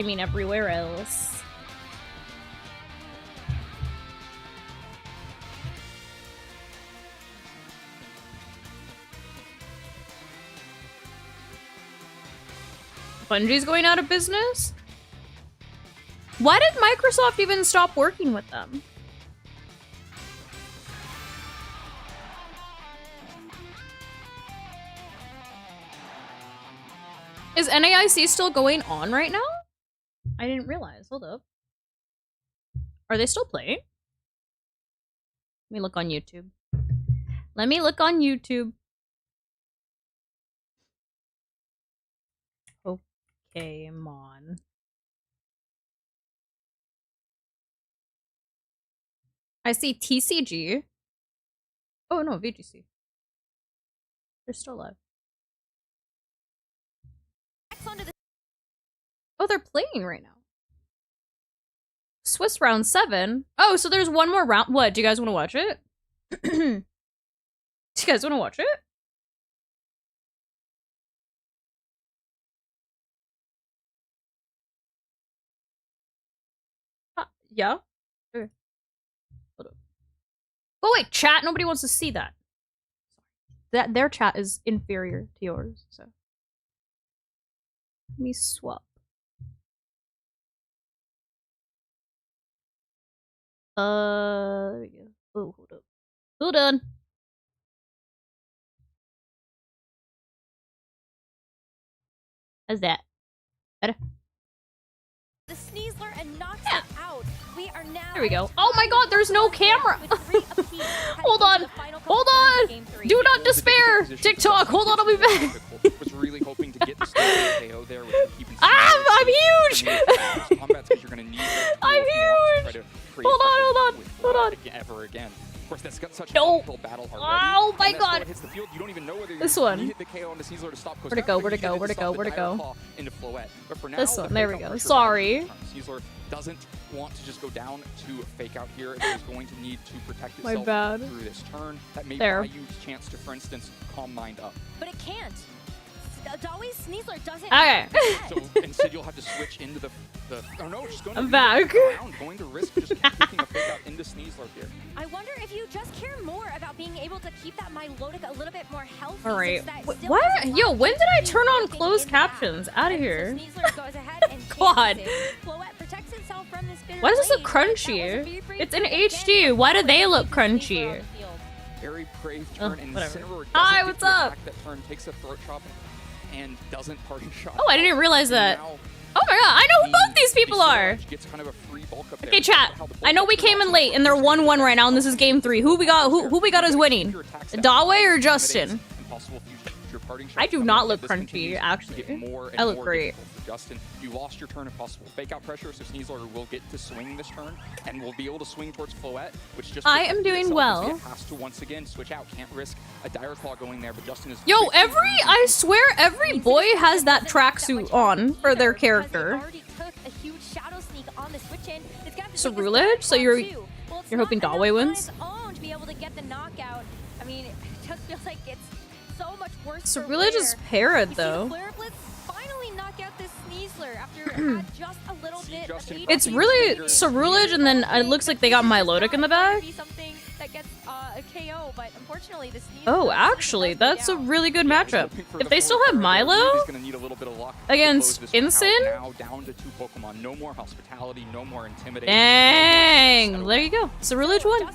I mean, everywhere else. Bungie's going out of business? Why did Microsoft even stop working with them? Is NAIC still going on right now? I didn't realize. Hold up. Are they still playing? Let me look on YouTube. Let me look on YouTube. Okay, Mon. I see TCG. Oh no, VGC. They're still alive. Oh, they're playing right now. Swiss round 7. Oh, so there's one more round. What? Do you guys want to watch it? Do you guys want to watch it? Yeah. Sure. Hold up. Oh wait, chat. Nobody wants to see that. That their chat is inferior to yours. So let me swap. There we go. Oh, hold up. Hold on. How's that? Better? The Sneasler and knocks it out. We are now. There we go. Oh my god, there's no camera. Hold on. Hold on. Do not despair. TikTok. Hold on, I'll be back. Was really hoping to get the KO there with keeping I'm huge. I'm huge. Hold on. Ever again. Of course, that's got such No. a battle already. Oh my god. Hits the field, you don't even know whether This one. you hit the KO on the Sneasler to stop Where'd it go? Where'd it go? Where'd it go? Where'd it go? Into Floette. But for now, This one. There we go. Sorry. Sneasler doesn't want to just go down to fake out here. It is going to need to protect My itself bad. through this turn. That may There. buy you a chance to, for instance, calm mind up. But it can't. Always Sneasler doesn't. Okay. So instead, you'll have to switch into the oh no, just going to I'm back. around, going to risk just kicking a fake out into Sneasler here. I wonder if you just care more about being able to keep that Milotic a little bit more healthy. All right. Since that still What? has a lot Yo, of when did I things turn on holding closed him back. captions? Out of And here. so Sneasler goes ahead and God. chases it. Floette protects itself from this bitter Why does this look blade, but that was a crunchy? very brief It's in break again. HD. Why do they look Sneasler on crunchy? the field. Very brave turn, and whatever. Incineroar doesn't Hi, get what's to up? attack that turn, takes a throat chop, and doesn't party shot. Oh, I didn't realize that. Now, Oh my god, I know who both these people are. gets kind of a free bulk up Okay, there. chat. I know we came in late and they're 1-1 right now, and this is game 3. Who we got? Who we got as winning? Dawe or Justin? I do not look crunchy, actually. I look great. Justin, you lost your turn of possible fake out pressure, so Sneasler will get to swing this turn and will be able to swing towards Floette, which just I am doing well. It has to once again switch out. Can't risk a Dire Claw going there, but Justin is. Yo, I swear every boy has that tracksuit on for their character. Cerulege? So you're hoping Dawe wins? Cerulege is parried though. It's really Cerulege, and then it looks like they got Milotic in the back. Oh, actually, that's a really good matchup. If they still have Milo against Ensign, dang, there you go. Cerulege won.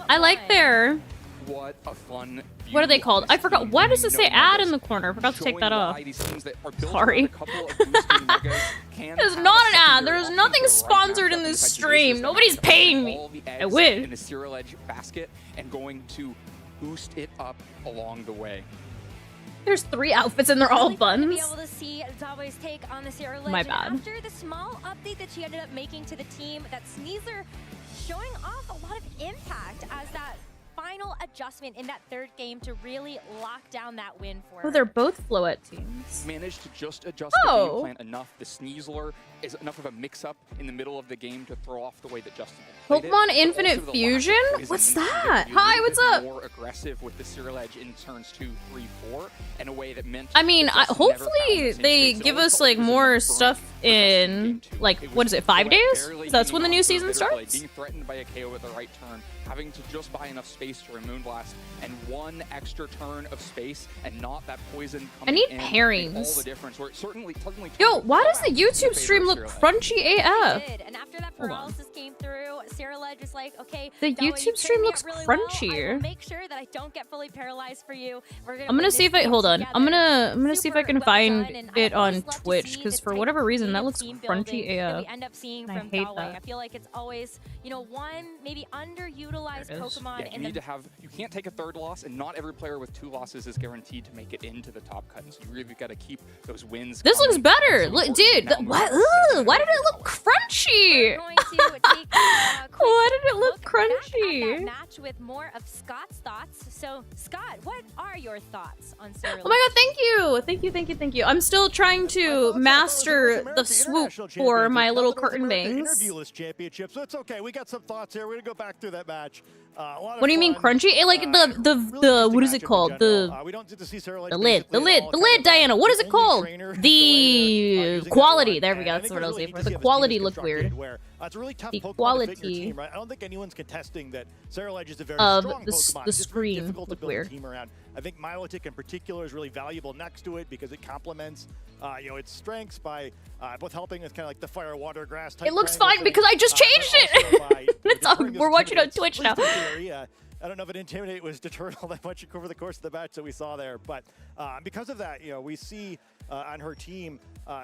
I like their. What a fun. What are they called? I forgot. Why does it say ad in the corner? I forgot to take that off. Sorry. It's not an ad. There's nothing sponsored in this stream. Nobody's paying me. I wish. In a Cerulege basket and going to boost it up along the way. There's 3 outfits and they're all buns. Be able to see Dawe's take on the Cerulege. My bad. After the small update that she ended up making to the team, that Sneasler showing off a lot of impact as that final adjustment in that third game to really lock down that win for Oh, her. they're both Floette teams. Managed to just adjust the game plan enough. The Sneasler is enough of a mix-up in the middle of the game to throw off the way that Justin played it, Pokemon but Infinite also the Fusion? lack of poison What's means that that? you were Hi, a what's bit up? More aggressive with the Serial Edge in turns 2, 3, 4 in a way that meant. I mean, that Justin never found hopefully the same they space. It give always us felt like it was more enough stuff for Justin in in game 2. like It what was is it, 5 Floette days? barely So that's when the hanging new on to a season bitter blade, starts? being threatened by a KO at the right turn, having to just buy enough space to remove Moonblast, and one extra turn of space, and not that poison coming need in made pairings. all the difference. Where it certainly suddenly Yo, turned why does out the in YouTube favor stream of look Serial Edge. crunchy AF? Did. And after that Hold on. paralysis came through, Sarah Ledge is like, okay, The Dahlia, YouTube you stream trained me looks up really well. I crunchy. will make sure that I don't get fully paralyzed for you. I'm gonna see if I hold on. I'm gonna see if I can find it on Twitch because for whatever reason that looks crunchy that AF. we end up seeing I from hate Dahlia. that. I feel like it's always, you know, one maybe underutilized There it is. Pokemon Yeah, you in need the to have. You can't take a third loss, and not every player with 2 losses is guaranteed to make it into the top cut. And so you really got to keep those wins. This looks coming. better. That's Look, important dude, now what? moving forward. Ugh, why did it look crunchy? We're going to take a quick Why did it look look back at crunchy? that match with more of Scott's thoughts. So, Scott, what are your thoughts on Sarah Oh my god, thank you! Thank you, thank you, thank you. I'm still trying to master the swoop for my little curtain bangs. Interviewless championship, so it's okay. We got some thoughts here. We're gonna go back through that match. What do you mean crunchy? Like the what is it called? The lid, Diana. What is it called? The quality. There we go. That's what I was looking for. The quality looked weird. It's a really tough The Pokemon quality to fit in your team, right? I don't think anyone's contesting that Sarah Ledge is a very of strong the Pokemon. the It's just very screen difficult to looked build a weird. team around. I think Milotic in particular is really valuable next to it because it complements, you know, its strengths by both helping with kind of like the fire, water, grass type. It looks triangle fine thing, because I just but changed also by, it. It's deterring we're those watching on Intimidates, Twitch at now. least in theory. I don't know if an Intimidate was deterred all that much over the course of the match that we saw there, but because of that, you know, we see on her team,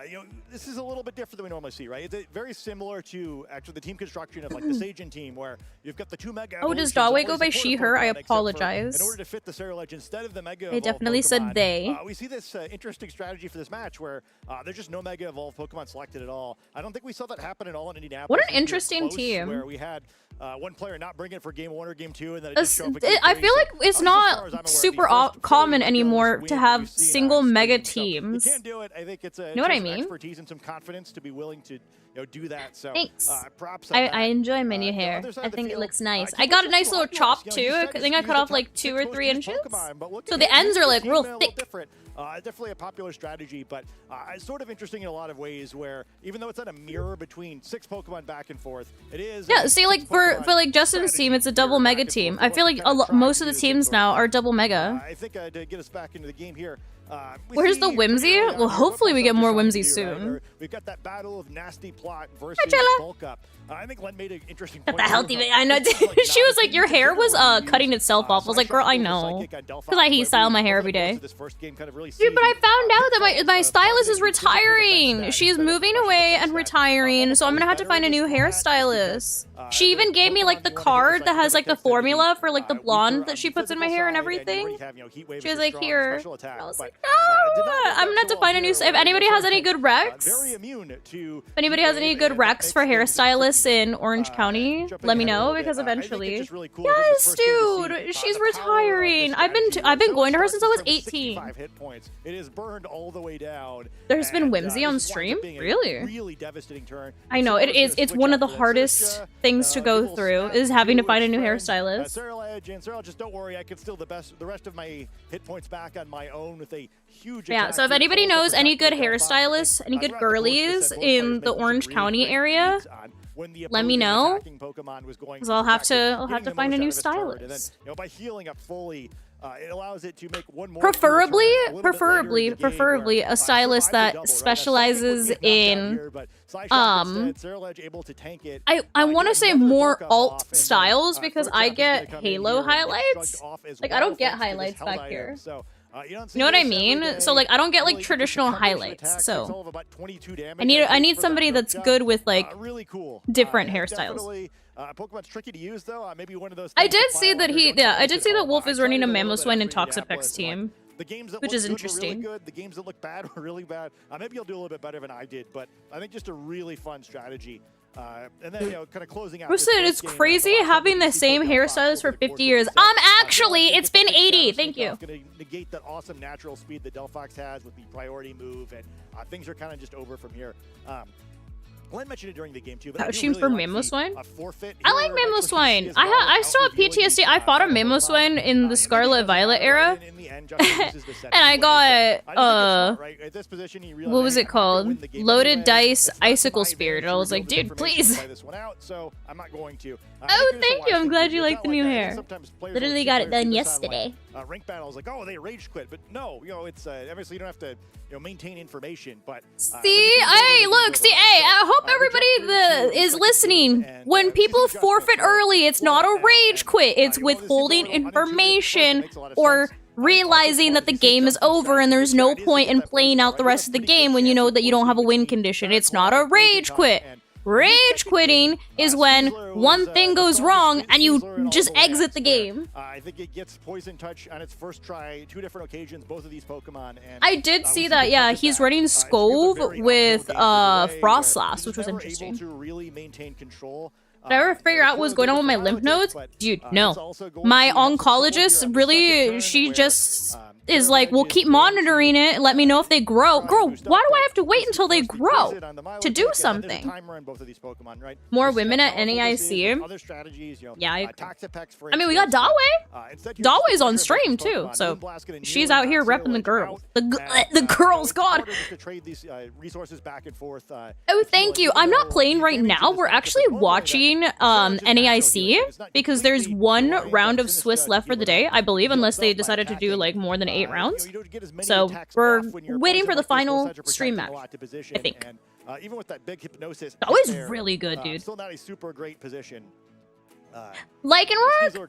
you know, this is a little bit different than we normally see, right? It's very similar to actually the team construction of like the Sajin team, where you've got the 2 Mega. Oh, does evolutions, Dawei only go by support she, her? I Pokemon, except for apologize. In order to fit the Sarah Ledge instead of the Mega They Evolved definitely said Pokemon, they. we see this interesting strategy for this match where there's just no Mega Evolved Pokemon selected at all. I don't think we saw that happen at all in Indianapolis. What an I think we were interesting close, team. Where we had one player not bring it for game 1 or game 2, and then it didn't show up at game I 3. feel like it's as far as I'm aware, not the super first common Mega anymore win to that have we've seen single on mega stream. So teams. you can do it. I think it's a Know what I some mean? expertise and some confidence to be willing to do that. So Thanks. props on that. I enjoy my new The hair. other side I of the think it field, looks nice. Kim I got a was nice just little fabulous. chop You know, too. he's I tried to think I use cut the off top like 2 six or most 3 used inches. Pokemon, but look So at the it. ends are His like team, real a little thick. different. Definitely a popular strategy, but it's sort of interesting in a lot of ways where even though it's not a mirror between 6 Pokemon back and forth, it is. Yeah, see, like for like Justin's team, it's a double mega team. I feel like most of the teams now are double mega. I think to get us back into the game here. Where's the Whimsy? Well, hopefully we get more Whimsy soon. We've got that battle of Nasty Plot versus Chilla. Bulk Up. I think Len made an interesting Got point. the healthy. here. I know. This is, like, She was not like, "Your a hair was particular cutting itself off." I was like, "Girl, I know." Because I heat style my hair every day. Dude, but I found out that my stylist is retiring. She's moving away and retiring, so I'm gonna have to find a new hairstylist. She even gave me like the card that has like the formula for like the blonde that she puts in my hair and everything. She was like, "Here." I was like, "No, I'm gonna have to find a new." If anybody has any good recs, if anybody has any good recs for hairstylists in Orange County, let me know because eventually. Yes, dude, she's retiring. I've been going to her since I was 18. It is burned all the way down. There's been Whimsy on stream, really? Really devastating turn. I know it is. It's one of the hardest things to go through is having to find a new hairstylist. Sarah Ledge and Sarah, just don't worry. I can steal the rest of my hit points back on my own with a huge. Yeah. So if anybody knows any good hairstylists, any good girlies in the Orange County area, let me know. Because I'll have to find a new stylist. By healing up fully. It allows it to make one more. Preferably a stylist that specializes in I want to say more alt styles because I get Halo highlights. Like I don't get highlights back here. You know what I mean? So like I don't get like traditional highlights. So I need somebody that's good with like different hairstyles. Pokemon's tricky to use though. Maybe one of those. I did see that Wolf is running a Mamoswine and Toxapex team. The games that which look is good interesting. Were really good. The games that look bad were really bad. Maybe you'll do a little bit better than I did, but I think just a really fun strategy. And then, kind of closing out. Who said it's crazy having the same hairstylist for 50 years? Actually, it's been 80. Thank you. Going to negate that awesome natural speed that Delphox has with the priority move, and things are kind of just over from here. Glenn mentioned it during the game too, but Vouching for Mamoswine? Forfeit. I like Mamoswine. I still have PTSD. I fought a Mamoswine in the Scarlet Violet era. And I got, what was it called? Loaded Dice Icicle Spirit. I was like, dude, please. Oh, thank you. I'm glad you like the new hair. Literally got it done yesterday. Rank battles like, oh, they rage quit, but no, it's obviously you don't have to maintain information, but see, hey, look, see, hey, I hope everybody is listening. When people forfeit early, it's not a rage quit. It's withholding information or realizing that the game is over and there's no point in playing out the rest of the game when you know that you don't have a win condition. It's not a rage quit. Rage quitting is when one thing goes wrong and you just exit the game. I think it gets Poison Touch on its first try, 2 different occasions, both of these Pokemon. And I did see that, yeah, he's running Scove with Frost Slash, which was interesting. To really maintain control. Did I ever figure out what was going on with my lymph nodes? Dude, no. My oncologist really, she just is like, we'll keep monitoring it and let me know if they grow. Girl, why do I have to wait until they grow to do something? More women at NAIC? Yeah, I mean, we got Dawe. Dawe's on stream, too, so she's out here repping the girls. The girls, God. Oh, thank you. I'm not playing right now. We're actually watching NAIC because there's one round of Swiss left for the day, I believe, unless they decided to do like more than 8 rounds. So we're waiting for the final stream match, I think. Even with that big hypnosis, that was really good, dude. Still not a super great position. Lycanroc,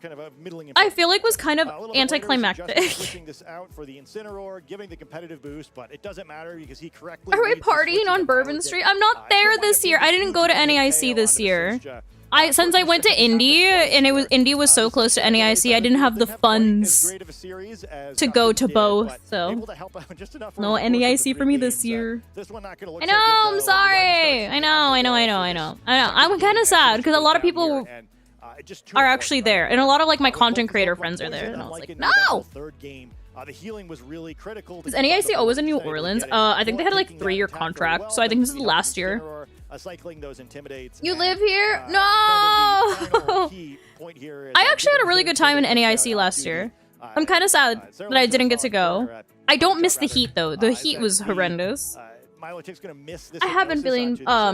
I feel like was kind of anticlimactic. Switching this out for the Incineroar, giving the competitive boost, but it doesn't matter because he correctly. Are we partying on Bourbon Street? I'm not there this year. I didn't go to NAIC this year. Since I went to Indy and Indy was so close to NAIC, I didn't have the funds to go to both. So no NAIC for me this year. I know. I'm sorry. I know. I'm kind of sad because a lot of people are actually there, and a lot of like my content creator friends are there, and I was like, no. The healing was really critical. Is NAIC always in New Orleans? I think they had like a 3-year contract, so I think this is the last year. You live here? No! I actually had a really good time in NAIC last year. I'm kind of sad that I didn't get to go. I don't miss the heat though. The heat was horrendous. I have been feeling, I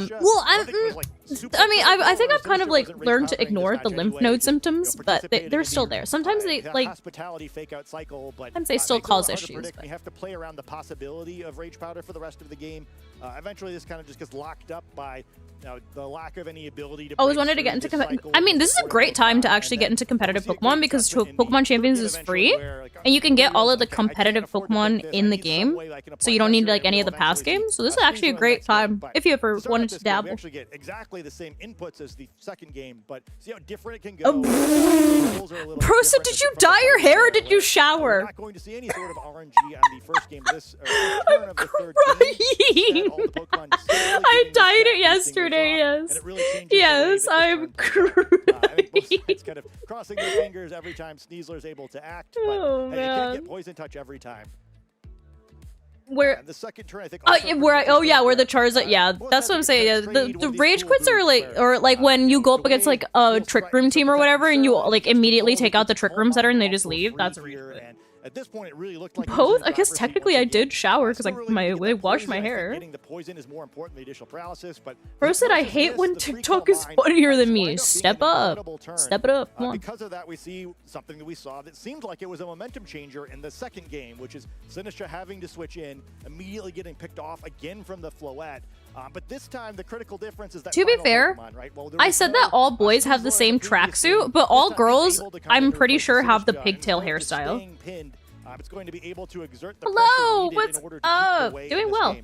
think I've kind of like learned to ignore the lymph node symptoms, but they're still there. Sometimes they like, sometimes they still cause issues. You have to play around the possibility of Rage Powder for the rest of the game. Eventually this kind of just gets locked up by the lack of any ability to. I always wanted to get into I mean, this is a great time to actually get into competitive Pokemon because Pokemon Champions is free, and you can get all of the competitive Pokemon in the game, so you don't need like any of the past games. So this is actually a great time if you ever wanted to dabble. You actually get exactly the same inputs as the second game, but see how different it can go. Prosa, did you dye your hair or did you shower? We're not going to see any sort of RNG on the first game of this. I'm crying. I dyed it yesterday. Yes. Yes, I'm crying. It's kind of crossing their fingers every time Sneasler's able to act, but you can't get Poison Touch every time. Where the second turn, I think. Where the Charizard. Yeah, that's what I'm saying. Yeah, the rage quits are like when you go up against like a Trick Room team or whatever, and you like immediately take out the Trick Room setter and they just leave. That's a rage quit. At this point, it really looked like both. I guess technically I did shower because like I washed my hair. Getting the poison is more important than additional paralysis, but Bro said I hate when TikTok is funnier than me. Step up, step it up. Come on. Because of that, we see something that we saw that seemed like it was a momentum changer in the second game, which is Sinistra having to switch in, immediately getting picked off again from the Floette. But this time, the critical difference is that. To be fair, Pokemon, right? I said that all boys have the same tracksuit, but all girls, I'm pretty sure, have the pigtail hairstyle. It's going to be able to exert the hello, what's up? Doing well.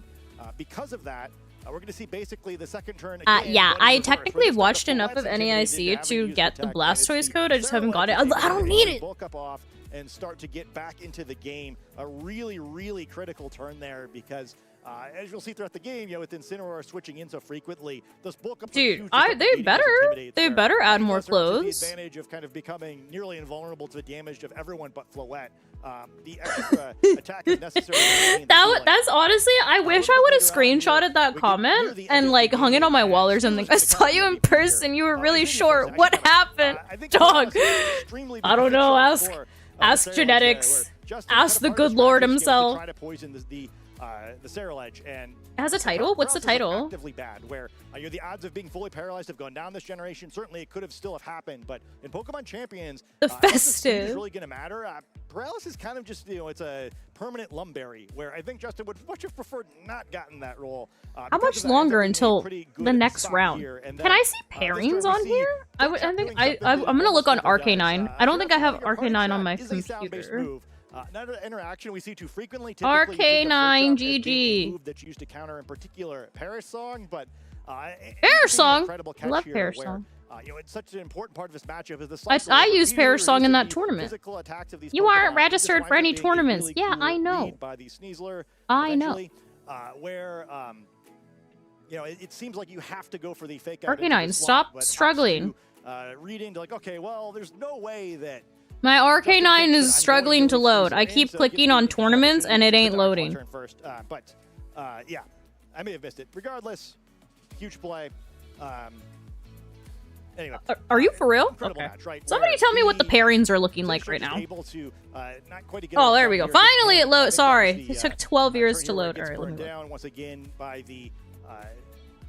Because of that, we're going to see basically the second turn. Again, yeah, I technically watched enough of NAIC to get the Blastoise code. I just haven't got it. I don't need it. and start to get back into the game. A really, really critical turn there because as you'll see throughout the game, with Incineroar switching in so frequently, those bulk ups. Dude, they better add more clothes. The advantage of kind of becoming nearly invulnerable to the damage of everyone but Floette. The extra attack is necessary. That's honestly, I wish I would have screenshotted that comment and like hung it on my wall or something. I saw you in person. You were really short. What happened, dog? I don't know. Ask genetics. Ask the good Lord himself. The Saraledge, and it has a title. What's the title? Actively bad, where the odds of being fully paralyzed have gone down this generation. Certainly, it could have still have happened, but in Pokemon Champions, the festive is really going to matter. Paralysis is kind of just it's a permanent lumberry, where I think Justin would much have preferred not gotten that role. How much longer until the next round? Can I see pairings on here? I'm gonna look on RK9. I don't think I have RK9 on my computer. Another interaction we see too frequently. RK9 GG. Move that's used to counter in particular Perish Song, but Perish Song. I love Perish Song. It's such an important part of this matchup. Is the I used Perish Song in that tournament. You aren't registered for any tournaments. Really yeah, I know. By the Sneasler, I know. Where it seems like you have to go for the fake. RK9, stop struggling. Read into okay, well, there's no way that. My RK9 is struggling to load. I keep clicking on tournaments and it ain't loading. Yeah, I may have missed it. Regardless, huge play. Anyway, are you for real? Okay. Match, right? Somebody tell me what the pairings are looking like right now. Oh, there we go. Finally it load. Sorry, it took 12 years to load. All right, let me down once again by the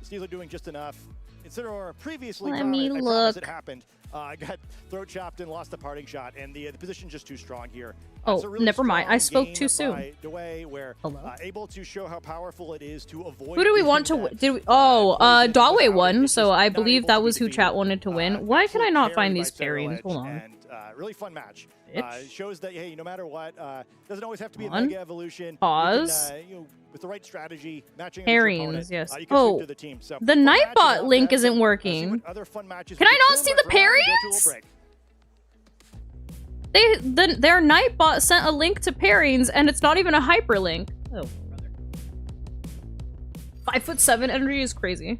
Steeler doing just enough. Incineroar previously. Let me look. It happened. Got throat chopped and lost the parting shot, and the position's just too strong here. Oh, really never mind. I spoke too soon. Where, able to show how powerful it is to avoid. Who do we want to win? Did we? Oh, Dawe won, so I believe that was who chat wanted to win. Why can I not find these pairings? Hold on. And, really fun match. Shows that hey, no matter what, doesn't always have to be a mega evolution. Pause. With the right strategy, matching pairings, yes. The team. So, the Nightbot link isn't working. Can I not see the pairings? Their Nightbot sent a link to pairings, and it's not even a hyperlink. Oh, brother. 5'7" energy is crazy.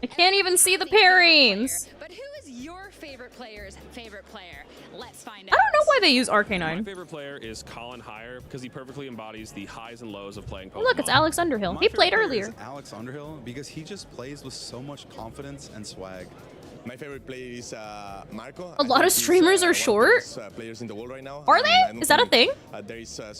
I can't even see the pairings. But who is your favorite player's favorite player? Let's find out. I don't know why they use RK9. My favorite player is Colin Hire because he perfectly embodies the highs and lows of playing Pokemon. Look, it's Alex Underhill. He played earlier. Alex Underhill because he just plays with so much confidence and swag. My favorite player is Marco. A lot of streamers are short. Players in the world right now. Are they? Is that a thing?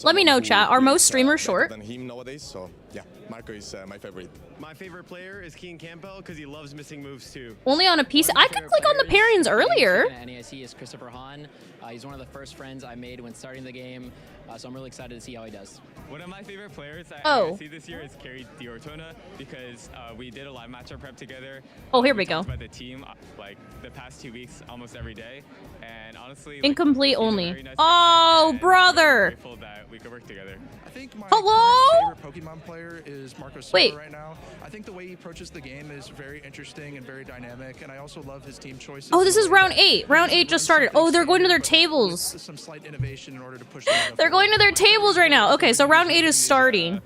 Let me know, chat. Are most streamers short? Than him nowadays, so yeah, Marco is my favorite. My favorite player is Keen Campbell because he loves missing moves too. Only on a PC. I could click on the pairings earlier. NAIC is Christopher Hahn. He's one of the first friends I made when starting the game, so I'm really excited to see how he does. One of my favorite players I see this year is Kerry Diortona because we did a live matchup prep together. Oh, here we go. About the team like the past 2 weeks, almost every day, and honestly, incomplete only. Nice oh, brother! I'm grateful that we could work together. I think my favorite Pokemon player is Marco Silva right now. I think the way he approaches the game is very interesting and very dynamic, and I also love his team choices. Oh, this is round 8. Round 8 just started. Oh, they're going to their tables. Some slight innovation in order to push. They're going to their tables right now. Okay, so round 8 is starting.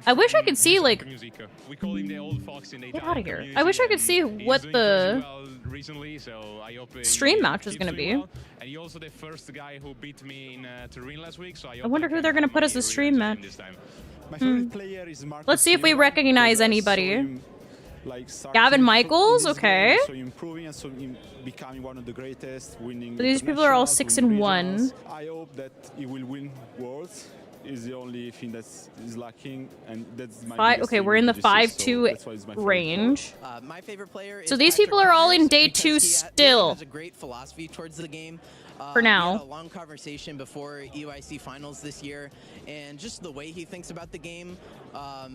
I wish I could see like. Get out of here! I wish I could see what the stream match is gonna be. And you're also the first guy who beat me in Turin last week, so I wonder who they're gonna put as the stream match. Let's see if we recognize anybody. Gavin Michaels, okay. Becoming one of the greatest, winning. So these people are all 6 and 1. I hope that he will win Worlds. Is the only thing that is lacking, and that's my okay, we're in the 5-2 range. My favorite player is so these people are all in day 2 still. Has a great philosophy towards the game. For now. We had a long conversation before EYC finals this year, and just the way he thinks about the game,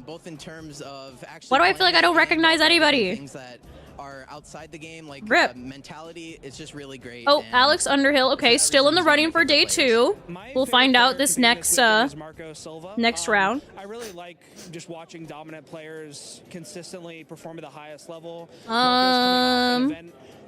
both in terms of actually. Why do I feel like I don't recognize anybody? Things that are outside the game, like mentality, is just really great. Oh, Alex Underhill. Okay, still in the running for day 2. We'll find out this next next round. I really like just watching dominant players consistently perform at the highest level.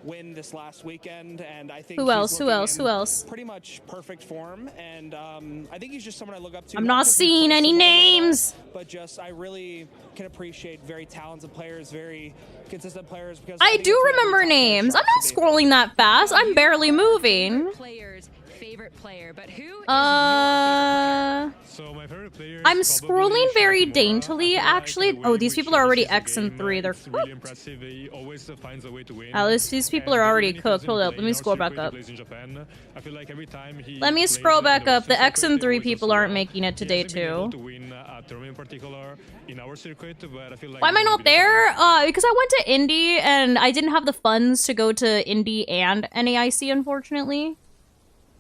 win this last weekend, and I think Who else? Who else? Who else? pretty much perfect form, and I think he's just someone I look up to. I'm not seeing any names. But just I really can appreciate very talented players, very consistent players. Because I do remember names. I'm not scrolling that fast. I'm barely moving. Player's favorite player, but who is So my favorite player. I'm scrolling very daintily, actually. Oh, these people are already X and 3. They're It's really cooked. impressive. He always finds a way to win. At least these people are already cooked. Hold up, let me scroll back up. I feel like every time he Let me scroll back up. The X and 3 people aren't making it today, too. to win a tournament in particular in our circuit, but I feel like Why am I not there? Because I went to Indy and I didn't have the funds to go to Indy and NAIC, unfortunately.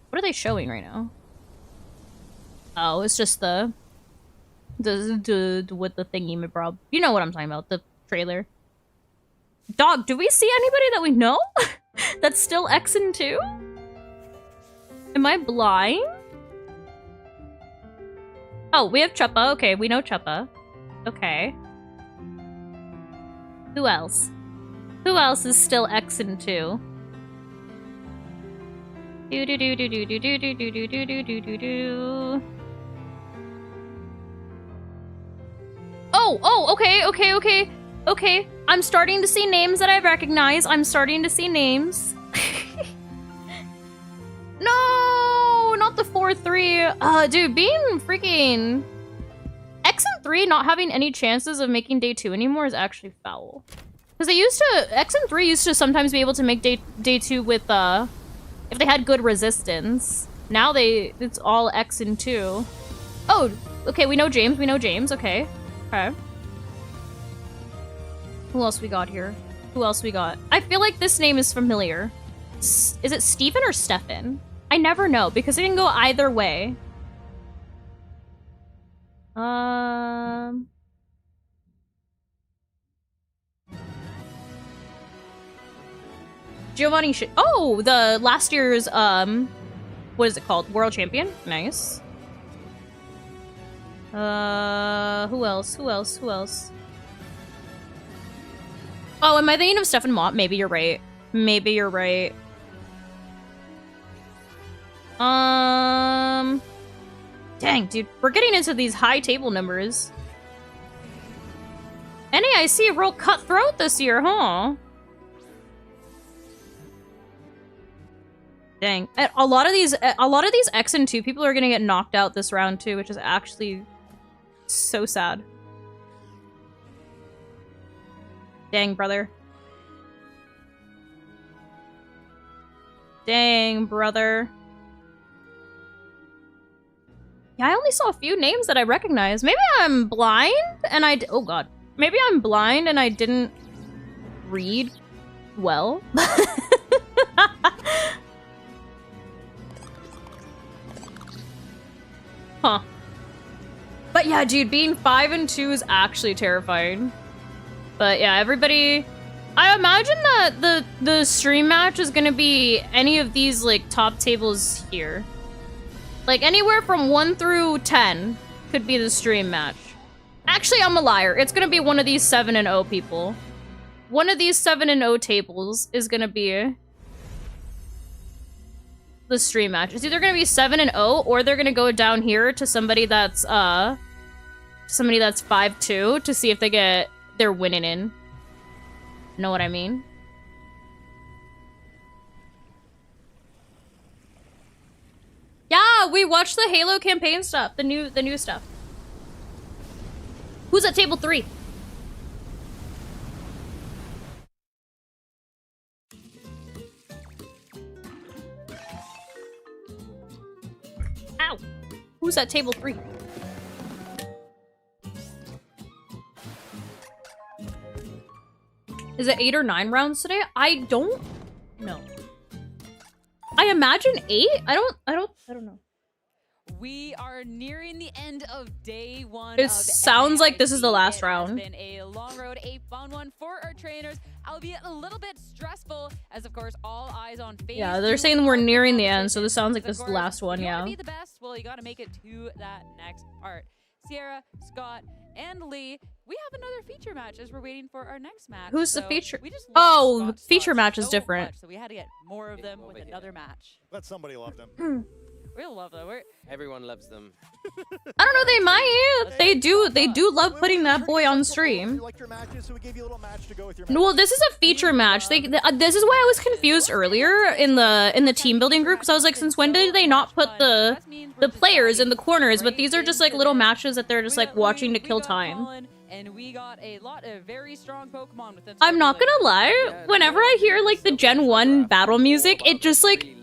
What are they showing right now? Oh, it's just the with the thingy, my bro. You know what I'm talking about, the trailer. Dog, do we see anybody that we know? That's still X and 2? Am I blind? Oh, we have Chuppa. Okay, we know Chuppa. Okay. Who else? Who else is still X and 2? Do do do do do do do do do do do do do do. Oh, okay. I'm starting to see names that I recognize. I'm starting to see names. No, not the 4-3. Dude, being freaking X and 3 not having any chances of making day 2 anymore is actually foul. Because X and 3 used to sometimes be able to make day 2 with, if they had good resistance. Now it's all X and 2. Oh, okay, we know James, okay. Okay. Who else we got here? Who else we got? I feel like this name is familiar. Is it Steven or Stefan? I never know, because it can go either way. Giovanni oh, the last year's, what is it called? World champion? Nice. Who else? Oh, am I thinking of Stefan Mott? Maybe you're right. Dang, dude. We're getting into these high table numbers. NAIC real cutthroat this year, huh? Dang. A lot of these X and 2 people are gonna get knocked out this round too, which is actually so sad. Dang, brother. Dang, brother. Yeah, I only saw a few names that I recognize. Maybe I'm blind and oh god. Maybe I'm blind and I didn't read well. Huh. But yeah, dude, being 5 and 2 is actually terrifying. But yeah, everybody... I imagine that the stream match is gonna be any of these, like, top tables here. Like, anywhere from 1 through 10 could be the stream match. Actually, I'm a liar. It's gonna be one of these 7 and 0 people. One of these 7 and 0 tables is gonna be the stream match. It's either gonna be 7 and 0, or they're gonna go down here to somebody that's 5-2 to see if they're winning in. Know what I mean? Yeah, we watched the Halo campaign stuff, the new stuff. Who's at table 3? Ow! Who's at table 3? Is it 8 or 9 rounds today? I don't know. I imagine 8? I don't know. We are nearing the end of day 1. It sounds like this is the last round. It's been a long road, a fun one for our trainers, albeit a little bit stressful, as of course all eyes on phase. Yeah, they're saying we're nearing the end, so this sounds like this is the last one. Yeah. You want to be the best? Well, you got to make it to that next part. Sierra, Scott, and Lee, we have another feature match as we're waiting for our next match. Who's so the feature? we just love Oh, Scott feature spots match is so different. much, so we had to get more of them with another match. But somebody loved them. We love them. Everyone loves them. I don't know, they might. They do love putting that boy on stream. Well, this is a feature match. This is why I was confused earlier in the team building group, because I was like, since when did they not put the players in the corners? But these are just like little matches that they're just like watching to kill time. And we got a lot of very strong Pokemon with them. I'm not gonna lie, whenever I hear like the Gen 1 battle music, it just like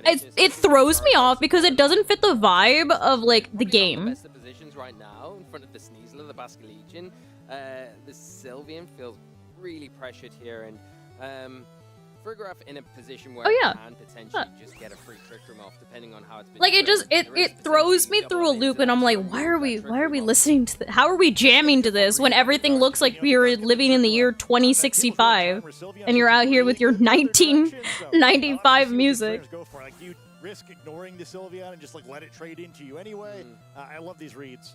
it throws me off because it doesn't fit the vibe of like the game. Best of positions right now in front of the Sneasler, the Basque Legion. The Sylveon feels really pressured here, and Frigoraph in a position where Oh, yeah. it can potentially just get a free Trick Room off, depending on how it's been. Like it throws me through a loop, and I'm like, why are we listening to how are we jamming to this when everything looks like we're living in the year 2065 and you're out here with your 1995 music? Like, do you risk ignoring the Sylveon and just like let it trade into you anyway? I love these reads.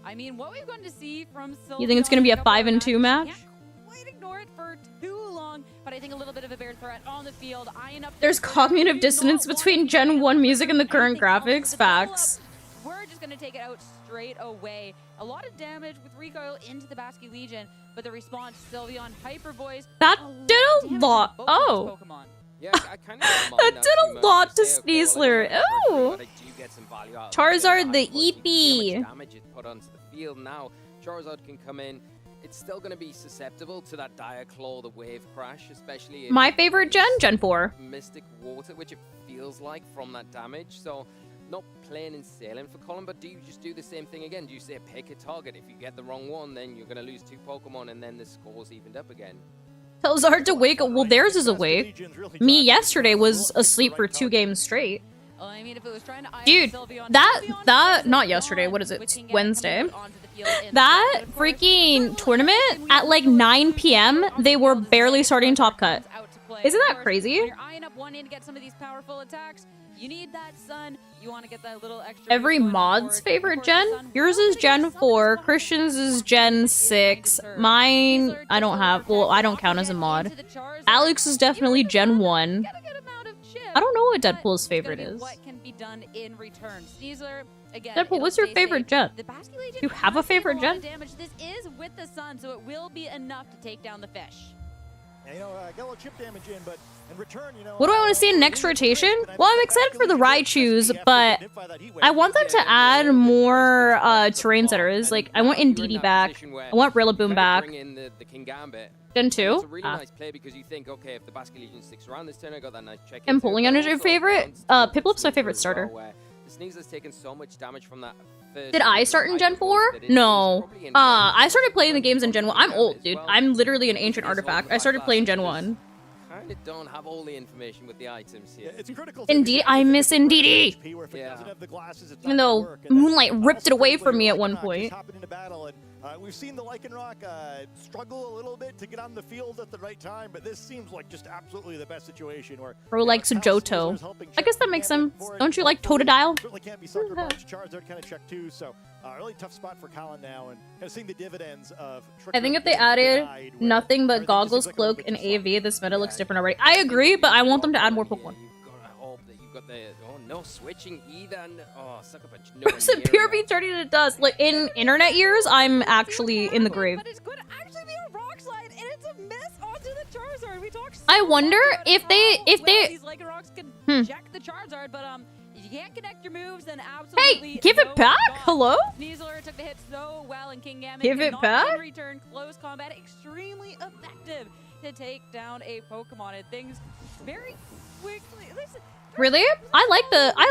I mean, what we've gotten to see from Sylveon. You think it's gonna be a 5-2 match? Can't quite ignore it for too long, but I think a little bit of a bear threat on the field. Eyeing up There's cognitive dissonance between Gen 1 music and the current graphics. Facts. We're just gonna take it out straight away. A lot of damage with recoil into the Basque Legion, but the response, Sylveon Hyper Voice. That did a lot. Oh. Yeah, I kind of that did a lot to Sneasler. Oh. Charizard the EP. Damage it put onto the field now. Charizard can come in. It's still going to be susceptible to that Dire Claw, the Wave Crash, especially. My favorite Gen 4. Mystic Water, which it feels like from that damage. So, not plain and sailing for Colin, but do you just do the same thing again? Do you say pick a target? If you get the wrong one, then you're going to lose 2 Pokemon, and then the score's evened up again. Tells Art to wake up. Well, theirs is awake. Me yesterday was asleep for 2 games straight. I mean, if it was trying to Dude, that not yesterday. What is it? Wednesday. That freaking tournament at like 9 p.m. They were barely starting Top Cut. Isn't that crazy? You're eyeing up one in to get some of these powerful attacks. You need that sun. You want to get that little extra. Every mod's favorite gen? Yours is Gen 4. Christian's is Gen 6. Mine, I don't have. Well, I don't count as a mod. Alex is definitely Gen 1. I don't know what Deadpool's favorite is. What can be done in return? Sneasler, again, Deadpool, what's your favorite gen? Do you have a favorite gen? This is with the sun, so it will be enough to take down the fish. Yeah, you know, get a little chip damage in, but in return, you know. What do I want to see in next rotation? Well, I'm excited for the Raichus, but I want them to add more terrain setters. Like, I want Indeedee back. I want Rillaboom back. Gen 2. It's a really nice play because you think, okay, if the Basque Legion sticks around this turn, I got that nice check. And Pulling Under your favorite? Piplup's my favorite starter. The Sneasler's taken so much damage from that. Did I start in Gen 4? No. I started playing the games in Gen 1. I'm old, dude. I'm literally an ancient artifact. I started playing Gen 1. Kind of don't have all the information with the items here. It's critical. Indeed, I miss Indeedee. Yeah. Even though Moonlight ripped it away from me at one point. We've seen the Lycanroc struggle a little bit to get on the field at the right time, but this seems like just absolutely the best situation. Where Bro likes Johto. I guess that makes sense. Don't you like Totodile? Certainly can't be sucker punched. Charizard kind of checked too, so really tough spot for Colin now, and kind of seeing the dividends of. I think if they added nothing but Goggles, Cloak, and AV, this meta looks different already. I agree, but I want them to add more Pokemon. Got the no switching either. Oh, sucker punch. No Pure Beat turning to dust. Like in internet years, I'm actually in the grave. But it's going to actually be a rock slide, and it's a miss onto the Charizard. We talked. I wonder if they these Lycanrocs can check the Charizard, but if you can't connect your moves, then absolutely. Hey, give it back. Hello. Sneasler took the hit so well, and King Gambit give it back. In return, close combat, extremely effective to take down a Pokemon, and things very quickly. Listen. Really? I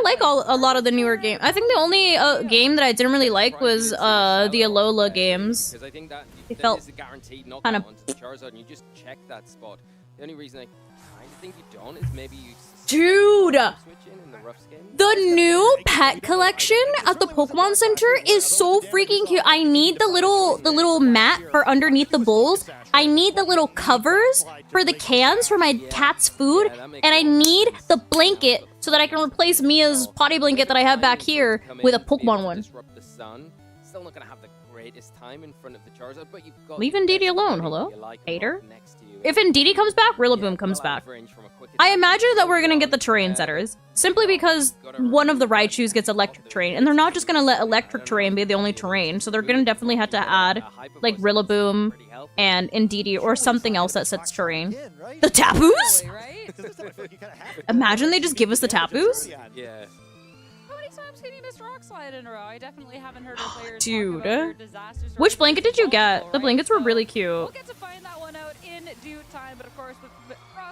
like a lot of the newer games. I think the only game that I didn't really like was the Alola games. Because I think that felt is a guaranteed knockdown kind of onto the Charizard, and you just check that spot. The only reason I kind of think you don't is maybe you dude. Switch in the rough skin. The new pet collection at the Pokemon Center is so freaking cute. I need the little mat for underneath the bowls. I need the little covers for the cans for my cat's food, and I need the blanket so that I can replace Mia's potty blanket that I have back here with a Pokemon one. Disrupt the sun. Still not gonna have the greatest time in front of the Charizard, but you've got Leave the Indeedee best alone, buddy hello? you like Hater? next to you. If Indeedee comes back, Rillaboom comes back. I imagine that we're gonna get the terrain setters. Simply because one of the Raichus gets electric terrain, and they're not just gonna let electric terrain be the only terrain, so they're gonna definitely have to add, like, Rillaboom and Indeedee or something else that sets terrain. The Tapus? Imagine they just give us the Tapus? Yeah. How many times can you miss Rock Slide in a row? I definitely haven't heard our players Dude. talk about their disasters. Which blanket did you get? The blankets were really We'll cute. get to find that one out in due time, but of course with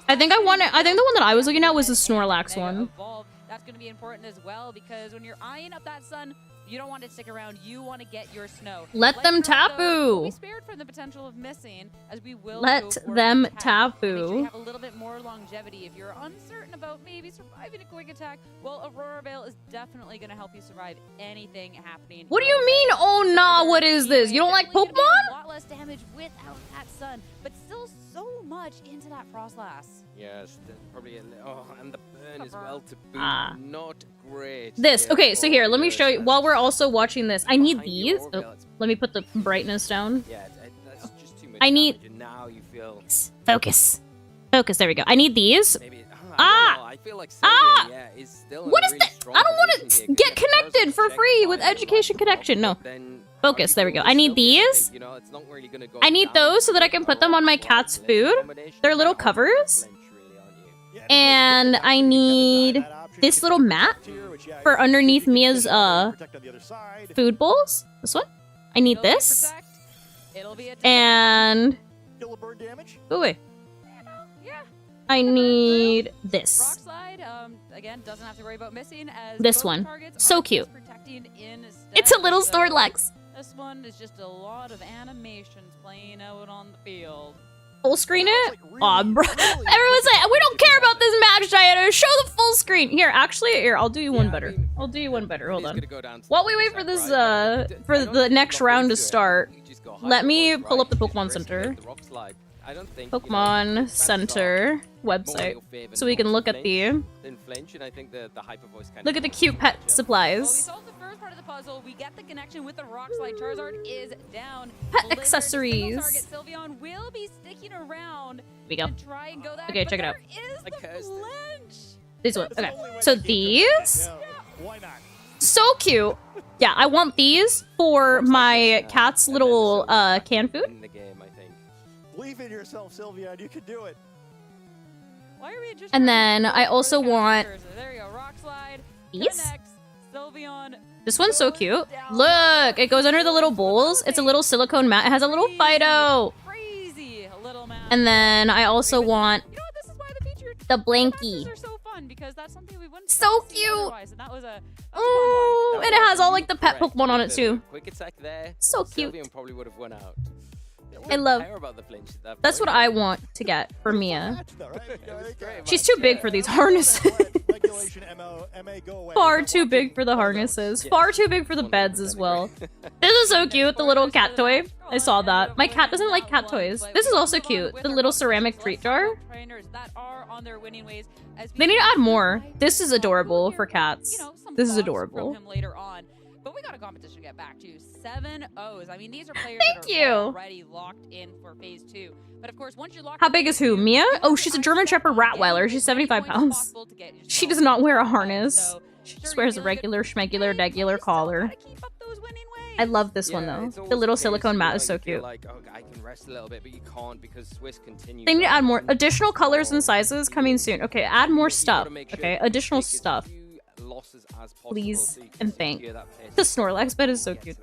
I think the one that I was looking at was the Snorlax one. Evolve, that's going to be important as well, because when you're eyeing up that sun, you don't want it to stick around. You want to get your snow. Let them Croc, though, Tapu. will be spared from the potential of missing, as we will Let go for them quick attack. Make sure you Tapu. have a little bit more longevity. If you're uncertain about maybe surviving a quick attack, well, Aurora Veil is definitely going to help you survive anything happening. What do you mean, oh nah, what is this? You don't like Definitely gonna be Pokemon? A lot less damage without that sun, but still so much into that Frostlass. Yes, probably a little. Oh, and the burn as well to boot. Ah. Not great. This. here Okay, so for here, let me the show you. Charizard. While we're also watching this, I need Behind your these. Orbeez, Oh, it's- let me put the brightness down. Yeah, that's just too much. I need- damage, and now you feel. Focus. Focus, there we go. I need these. Maybe, Ah! I feel like Ah! Sylvia, yeah, is still What is that? I don't want to get connected for free with Education Connection. No. Focus, there we go. I need these. I need those so that I can put them on my cat's food. They're little covers. And I need this little mat for underneath Mia's food bowls. This one. I need this. And oh wait. I need this. Rock Slide, again, doesn't have to worry about missing as This both one. targets So are cute. just protecting instead. It's a little So Snorlax. This one is just a lot of animations playing out on the field. Full screen it? Aw, bro. Everyone's like, we don't care about this match, Diana. Show the full screen. Here, actually, here, I'll do you one better. I'll do you one better. Hold on. While we wait for this, for the next round to start, let me pull up the Pokemon Center. Pokemon Center website, so we can look at the look at the cute pet Well, we supplies. solved the first part of the puzzle. We get the connection with the Rock Slide. Charizard is down. Pet Blizzard, accessories. single target Sylveon will be sticking around. Here we go. And try and go that, Okay, but check it out. there is the flinch. These ones. Okay, so these. So cute. Yeah, I want these for my cat's little canned food. Believe in yourself, Sylvia, and you can do it. Why are we just And then I also want there you go, Rock Slide. these. Connects, Sylveon. This one's so cute. Look, it goes under the little bowls. It's a little silicone mat. It has a little Fido. Crazy little man. And then I also want You know what? This is why the feature the blankie. are so fun, because that's something we wouldn't So see cute. otherwise, and that was a Oh, and it has all like the pet Pokemon on it too. Quick attack there. So cute. Sylveon probably would have won out. I love. Care about the flinch at that That's point. what I want to get for Mia. It was great, She's but, too big for these harnesses. Far too big for the harnesses. Far too big for the beds as well. This is so cute, the little cat toy. I saw that. My cat doesn't like cat toys. This is also cute. The little ceramic treat jar. trainers that are on their winning ways. As we They need to add more. might This is adorable for cats. you know, some This is thoughts adorable. From him later on. But we got a competition to get back to. 7 O's. I mean, these are players Thank that are you. already locked in for phase 2. But of course, once you're locked How in big phase is who? 2, Mia? you Oh, have she's to a German Shepherd identify Rottweiler. as She's many 75 points as pounds. possible to get She yourself does not wear a in. harness. So, She sure, just you're wears a feeling good regular for schmegular today, degular but you still collar. gotta keep up those winning ways. I love this Yeah, one though. it's The always little case, silicone you mat know, is so you feel cute. like, oh, I can rest a little bit, but you can't because Swiss continues. They need to on. add more additional colors and sizes coming soon. Okay, add more stuff. Okay, additional stuff. Please and thank. The Snorlax bed is so cute.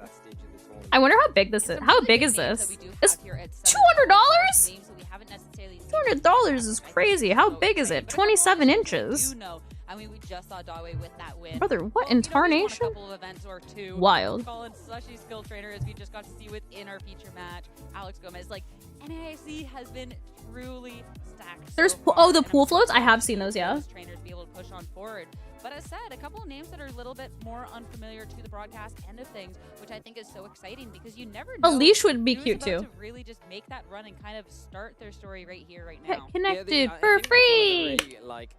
I wonder how big this is. How big is this? It's $200? $200 is crazy. How big is it? 27 inches. I mean, we just saw Dawei with that win. Brother, what Well, you know, we won a incarnation? couple of events or two. Wild. Colin, Slushy skill trainer, as we just got to see within our feature match. Alex Gomez, like, NAIC has been truly stacked. There's so po- far, oh, the and I'm pool excited floats? I to have see seen those, yeah. those trainers be able to push on forward. But as said, a couple of names that are a little bit more unfamiliar to the broadcast end of things, which I think is so exciting because you never know A leash would be who's cute about too. to really just make that run and kind of start their story right here, right Pet now. connected I for think that's one of the free. really, like,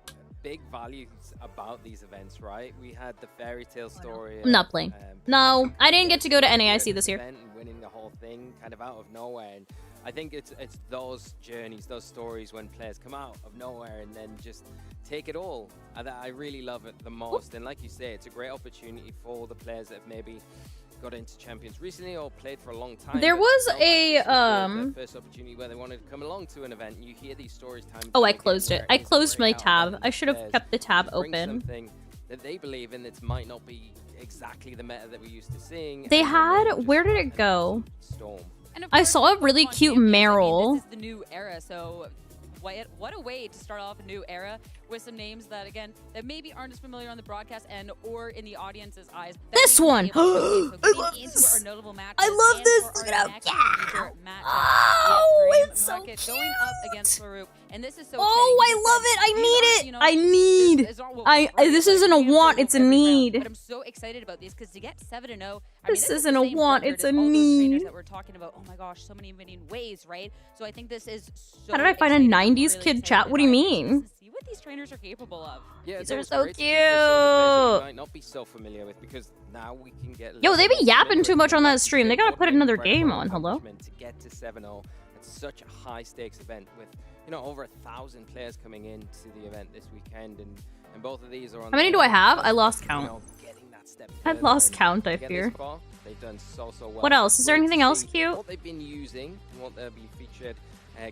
big values about these events, right? We had the fairy tale story. I'm not playing. No, I didn't get to go to NAIC this year. And winning the whole thing kind of out of nowhere. And I think it's those journeys, those stories when players come out of nowhere and then just take it all. And I really love it the most. And like you say, it's a great opportunity for the players that have maybe got into Champions recently or played for a long time. There was a first opportunity where they wanted to come along to an event, and you hear these stories time. Oh, I closed it. I closed my tab. I should have kept the tab open. Something that they believe in that might not be exactly the meta that we're used to seeing. They had, where did it go? Storm. I saw a really cute Meryl. This is the new era, so what a way to start off a new era with some names that, again, that maybe aren't as familiar on the broadcast and or in the audience's eyes. This one! I love this! I love this! Look it up! Yeah! Oh, it's so cute! Going up against Farouk, and this is so oh, I love it! I need it! I need! This isn't a want, it's a need. But I'm so excited about these because to get 7-0, this isn't a want, it's a need. That we're talking about. Oh my gosh, so many winning ways, right? So I think this is so How did I find a 90s kid chat? What do you mean? See what these trainers are capable of. Yeah, these are so cute. You might not be so familiar with because now we can get. Yo, they be yapping too much on that stream. They gotta put another game on. Hello. To get to 7-0, it's such a high stakes event with over 1,000 players coming into the event this weekend, and both of these are on. How many do I have? I lost count. I lost count. I fear. They've done so well. What else? Is there anything else cute? What they've been using, what they'll be featured.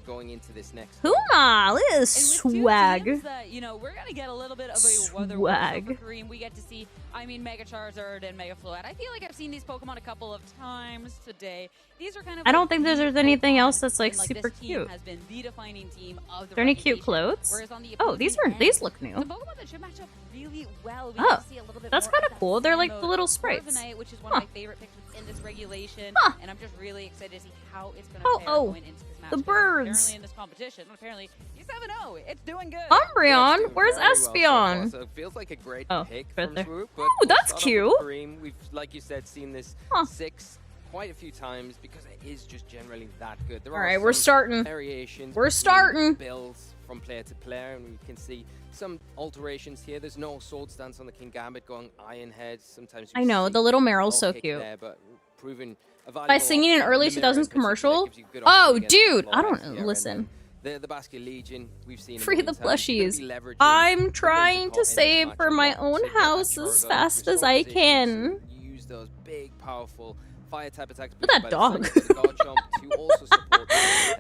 Going into this next Huma, look at this swag. That, we're gonna get a little bit of a swag. Kareem. We get to see, Mega Charizard and Mega Floette. I feel like I've seen these Pokemon a couple of times today. These are kind of. I don't think there's anything else that's like super this cute. Has been the defining team of the are there any cute clothes? Oh, these look new. Some Pokemon that should match up really well. We oh, see a little bit that's kind of cool. They're like the little sprites. Which is one of my favorite pictures in this regulation, and I'm just really excited to see how it's going to pair going into this match. The birds. Apparently in this competition, apparently he's 7-0. It's doing good. Umbreon, where's Espeon? So it feels like a great pick right from there. Swoop, Oh, that's cute. We've, like you said, seen this 6 quite a few times because it is just generally that good. There All are right, we're starting. Variations. We're starting. Builds from player to player, and we can see some alterations here. There's no sword stance on the King Gambit going Iron Head. Sometimes I know the little Meryl's so cute. There, but proven by singing an early 2000s commercial. Oh, dude, I don't listen. The Basket Legion, we've seen free the plushies. I'm trying to save for my own house as fast as I can. Use those big, powerful fire type attacks. Look at that dog.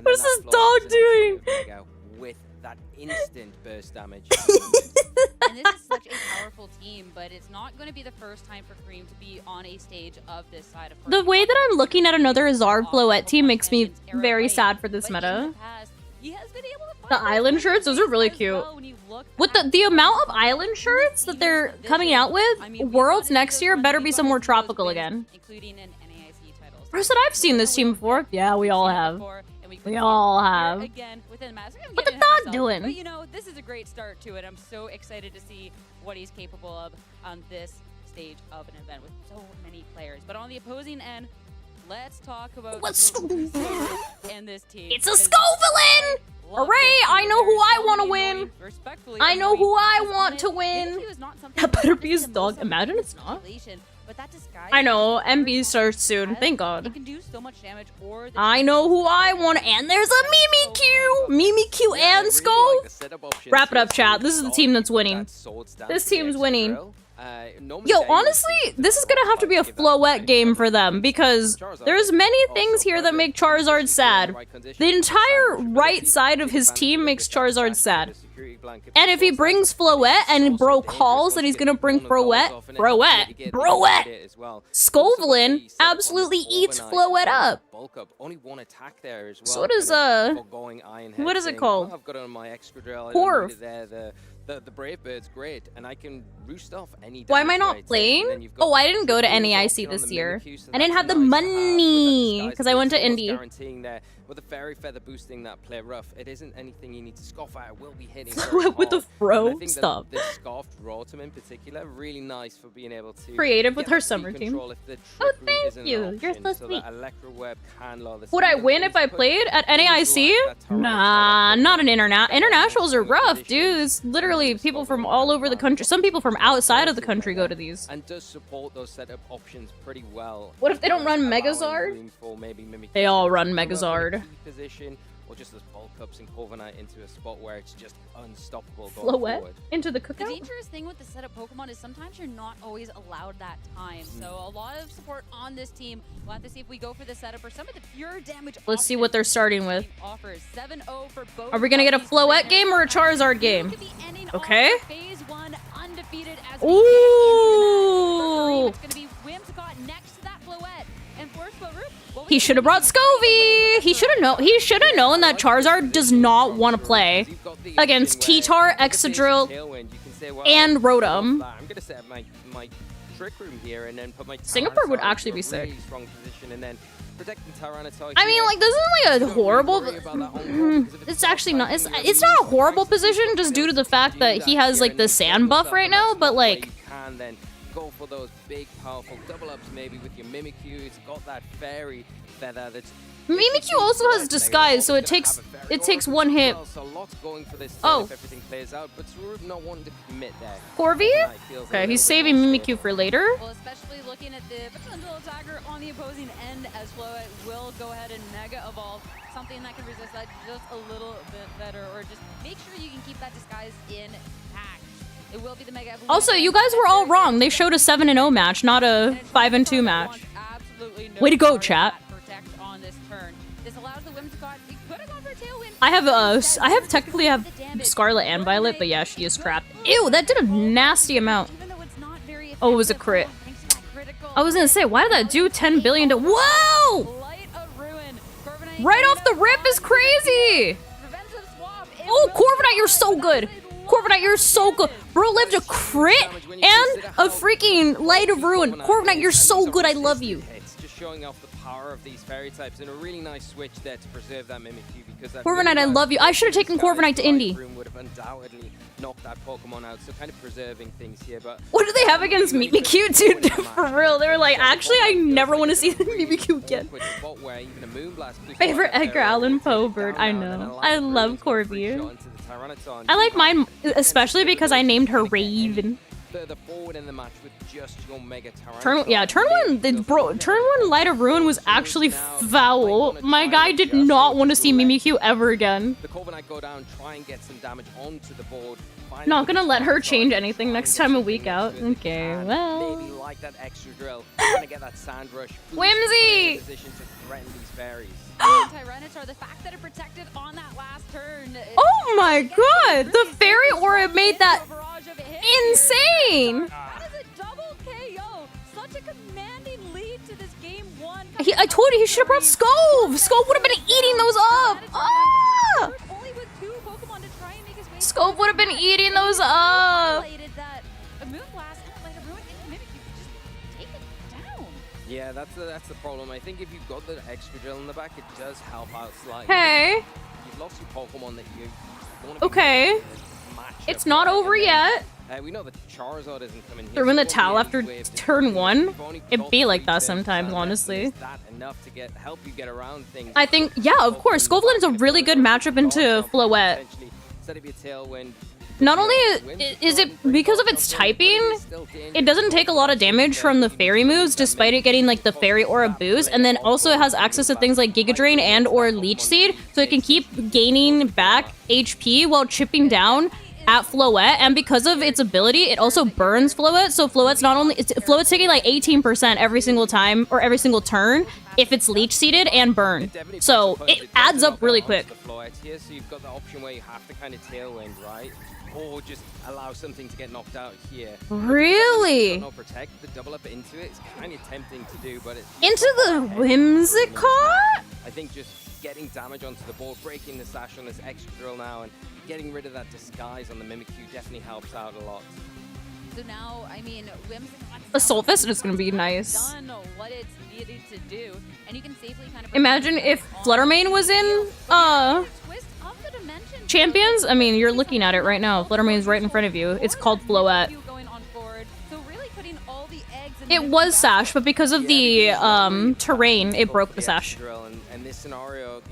What's this dog doing? With that instant burst damage. And this is such a powerful team, but it's not going to be the first time for Kareem to be on a stage of this side of the way that I'm looking at another Zard Floette team makes me very sad for this meta. He has been able to the island shirts, those are really cute. With the amount of island shirts that they're coming out with, Worlds next year better be some more tropical again. Including in NAIC titles. Who said I've seen this team before? Yeah, we all have. We all have. Again, within what the dog doing? But this is a great start to it. I'm so excited to see what he's capable of on this stage of an event with so many players. But on the opposing end, let's talk about and this team. It's a Scovelin! Hooray! I know who I want to win. I know who I want to win. That better be his dog. Imagine it's not. I know. MB starts soon. Thank God. I know who I want. And there's a Mimikyu. Mimikyu and Skull. Wrap it up, chat. This is the team that's winning. This team's winning. Yo, honestly, this is gonna have to be a Floette game for them because there's many things here that make Charizard sad. The entire right side of his team makes Charizard sad. And if he brings Floette and bro calls that he's gonna bring Broette, Scovelin absolutely eats Floette up. So does, what is it called? Corv. The Brave Bird's great, and I can roost off any. Why am I not playing? Oh, I didn't go to NAIC this year. I didn't have the money because I went to Indy. Guaranteeing there with the Fairy Feather boosting that play rough, it isn't anything you need to scoff at. It will be hit Floette with the fro. Stop. Stop. The scarfed Rotom in particular, really nice for being able to Creative with her summer team. Oh, thank you. You're so sweet. Would I win if I played at NAIC? Nah, not an internationals are rough, dude. It's literally people from all over the country. Some people from outside of the country go to these. And does support those setup options pretty well. What if they don't run Megazard? They all run Megazard. Position, or just as bulk ups and Corviknight into a spot where it's just unstoppable going Floette forward. into the cookout? The dangerous thing with the setup Pokemon is sometimes you're not always allowed that time. So a lot of support on this team. We'll have to see if we go for the setup or some of the pure damage. Let's see what they're starting with. Offers 7-0 for both. Are we gonna get a Floette game or a Charizard game? Okay. Phase 1 undefeated as Ooh. It's gonna be Whimsicott next to that Floette. And for Sporu, He should have brought Scovy. He should have known that Charizard does not want to play against T-Tar, Excadrill, and Rotom. I'm gonna set up my trick room here and then put my Singapore would Tyranitar actually into be a sick. really strong position and then protecting Tyranitar I mean, like, this isn't like a horrible. It's actually not. It's not a horrible position just due to the fact that he has like the sand buff right now. But like, can then go for those big, powerful double ups maybe with your Mimikyu. It's got that fairy feather that's. Mimikyu also has disguise, so it takes one hit. So lots going for this Oh. if everything plays out, but Swarup not wanting to commit there. Corvi? Okay, he's saving Mimikyu for later. well, especially looking at the potential attacker on the opposing end as Floette will go ahead and Mega Evolve. Something that can resist that just a little bit better, or just make sure you can keep that disguise intact. It will be the Mega Evolution. Also, you guys were all wrong. They showed a 7-0 match, not a 5-2 match. Way to go, chat. On this turn. This allows the Whimsicott. He could have gone for a tailwind. I have technically have Scarlet and Violet, but yeah, she is trapped. Ew, that did a nasty amount. Oh, it was a crit. I was gonna say, why did that do 10 billion to— Whoa! Right off the rip is crazy! Oh, Corviknight, you're so good! Corviknight, you're so good! Bro lived a crit and a freaking Light of Ruin. Corviknight, you're so good, I love you. It's just showing off the power of these fairy types and a really nice switch there to preserve that Mimikyu because that Corviknight, I love you. I should have taken Corviknight to Indy. would have undoubtedly knocked that Pokemon out, so kind of preserving things here, but What do they have against Mimikyu, dude? For real, they were like, actually, I never want to see Mimikyu again. Favorite Edgar Allan Poe bird, I know. I love Corvi. I like mine, especially because I named her Raven. Further forward in the match with just your Mega Turn one Light of Ruin was actually foul. My guy did not want to see Mimikyu ever again. The Corviknight go down, try and get some damage onto the board. Not gonna let her change anything next time a week out. Okay, well. Maybe like that extra drill, trying to get that sand rush. Whimsy! Position to threaten these fairies. Tyranitar, the fact that it protected on that last turn. Oh my god! The fairy aura made that insane! That is a double KO. Such a commanding lead to this game 1. I told you he should have brought Scove! Scove would have been eating those up! Ah! Only with 2 Pokemon to try and make his way. Scove would have been eating those up! That a Moonblast and a Light of Ruin and Mimikyu could just take it down. Yeah, that's the problem. I think if you've got the extra drill in the back, it does help out slightly. Hey. You've lost your Pokemon that you want Okay. It's not over yet. We know that Charizard isn't coming here. Threw in the towel after turn 1. It'd be like that sometimes, honestly. That enough to help you get around things. I think, yeah, of course. Scoveland is a really good matchup into Floette. Set up your tailwind. Not only is it because of its typing, it doesn't take a lot of damage from the fairy moves despite it getting like the fairy aura boost, and then also it has access to things like Giga Drain and or Leech Seed, so it can keep gaining back HP while chipping down at Floette, and because of its ability, it also burns Floette, so Floette's Floette's taking like 18% every single time, or every single turn, if it's Leech Seeded and burned. So it adds up really quick. Here, so you've got the option where you have to kind of tailwind, right? Or just allow something to get knocked out here. Really? No protect, the double up into it is kind of tempting to do, but it's into the Whimsicott? I think just getting damage onto the board, breaking the sash on this extra drill now, and getting rid of that disguise on the Mimikyu definitely helps out a lot. So now, I mean, A Soulfist is gonna be nice. done what it's needed to do, and you can safely kind of Imagine if Fluttermane was in, twist of the dimension champions, I mean, you're looking at it right now. Fluttermane's right in front of you. It's called Floette. It was Sash, but because of the terrain, it broke the Sash. And this scenario,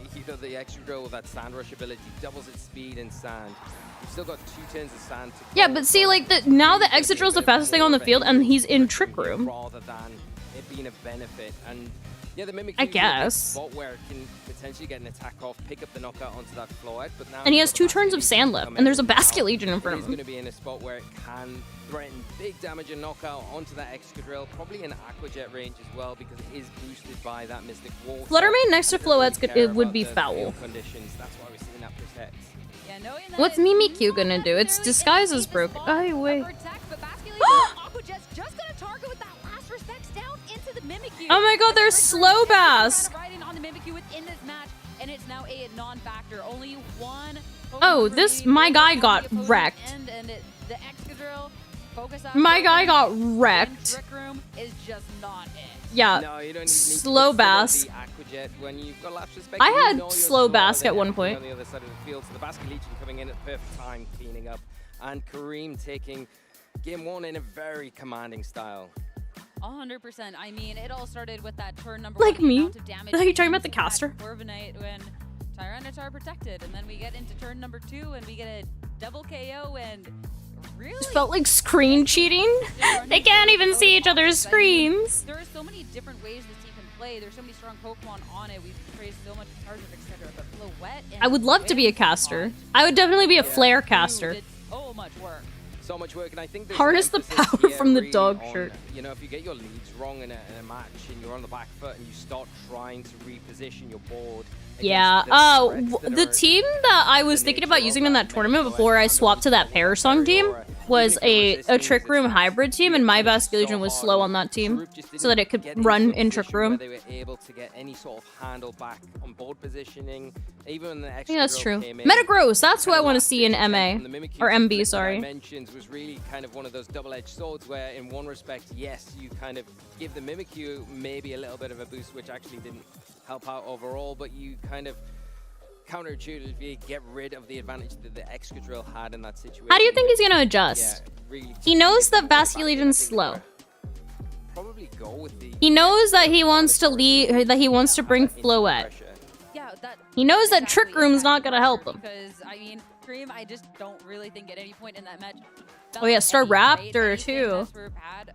the extra drill with that sand rush ability doubles its speed in sand. You've still got 2 turns of sand to Yeah, but see, like, now the exit drill is the fastest thing on the field, and he's in Trick Room. Rather than it being a benefit. And yeah, the Mimikyu I guess. spot where it can potentially get an attack off, pick up the knockout onto that Floette, but now And he has 2 turns of sand left, and there's a Basket Legion in front of He's him. going to be in a spot where it can threaten big damage and knockout onto that extra drill, probably in Aqua Jet range as well, because it is boosted by that Mystic Wall. Fluttermane next to Floette's it would be foul. Conditions. That's why we're seeing that protect. What's Mimikyu gonna do? Its disguise is broken. Oh, wait. Oh my god, there's slow bass! Oh, my guy got wrecked. My guy got wrecked. Yeah, No, you don't even slow need to bass. the Aqua Jet when you've got lapse respect. I You had know you're slow bass slower at one than point. On the other side of the field, so the Basket Legion coming in at the perfect time, cleaning up, and Kareem taking game 1 in a very commanding style. 100%. I mean, it all started with that turn number Like 1. me? Amount of damage Are you talking about the into that caster? Corviknight when Tyranitar protected, and then we get into turn number 2, and we get a double KO, and really Just felt like screen cheating. They can't even see each other's screens. There are so many different ways this team can play. There's so many strong Pokemon on it. We've praised so much Charizard, etc. But Floette and I would love to be a caster. I would definitely be a flare caster. did so much work. So much work, and I think there's Harness an the emphasis power here from the really dog on, shirt. You know, if you get your leads wrong in a match and you're on the back foot and you start trying to reposition your board. Yeah, the team that I was thinking about using in that tournament before I swapped to that Parasong team was a Trick Room hybrid team, and my Basket Legion was slow on that team, so that it could run in Trick Room. They were able to get any sort of handle back on board positioning, even when the I extra think that's drill true. came in. Metagross, that's who I want to see in MA. Or MB, sorry. Dimensions was really kind of one of those double-edged swords where, in one respect, yes, you kind of give the Mimikyu maybe a little bit of a boost, which actually didn't help out overall, but you kind of counterintuitively get rid of the advantage that the extra drill had in that situation. How do you think he's gonna adjust? Yeah, really He knows that Basket Legion's slow. probably go with the He knows that he wants to lead, that he wants to bring Floette. Yeah, that. He knows that Trick Room's not gonna help him. Because I mean, Kareem, I just don't really think at any point in that match. Oh yeah, Star Raptor too.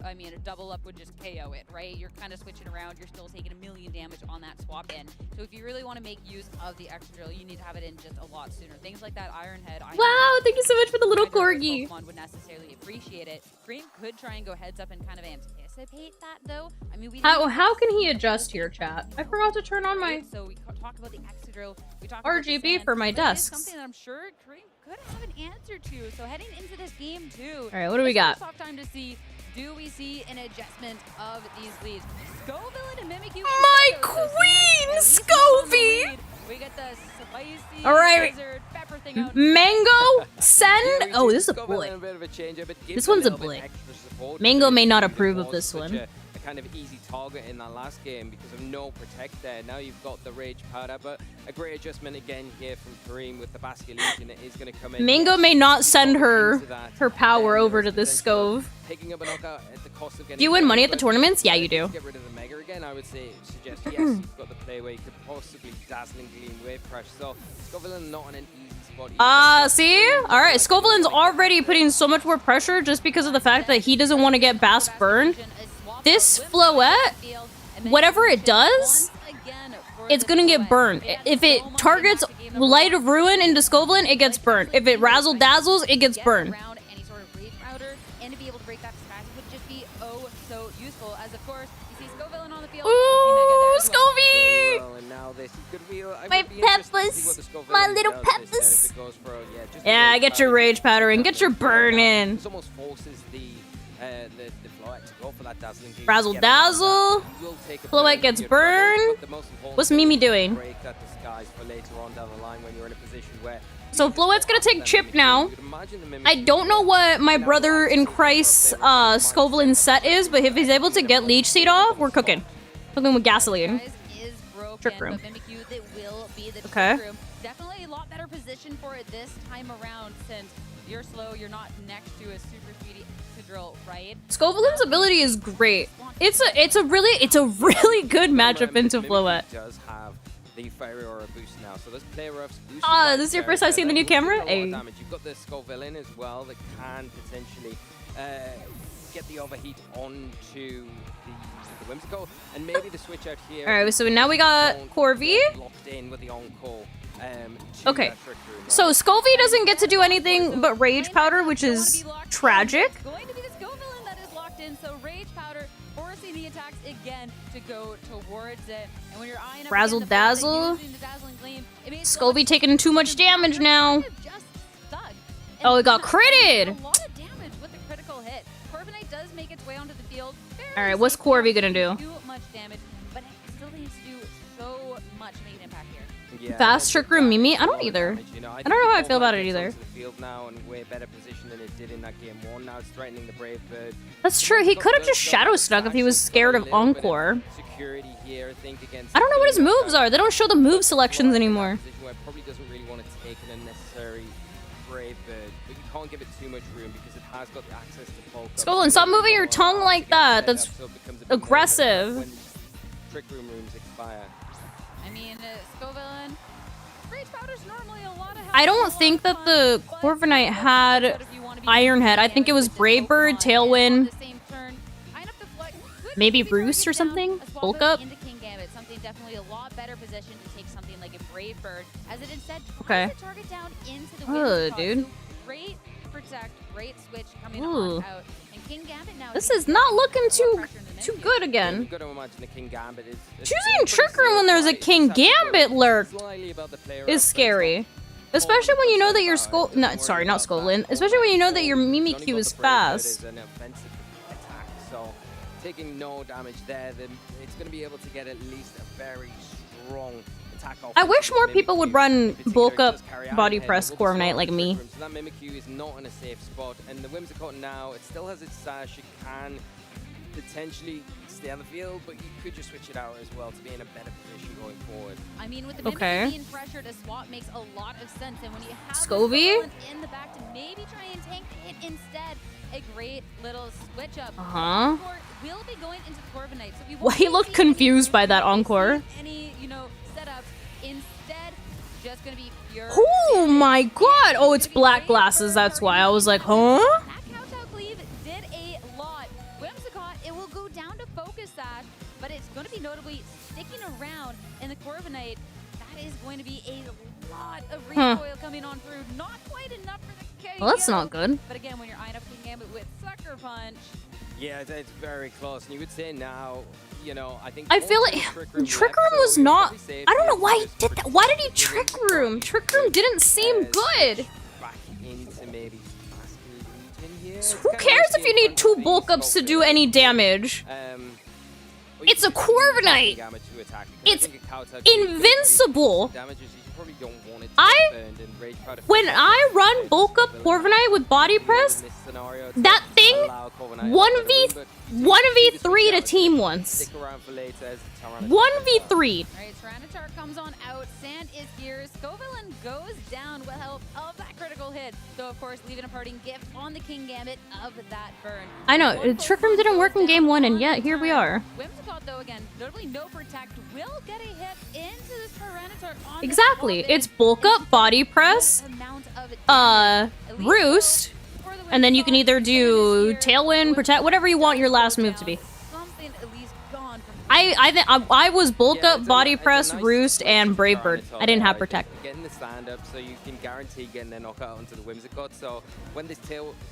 I mean, a double up would just KO it, right? You're kind of switching around. You're still taking 1,000,000 damage on that swap in. So if you really want to make use of the extra drill, you need to have it in just a lot sooner. Things like that Iron Head. Wow, thank you so much for the little neither of those corgi. Pokemon would necessarily appreciate it. Kareem could try and go heads up and kind of anticipate that, though. I mean, we How can he adjust here, chat? I forgot to turn on my So we talk about the extra drill. We talk about the RGB sand, for my but it is desks. something that I'm sure Kareem could have an answer to. So heading into this game too. All right, what do we got? It's time to see. Do we see an adjustment of these leads? Scoville and Mimikyu. My queen, Scovie! We get the spicy All right. lizard pepper thing out. Mango, send. Oh, this is a Scoville boy. in a bit of a change up. It gives This a one's a little bit boy. extra support Mango because may not it approve of was this such one. a kind of easy target in that last game because of no protect there. Now you've got the Rage powder, but a great adjustment again here from Kareem with the Basket Legion. It is going to come in. Mango may not send her power over to this Scove. Picking up a knockout at the cost of getting. Do you win money at the but tournaments? Yeah, you do. Get rid of the Mega again. I would suggest yes. You've got the play where you could possibly dazzling gleam wave crush. So Scoville not in an easy spot. See? Alright, Scovelin's already putting so much more pressure just because of the fact that he doesn't want to get Bask burned. This Floette, whatever it does, it's gonna get burned. If it targets Light of Ruin into Scovelin, it gets burned. If it Razzle Dazzles, it gets burned. Any sort of rage router and to be able to break that disguise would just be oh so useful. As of course you see Scoville on the field. Ooh, Scovie! My Peppers, my little Peppers. Yeah, get your Rage Powder in, get your burn in. This almost forces the Floette to go for that dazzling gleam. Razzle Dazzle. Floette gets burned. What's Mimi doing? Break that disguise for later on down the line when you're in a position where So Floette's gonna take Chip now. I don't know what my brother in Christ's Scovelin's set is, but if he's able to get Leech Seed off, we're cooking. Cooking with gasoline. Is Trick Room. but Mimikyu, that will be the Okay. Trick Room. Definitely a lot better position for it this time around since you're slow, you're not next to a super speedy Excadrill, right? Scovillain's ability is great. It's a really good matchup into Floette. Does have the Fairy Aura boost now, so those play roughs boost. This is your first time seeing the new camera? Hey. Damage. You've got the Scovillain as well that can potentially get the overheat onto the Whimsicott, and maybe the switch out here. All right, so now we got Corvi. Locked in with the on-call. Okay, so Scovie doesn't get to do anything but Rage Powder, which is tragic. Going to be the Scovillain that is locked in, so Rage Powder forcing the attacks again to go towards it. And when you're eyeing up Razzle again, the fact that Dazzle. you're using the Dazzling Gleam, it makes so much Scovie taking too much damage now. just stuck. Oh, it got A critted. lot of damage with the critical hit. Corviknight does make its way onto the field. All right, what's Corvi gonna do? Too much damage, but it still needs to do so much to make an impact here. Yeah, Fast Trick Room Mimi? I don't either. I don't know how I feel about it either. The field now in way better position than it did in that game one. Now it's threatening the Brave Bird. That's true. He could have just Shadow Snuck if he was scared of Encore. Security here, I think, against I don't know what his moves are. They don't show the move selections anymore. position where it probably doesn't really want to take an unnecessary Brave Bird, but you can't give it too much room because it has got the access to bulk up. Scovillain, stop moving your tongue like that. That's aggressive. Trick Room rooms expire. I mean, Scovillain, Rage Powder's normally a lot of help. I don't think that the Corviknight had Iron Head. I think it was Brave Bird, Tailwind, maybe Roost or something. Bulk up. Into King Gambit, something definitely a lot better position to take something like a Brave Bird, as it instead Okay. tries to target down into the Ugh, Whimsicott. dude. So great protect, great switch coming Ooh. on out. And King Gambit now This is not looking too good again. You've got to imagine the King Gambit is Choosing Trick Room when there's a King Gambit lurk slightly above the player is scary. Especially when you know that your not Scovillain. Especially when you know that your Mimikyu is fast. An offensive attack, so taking no damage there, then it's going to be able to get at least a very strong attack off. I wish more people would run bulk up body press Corviknight like me. So that Mimikyu is not in a safe spot, and the Whimsicott now, it still has its sash. It can potentially stay on the field, but you could just switch it out as well to be in a better position going forward. I mean, with the Mimikyu being pressured, a swap makes a lot of sense. And when you have Scovie? Scovillain in the back to maybe try and tank it instead, a great little switch up. Uh-huh. Encore will be going into the Corviknight. So we Well, he looked confused by that Encore. any, setups. Instead, just gonna be pure. Oh my god! Oh, it's black glasses, that's why. I was like, huh? That Kowtow Cleave did a lot. Whimsicott, it will go down to Focus Sash, but it's going to be notably sticking around in the Corviknight. That is going to be a lot of recoil coming on through. Not quite enough for the KO. Well, that's not good. But again, when you're eyeing up King Gambit with Sucker Punch. Yeah, it's very close. And you would say now, I think... I feel like Trick Room was not... I don't know why he did that. Why did he Trick Room? Trick Room didn't seem good. Back into maybe here. So who cares if you need 2 bulk ups to do any damage? It's a Corviknight. It's invincible. When I run bulk up Corviknight with body press, that thing 1v3 to team once. 1v3. Alright, Tyranitar comes on out. Sand is here. Scovillain goes down with help of that critical hit. So, of course, leaving a parting gift on the King Gambit of that burn. I know, Trick Room didn't work in game 1, and yet here we are. Whimsicott, though, again, notably no protect, will get a hit into this Tyranitar on Exactly. It's bulk up, body press, roost, and then you can either do tailwind, protect, whatever you want your last move to be. I was bulk up, body press, roost, and brave bird. I didn't have protect. Getting the stand up, so you can guarantee getting their knockout onto the Whimsicott. So when this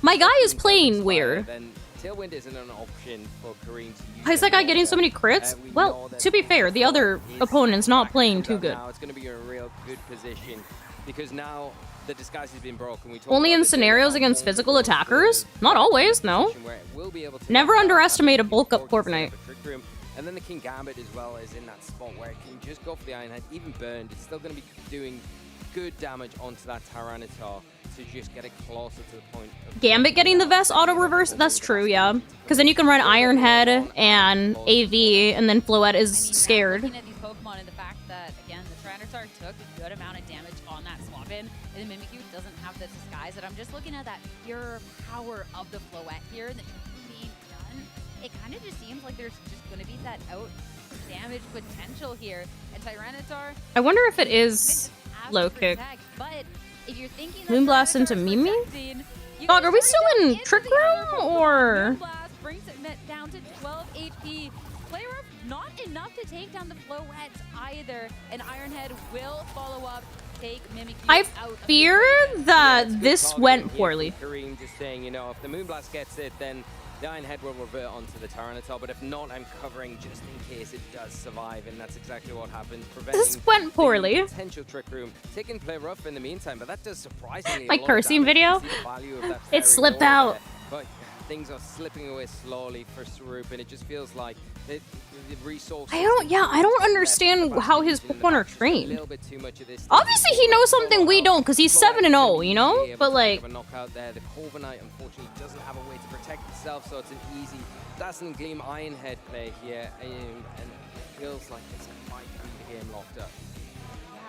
my guy is playing weird. Then Tailwind isn't an option for Kareem to use. Why is that guy getting so many crits? Well, to be fair, the other opponent's not playing too good. Now it's going to be a real good position because now the disguise has been broken. Only in scenarios against physical attackers? Not always, no. Never underestimate a bulk up Corviknight. And then the King Gambit as well is in that spot where it can just go for the Iron Head, even burned. It's still going to be doing good damage onto that Tyranitar to just get it closer to the point of Gambit getting the vest auto reverse? That's true, yeah. Because then you can run Iron Head and AV, and then Floette is scared. Looking at these Pokemon and the fact that, again, the Tyrannosaur took a good amount of damage on that swap in, and the Mimikyu doesn't have the disguise. And I'm just looking at that pure power of the Floette here, and the being done. It kind of just seems like there's just going to be that out damage potential here. And Tyrannosaur, I wonder if it is low kick. but if you're thinking Moonblast into Mimi? Dog, are we still in Trick Room or? Moonblast brings it down to 12 HP. Player up not enough to take down the Floettes either. And Ironhead will follow up, take Mimikyu I out. fear that this went poorly. Kareem just saying, you know, if the Moonblast gets it, then the Ironhead will revert onto the Tyranitar, but if not, I'm covering just in case it does survive, and that's exactly what happens. This went poorly. Potential Trick Room. Taking play rough in the meantime, but that does surprisingly My cursing video? It slipped out. But things are slipping away slowly for Sarup, and it just feels like the resources... I don't understand how his Pokemon are trained. Obviously, Obviously, he knows something we don't, because he's 7-0, you know? But, like... A knockout there. The Corviknight, unfortunately, doesn't have a way to protect itself, so it's an easy Dazzling Gleam Ironhead play here, and it feels like this might be the game locked up.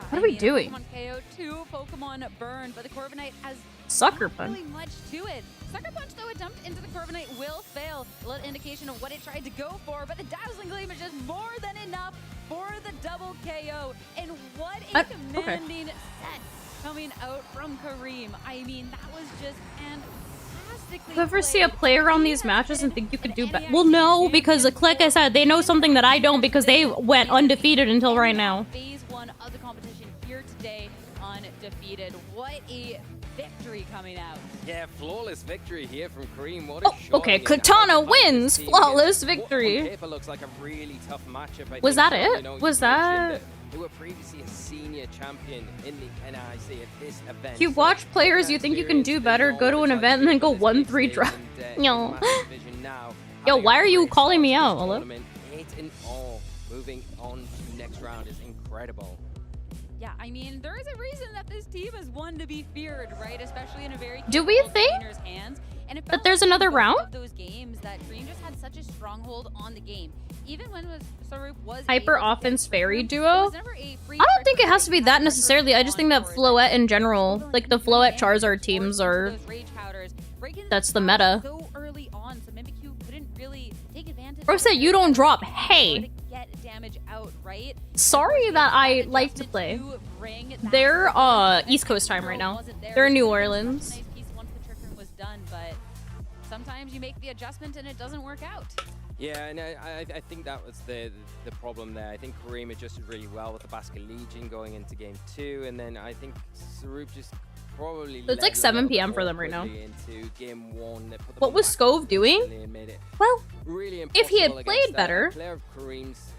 What are we doing? Pokemon KO, 2 Pokemon burn, but the Corviknight has Sucker not Punch. really much to it. Sucker Punch, though, attempt into the Corviknight will fail. A little indication of what it tried to go for, but the Dazzling Gleam is just more than enough for the double KO. And what a commanding set coming out from Kareem. I mean, that was just fantastically You ever see a player on these matches and think you could do better? Well, no, because like I said, they know something that I don't because they went undefeated until right now. Phase 1 of the competition here today, undefeated. What a victory coming out. Yeah, flawless victory here from Kareem. What a shot. Okay, Katana wins! Flawless victory. On paper looks like a really tough matchup. Was that it? Was that... They were previously a senior champion in the NIC at this event. You watch players you think you can do better, go to an event, and then go 1-3 drop. Yo. Yo, why are you calling me out, Ola? 8-0. Moving on to next round is incredible. Yeah, I mean, there is a reason that this team is one to be feared, right? Especially in a very Do we think hands. And that there's another round? Of those games that Kareem just had such a stronghold on the game. Even when Sarup was Hyper offense fairy duo? I don't think it has to be that necessarily. I just think that Floette in general, like the Floette Charizard teams are... That's the meta. So early on, so Mimikyu couldn't really take advantage. Bro said you don't drop. Hey. Get damage out, right? Sorry that I like to play. They're East Coast time right now. They're in New Orleans. Nice piece once the Trick Room was done, but sometimes you make the adjustment and it doesn't work out. Yeah, and I think that was the problem there. I think Kareem adjusted really well with the Basket Legion going into game 2, and then I think Sarup just probably... So it's like 7 p.m. for them right now. Into game 1. What was Scove doing? Well, really if he had played better,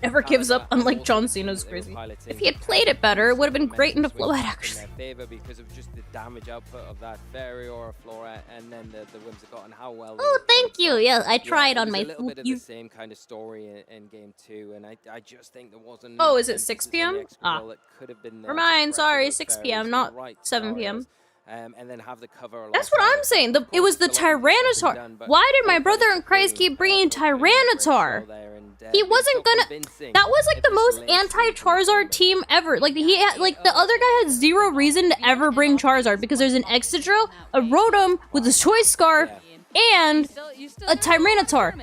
never gives up, unlike John Cena's crazy. If he had played it better, it would have been great into Floette, actually. Because of just the damage output of that Fairy or a Floette, and then the Whimsicott and how well... Oh, thank you. Yeah, I tried on my... a little bit of the same kind of story in game 2, and I just think there wasn't... Oh, is it 6 p.m.? Ah. Never mind, sorry, 6 p.m., not 7 p.m. And then have the cover. That's what I'm saying. It was the Tyranitar. Why did my brother in Christ keep bringing Tyranitar? He wasn't gonna. That was like the most anti-Charizard team ever. Like he had, like the other guy had zero reason to ever bring Charizard because there's an Excadrill, a Rotom with a Choice Scarf, and a Tyranitar.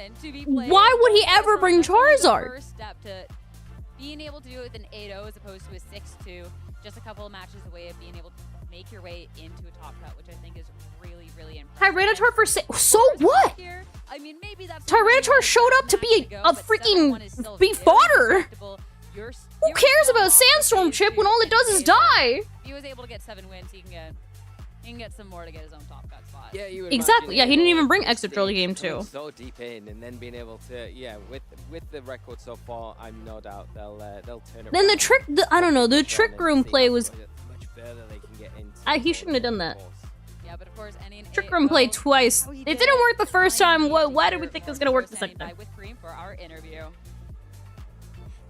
Why would he ever bring Charizard? Being able to do it with an 8-0 as opposed to a 6-2, just a couple of matches away of being able to make your way into a top cut, which I think is really, really impressive. Tyranitar for so what? I mean, maybe that's Tyranitar showed up to be a freaking be fodder. Who cares about Sandstorm Chip when all it does is die? He was able to get 7 wins. He can get some more to get his own top cut spot. Yeah, exactly. Yeah, he didn't even bring Excadrill to game 2. So deep in, and then being able to, with the record so far, I'm no doubt they'll turn it. Then I don't know, the Trick Room play was. He shouldn't have done that. Yeah, but of course, Trick Room played twice. It didn't work the first time. Why did we think it was gonna work the second time? With Kareem for our interview.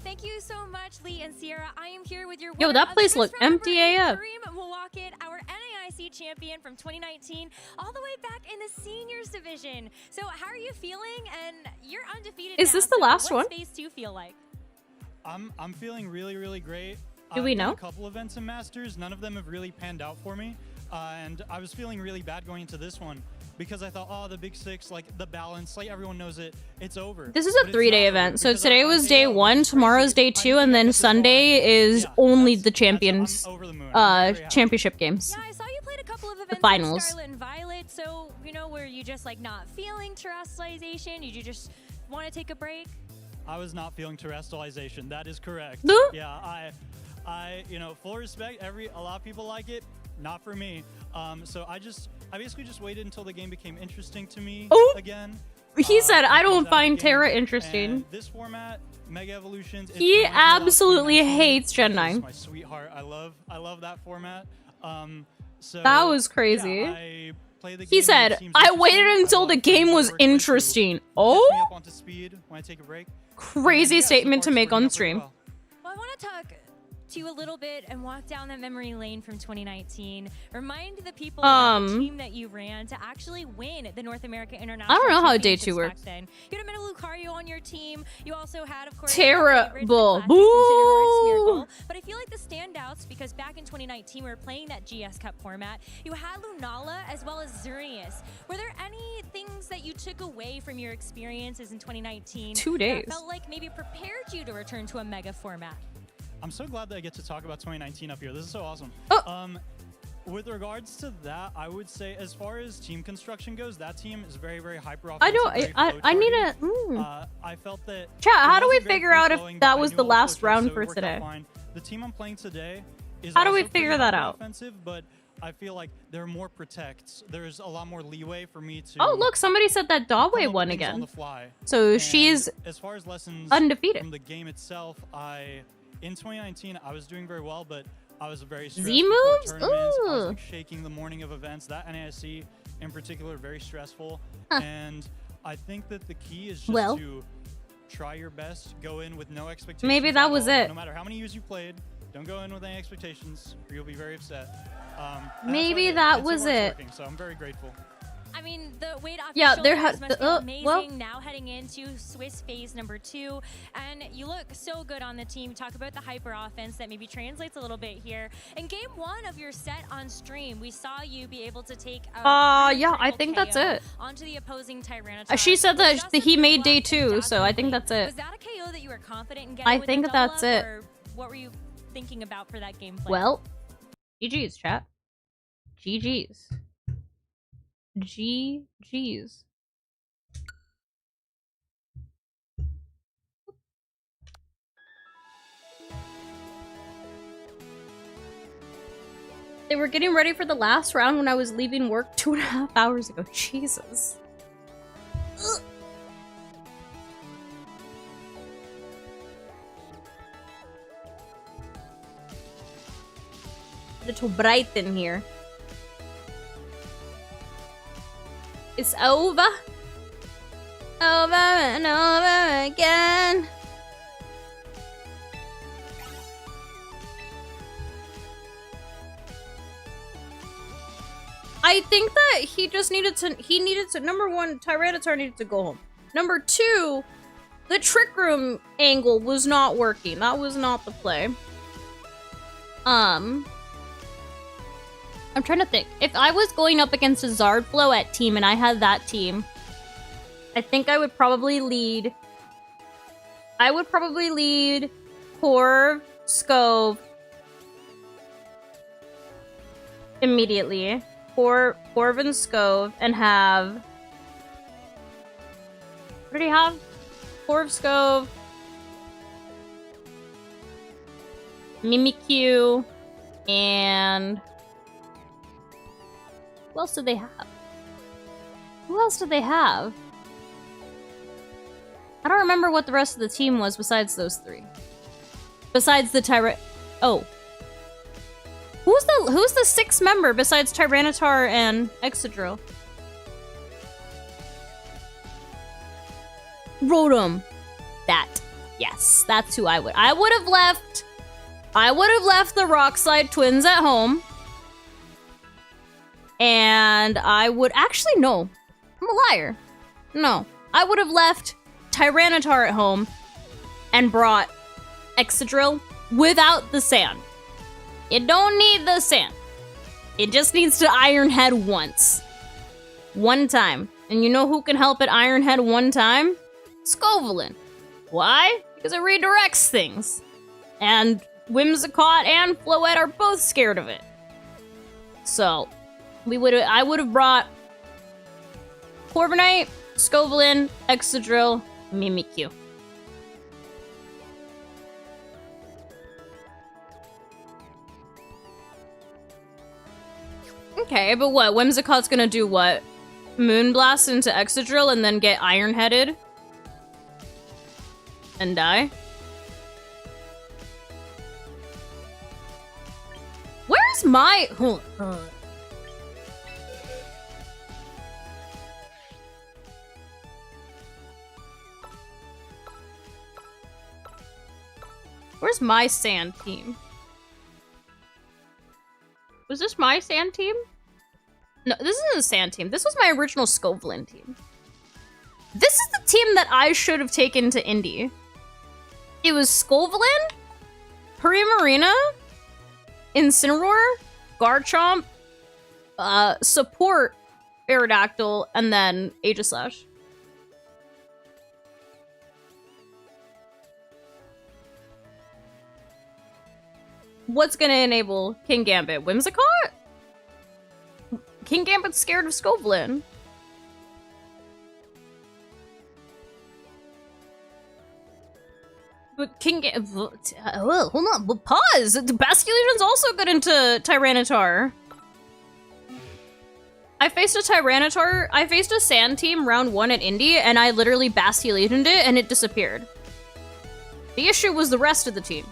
Thank you so much, Lee and Sierra. I am here with your Yo, that place looked empty AF. Kareem Milwaukee, our NAIC champion from 2019, all the way back in the seniors division. So, how are you feeling? And you're undefeated. Is this the last one? What space do you feel like? I'm feeling really, really great. Do we I've done know? a couple events in Masters. None of them have really panned out for me. And I was feeling really bad going into this one because I thought, oh, the Big Six, like the balance, like everyone knows it, it's over. This is a 3-day event. So today was day 1, tomorrow's day 2, and then Sunday is only the champions championship games. Yeah, I saw you played a couple of events The finals. in Scarlet and Violet. So, you know, were you just like not feeling terrestrialization? Did you just want to take a break? I was not feeling terrestrialization. That is correct. No? Yeah, I, you know, full respect. A lot of people like it. Not for me. So I basically just waited until the game became interesting to me again. He said, I don't find Terra interesting. And this format, Mega Evolutions. He absolutely hates Gen 9. My sweetheart. I love that format. So That was crazy. Yeah, I played the He game and it said, seems I interesting. waited until I the love game friends was that work with you. interesting. Catch me Oh? up onto speed when I take a break. Crazy statement to make on stream. Well, I want to talk to you a little bit and walk down that memory lane from 2019. Remind the people about the team that you ran to actually win the North America International. I don't know how day Championships 2 back works. then. You had a Lucario on your team. You also had, of course, Terrible. Boo! Boo! But I feel like the standouts, because back in 2019 we were playing that GS Cup format. You had Lunala as well as Xurius. Were there any things that you took away from your experiences in 2019? 2 days. That felt like maybe prepared you to return to a mega format? I'm so glad that I get to talk about 2019 up here. This is so awesome. With regards to that, I would say as far as team construction goes, that team is very, very hyper I offensive. know. I need a. I felt that. Chat, how do we it wasn't very figure out if free-flowing, that but I was knew the all the last coaches, round so it for worked out today? fine. The team I'm playing today is How do we also figure pretty that hyper out? offensive, but I feel like there are more protects. There's a lot more leeway for me to. Oh, look, somebody said that Dawei won on again. the fly. So And she's as far as lessons undefeated. from the game itself, in 2019 I was doing very well, but I was very stressed Z before moves? tournaments. I was Ooh. like shaking the morning of events. That NAIC in particular, very stressful. Huh. And I think that the key is just Well. to try your best, go in with no expectations. Maybe that at was all. it. No matter how many years you played, don't go in with any expectations, or you'll be very upset. And that's what I Maybe did. that And so was far it's it. working, so I'm very grateful. I mean, the weight off Yeah, your there shoulders had- must be amazing well- now heading into Swiss phase number 2. And you look so good on the team. Talk about the hyper offense that maybe translates a little bit here. In game 1 of your set on stream, we saw you be able to take a yeah, I think that's KO it. onto the opposing Tyranitar. She said with that just he a made day left and 2, dash so I think complete. that's it. Was that a KO that you were confident in getting I with think the double that's up, it. or what were you thinking about for that gameplay? Well, GG's, chat. GG's. GG's. They were getting ready for the last round when I was leaving work 2.5 hours ago. Jesus. Ugh. Little bright in here. It's over. Over and over again. I think that he needed to, number one, Tyranitar needed to go home. Number two, the Trick Room angle was not working. That was not the play. I'm trying to think. If I was going up against a Zard Floette team and I had that team, I think I would probably lead... Corv, Scove immediately. Corv and Scove, and have... What did he have? Corv, Scove, Mimikyu, and... Who else did they have? Who else did they have? I don't remember what the rest of the team was besides those three. Besides the Oh. Who's the sixth member besides Tyranitar and Excadrill? Rotom. That. Yes, that's who I would. I would have left the Rockslide twins at home. And I would actually no. I'm a liar. No. I would have left Tyranitar at home and brought Excadrill without the sand. You don't need the sand. It just needs to Iron Head once. One time. And you know who can help it Iron Head one time? Scovelin. Why? Because it redirects things. And Whimsicott and Floette are both scared of it. So, I would have brought Corviknight, Scovelin, Excadrill, Mimikyu. Okay, but what? Whimsicott's gonna do what? Moonblast into Excadrill and then get Iron-Headed? And die? Where's my... Hold on. Where's my sand team? Was this my sand team? No, this isn't a sand team. This was my original Scovelin team. This is the team that I should have taken to Indy. It was Scovelin, Primarina, Incineroar, Garchomp, Support, Aerodactyl, and then Aegislash. What's gonna enable King Gambit? Whimsicott? King Gambit's scared of Scovelin. But King Gambit... hold on, but pause! Basculetion's also good into Tyranitar. I faced a Tyranitar... I faced a Sand team round 1 at Indy, and I literally Basculetioned it, and it disappeared. The issue was the rest of the team.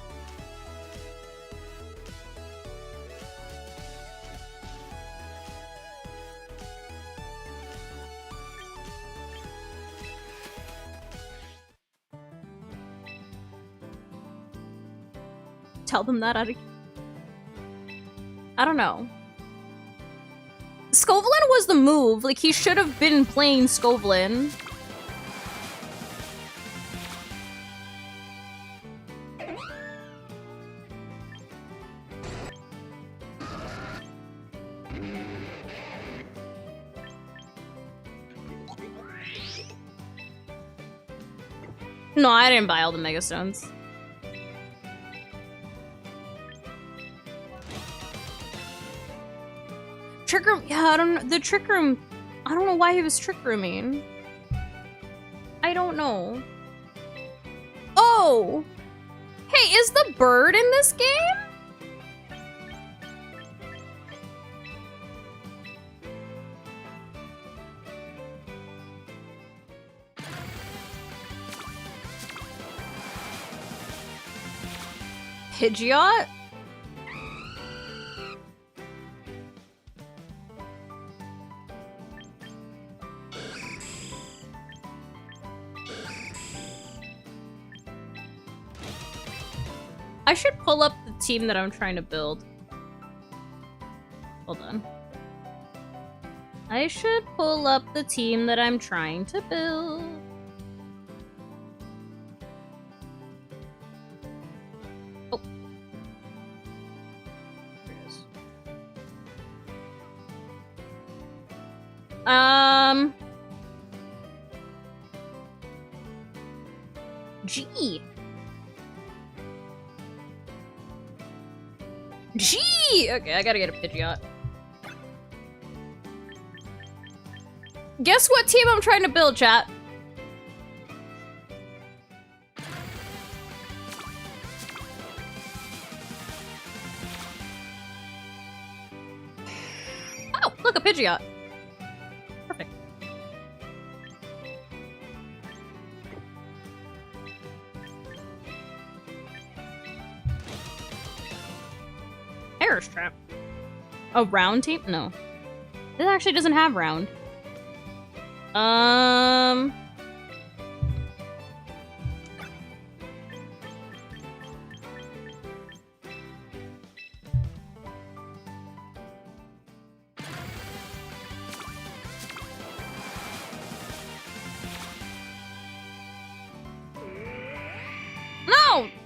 Tell them that I don't know. Scovelin was the move. Like, he should have been playing Scovelin. No, I didn't buy all the Mega Stones. Trick Room, yeah, I don't know. The Trick Room, I don't know why he was Trick Rooming. I don't know. Oh! Hey, is the bird in this game? Pidgeot? I should pull up the team that I'm trying to build. Hold on. I should pull up the team that I'm trying to build. Oh. There it is. G. Gee! Okay, I gotta get a Pidgeot. Guess what team I'm trying to build, chat? Oh, look, a Pidgeot. Perfect. Terrorist Trap. A round team? No. This actually doesn't have round. No!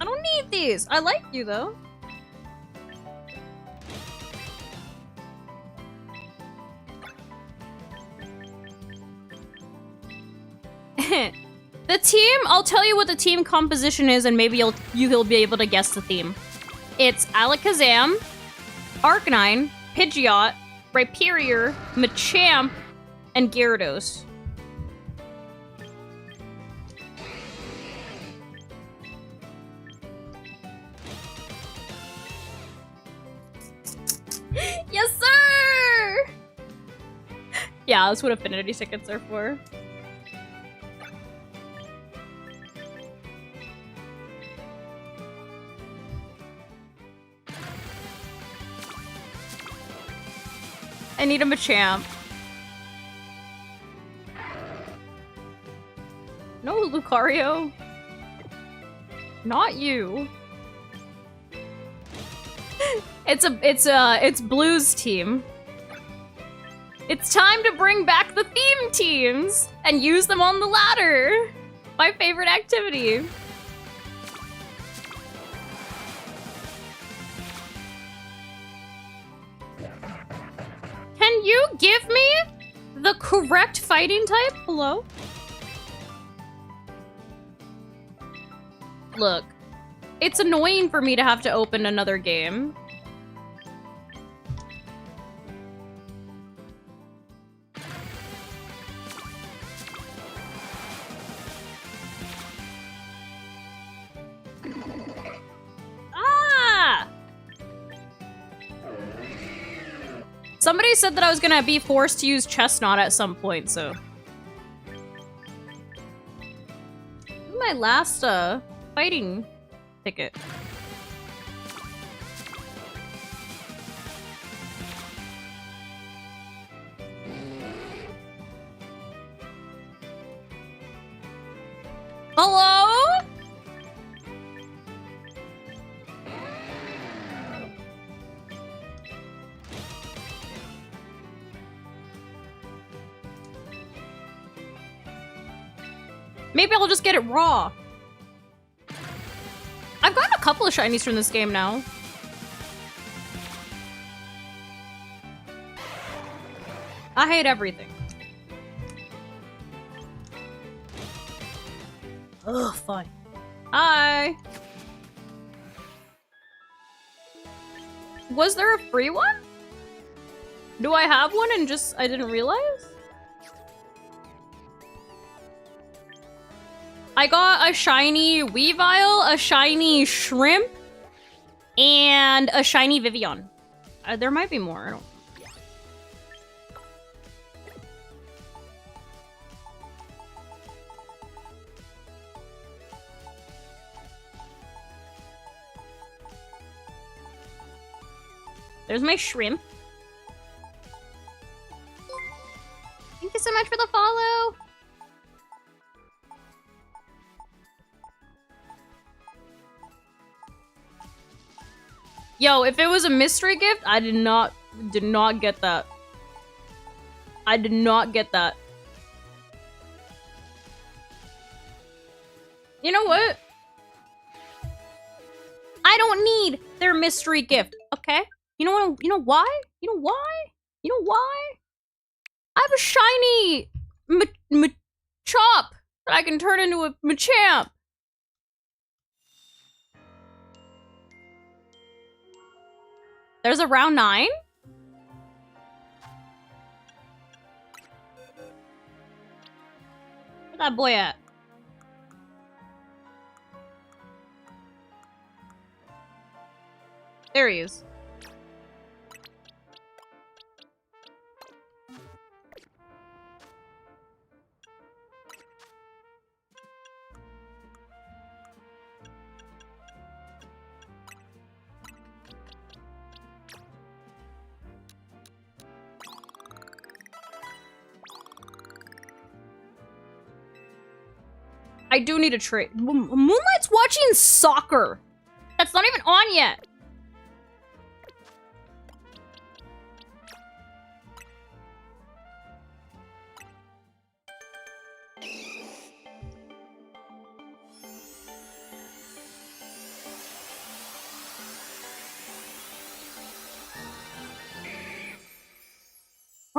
I don't need like these. I like you though. The team, I'll tell you what the team composition is and maybe you'll be able to guess the theme. It's Alakazam, Arcanine, Pidgeot, Rhyperior, Machamp, and Gyarados. Yes, sir! Yeah, that's what affinity tickets are for. I need a Machamp. No, Lucario. Not you. It's Blue's team. It's time to bring back the theme teams and use them on the ladder. My favorite activity. Can you give me the correct fighting type? Hello? Look, it's annoying for me to have to open another game. Ah! Somebody said that I was gonna be forced to use Chestnut at some point, so... This is my last, fighting ticket. Hello? Maybe I'll just get it raw. I've gotten a couple of shinies from this game now. I hate everything. Ugh, fine. Hi. Was there a free one? Do I have one and just I didn't realize? I got a shiny Weavile, a shiny Shrimp, and a shiny Vivian. There might be more. I don't. There's my Shrimp. Thank you so much for the follow. Yo, if it was a mystery gift, I did not get that. I did not get that. You know what? I don't need their mystery gift, okay? You know what? You know why? You know why? You know why? I have a shiny Machop that I can turn into a Machamp. There's a round 9? Where's that boy at? There he is. I do need a trade. Moonlight's watching soccer. That's not even on yet.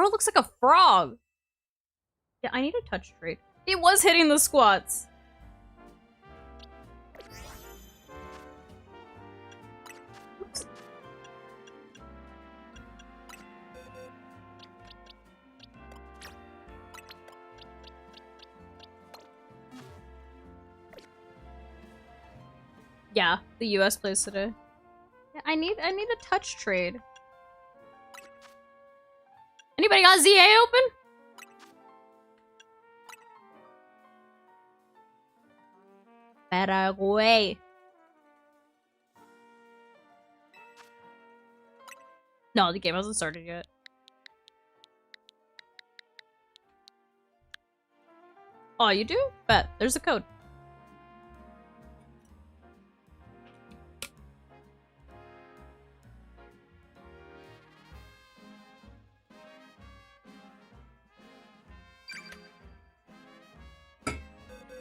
Bro looks like a frog. Yeah, I need a touch trade. He was hitting the squats. Oops. Yeah, the US plays today. Yeah, I need a touch trade. Anybody got ZA open? Paraguay. No, the game hasn't started yet. Oh, you do? Bet. There's a code.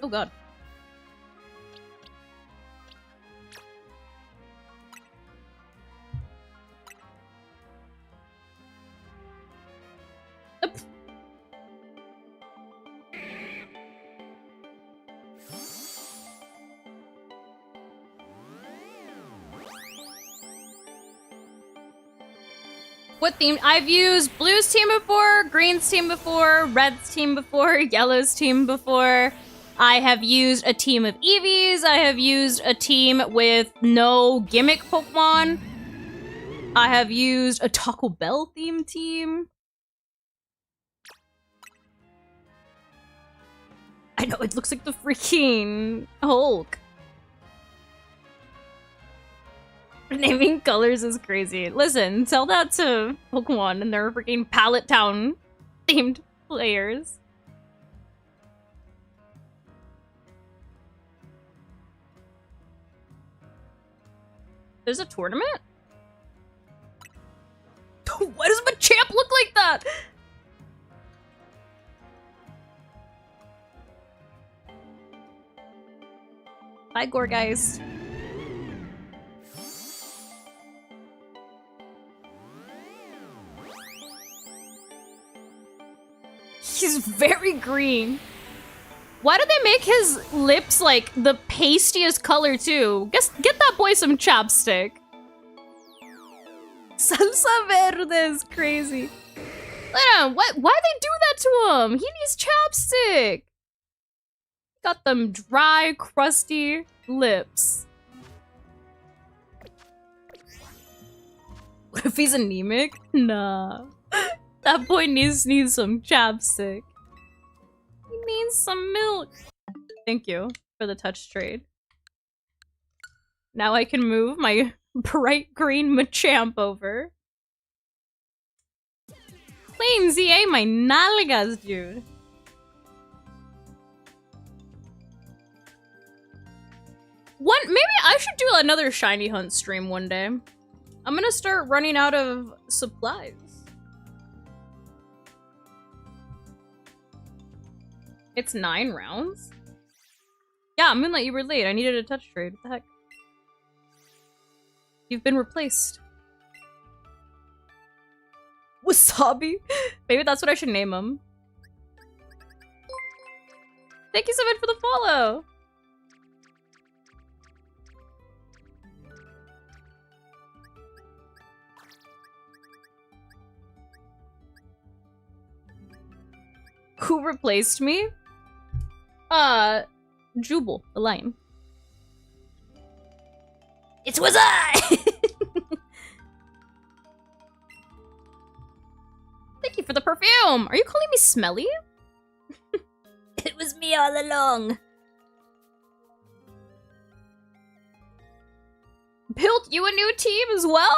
Oh god. What theme? I've used Blue's team before, Green's team before, Red's team before, Yellow's team before. I have used a team of Eevees. I have used a team with no gimmick Pokemon. I have used a Taco Bell themed team. I know, it looks like the freaking Hulk. Naming colors is crazy. Listen, tell that to Pokemon and their freaking Pallet Town themed players. There's a tournament? Why does Machamp look like that? Hi, Gorgeist. He's very green. Why did they make his lips like the pastiest color too? Get that boy some chapstick. Salsa verde is crazy. Why they do that to him? He needs chapstick. Got them dry, crusty lips. What if he's anemic? Nah. That boy needs some chapstick. He needs some milk. Thank you for the touch trade. Now I can move my bright green Machamp over. Clean ZA my nalgas, dude. Maybe I should do another shiny hunt stream one day. I'm gonna start running out of supplies. It's 9 rounds? Yeah, Moonlight, you were late. I needed a touch trade. What the heck? You've been replaced. Wasabi? Maybe that's what I should name him. Thank you so much for the follow! Who replaced me? Jubal, the lion. It was I! Thank you for the perfume! Are you calling me smelly? It was me all along. Built you a new team as well?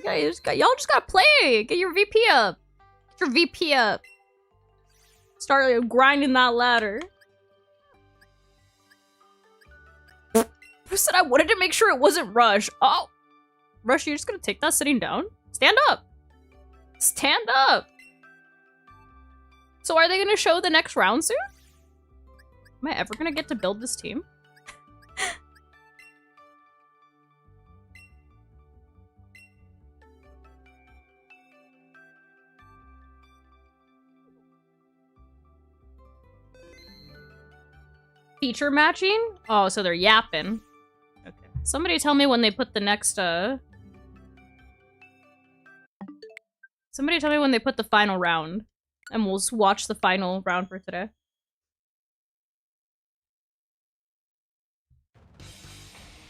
Yeah, y'all just gotta play! Get your VP up! Get your VP up! Start grinding that ladder. Who said I wanted to make sure it wasn't Rush? Oh! Rush, you're just gonna take that sitting down? Stand up! Stand up! So are they gonna show the next round soon? Am I ever gonna get to build this team? feature matching? Oh, so they're yapping. Okay. Somebody tell me when they put the next, Somebody tell me when they put the final round. And we'll watch the final round for today.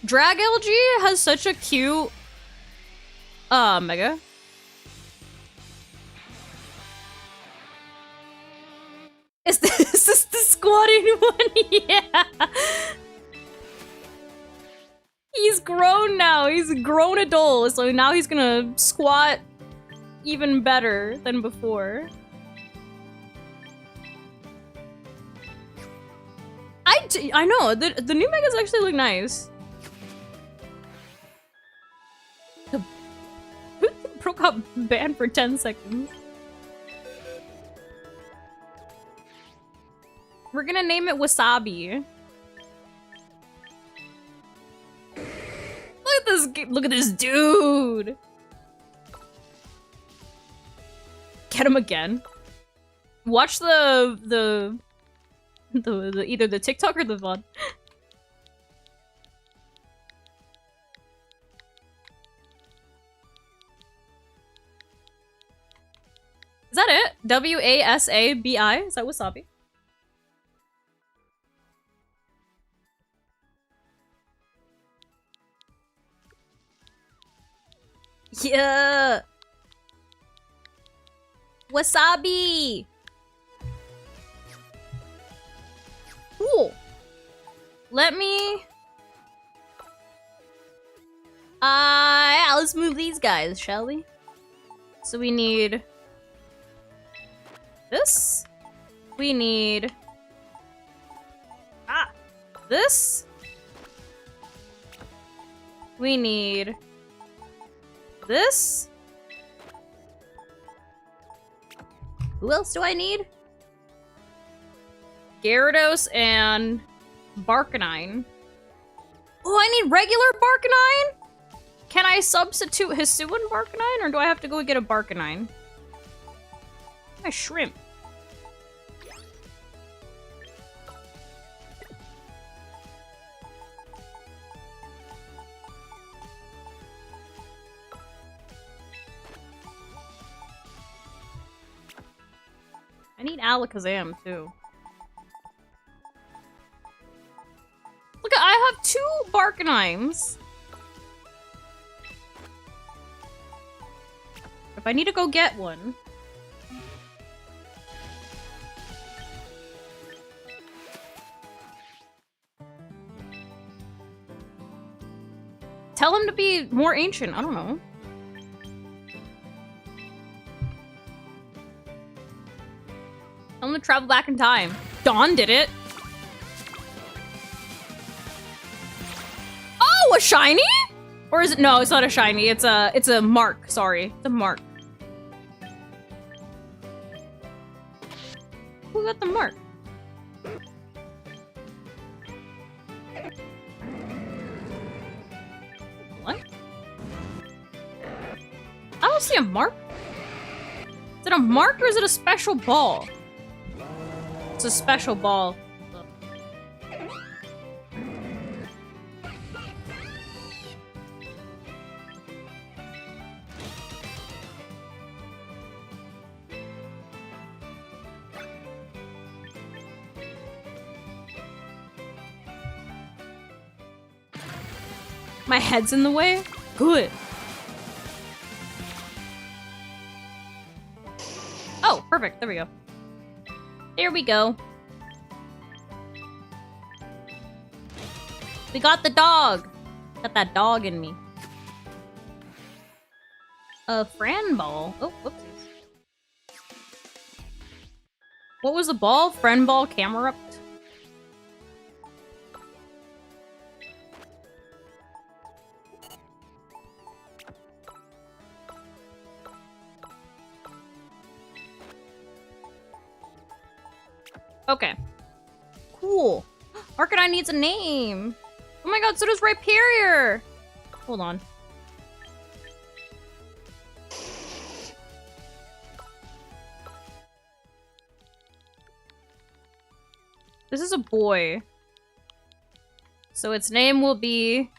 Drag LG has such a cute... Mega. Is this the squatting one? Yeah! He's grown now. He's a grown adult, so now he's gonna squat even better than before. I know, the new Megas actually look nice. The Pro got banned for 10 seconds. We're gonna name it Wasabi. Look at this dude! Get him again. Watch the either the TikTok or the VOD. Is that it? W-A-S-A-B-I? Is that Wasabi? Yeah! Wasabi! Cool. Let me... yeah, let's move these guys, shall we? So we need... this? We need... this? We need... this? Who else do I need? Gyarados and Barkanine. Oh, I need regular Barkanine? Can I substitute Hisuian Barkanine, or do I have to go get a Barkanine? My shrimp. I need Alakazam, too. Look, I have 2 Barkanines. If I need to go get one. Tell him to be more ancient. I don't know. Tell him to travel back in time. Dawn did it. Oh, a shiny? Or is it? No, it's not a shiny. It's a mark. Sorry, it's a mark. Who got the mark? What? I don't see a mark. Is it a mark or is it a special ball? It's a special ball. My head's in the way? Good. Oh, perfect. There we go. There we go. We got the dog. Got that dog in me. A Fran ball. Oh, whoopsies. What was the ball? Friend ball, Camerupt? Okay. Cool. Arcanine needs a name. Oh my god, so does Rhyperior. Hold on. This is a boy. So its name will be...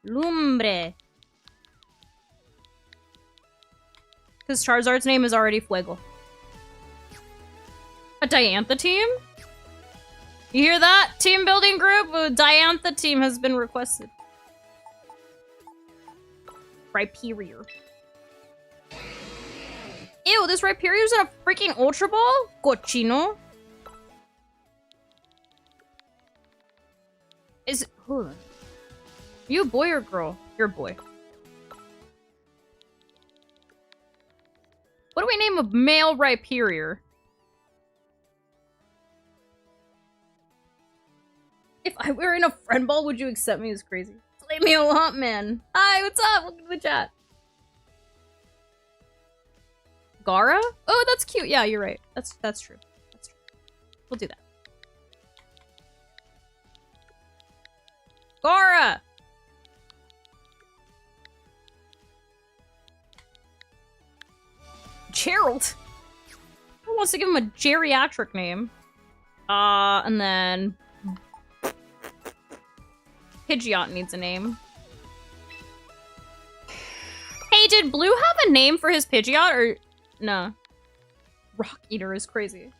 Lumbre. Because Charizard's name is already Fuego. A Diantha team? You hear that? Team building group? A Diantha team has been requested. Rhyperior. Ew, this Rhyperior's in a freaking Ultra Ball? Cochino. Is... Hold on. You a boy or girl? You're a boy. What do we name a male Rhyperior? If I were in a friend ball, would you accept me as crazy? Play me a lot, man. Hi, what's up? Welcome to the chat. Gara? Oh, that's cute. Yeah, you're right. That's true. That's true. We'll do that. Gara! Gerald? Who wants to give him a geriatric name? And then... Pidgeot needs a name. Hey, did Blue have a name for his Pidgeot, or... No. Rock Eater is crazy.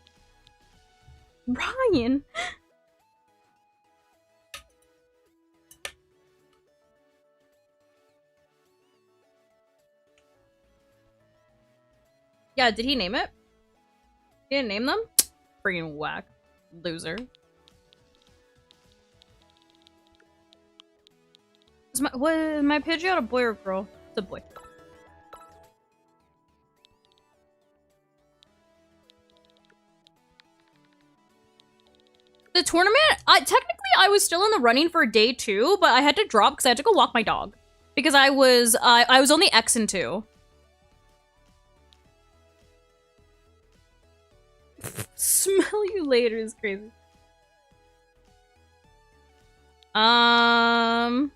Ryan? Yeah, did he name it? He didn't name them? Freaking whack. Loser. Is my Pidgeot a boy or girl? It's a boy. The tournament, technically I was still in the running for day 2, but I had to drop because I had to go walk my dog. Because I was only X and 2. Smell you later is crazy. Dang,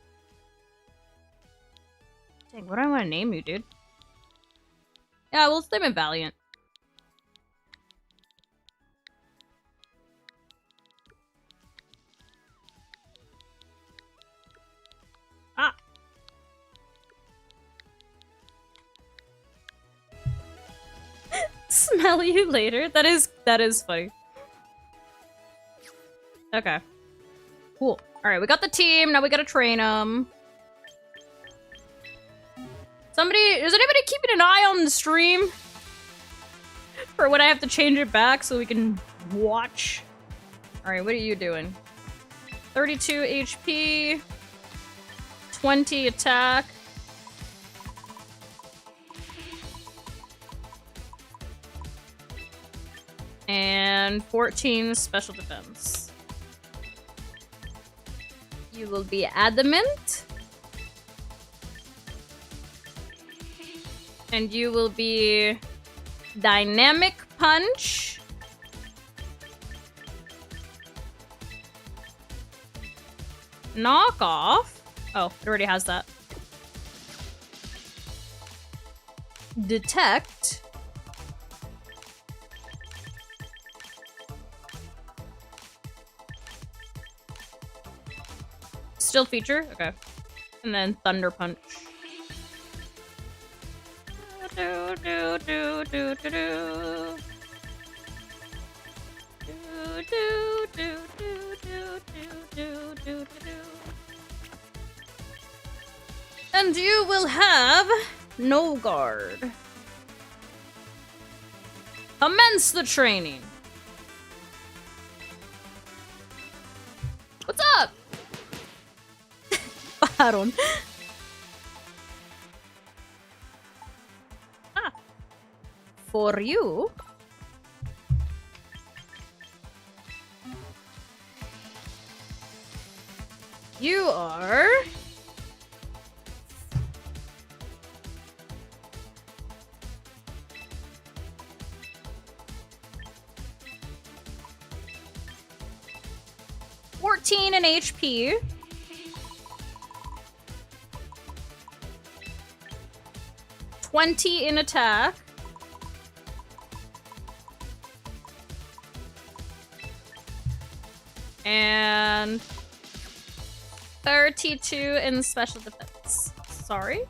what do I want to name you, dude? Yeah, we'll name him Valiant. Ah. Smell you later? That is funny. Okay. Cool. Alright, we got the team, now we gotta train them. Is anybody keeping an eye on the stream? For when I have to change it back so we can watch? Alright, what are you doing? 32 HP. 20 attack. And 14 special defense. You will be adamant. And you will be dynamic punch. Knock off. Oh, it already has that. Detect. Still feature? Okay. And then Thunder Punch. And you will have no guard. Commence the training. What's up? Baron. Ah. For you. You are... in HP. $20 in attack. And 32 in special defense. Sorry.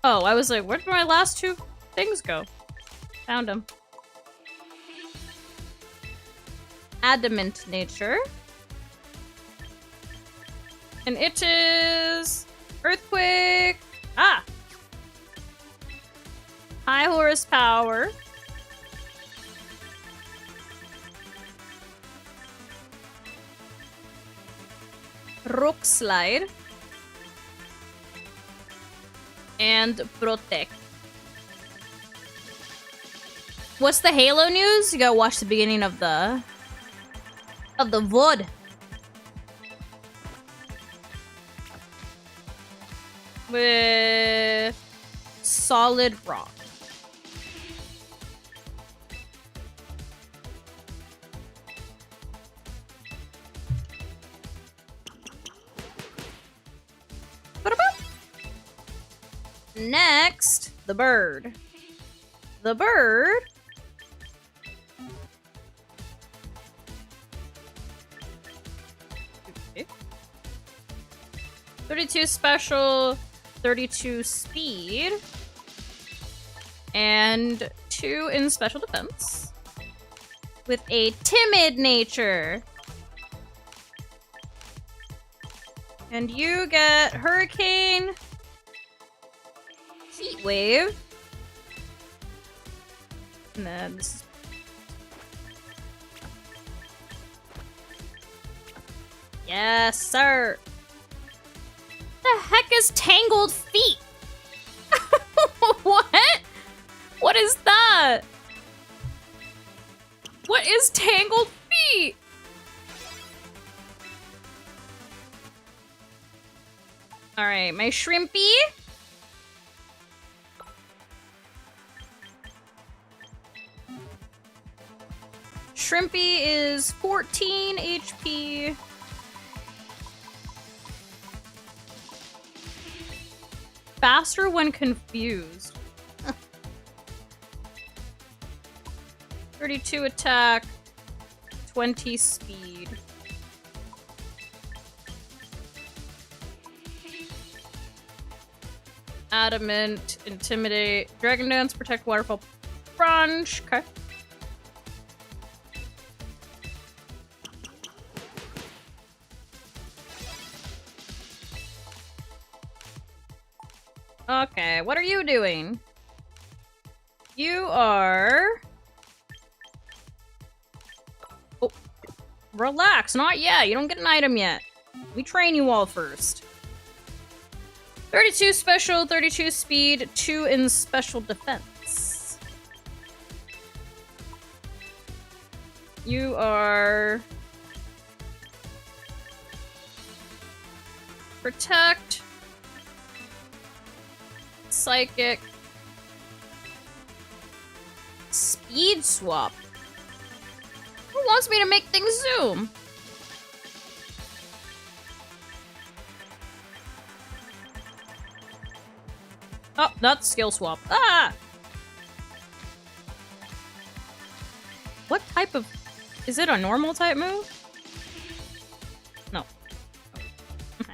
Oh, I was like, where did my last two things go? Found them. Adamant nature. And it is earthquake. Ah! High horsepower. Rock slide. And protect. What's the Halo news? You gotta watch the beginning of the VOD. With solid rock. Next, the bird. The bird. Okay. 32 special, 32 speed, and 2 in special defense. With a timid nature. And you get Hurricane, Heat Wave, and then this is yes, sir. The heck is Tangled Feet? What? What is that? What is Tangled Feet? All right, my Shrimpy. Shrimpy is 14 HP. Faster when confused. 32 attack, 20 speed. Adamant, Intimidate, Dragon Dance, Protect, Waterfall, Crunch. Okay. Okay, what are you doing? You are... Oh, relax, not yet. You don't get an item yet. We train you all first. 32 special, 32 speed, 2 in special defense. You are... Protect. Psychic. Speed swap. Who wants me to make things zoom? Oh, that's skill swap. Ah! What type of... Is it a normal type move? No. Okay.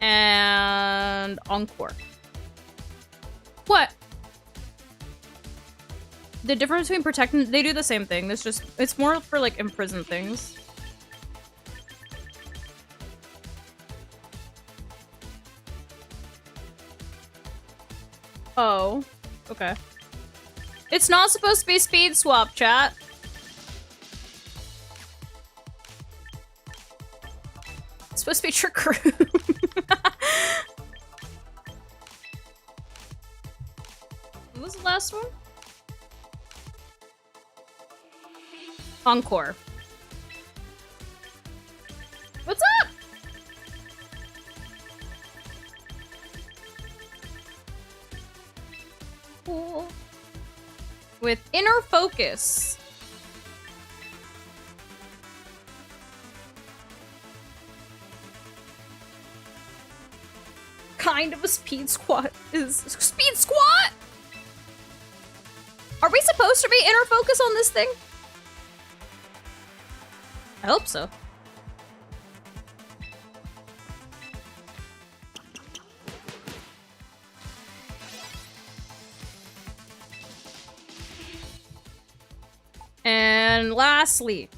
And... Encore. What? The difference between protect and... They do the same thing. It's just... It's more for, like, imprisoned things. Oh. Okay. It's not supposed to be speed swap, chat. It's supposed to be trick room. What was the last one? Encore. What's up? Cool. With inner focus. Kind of a speed squat is speed squat. Are we supposed to be inner focus on this thing? I hope so. And lastly,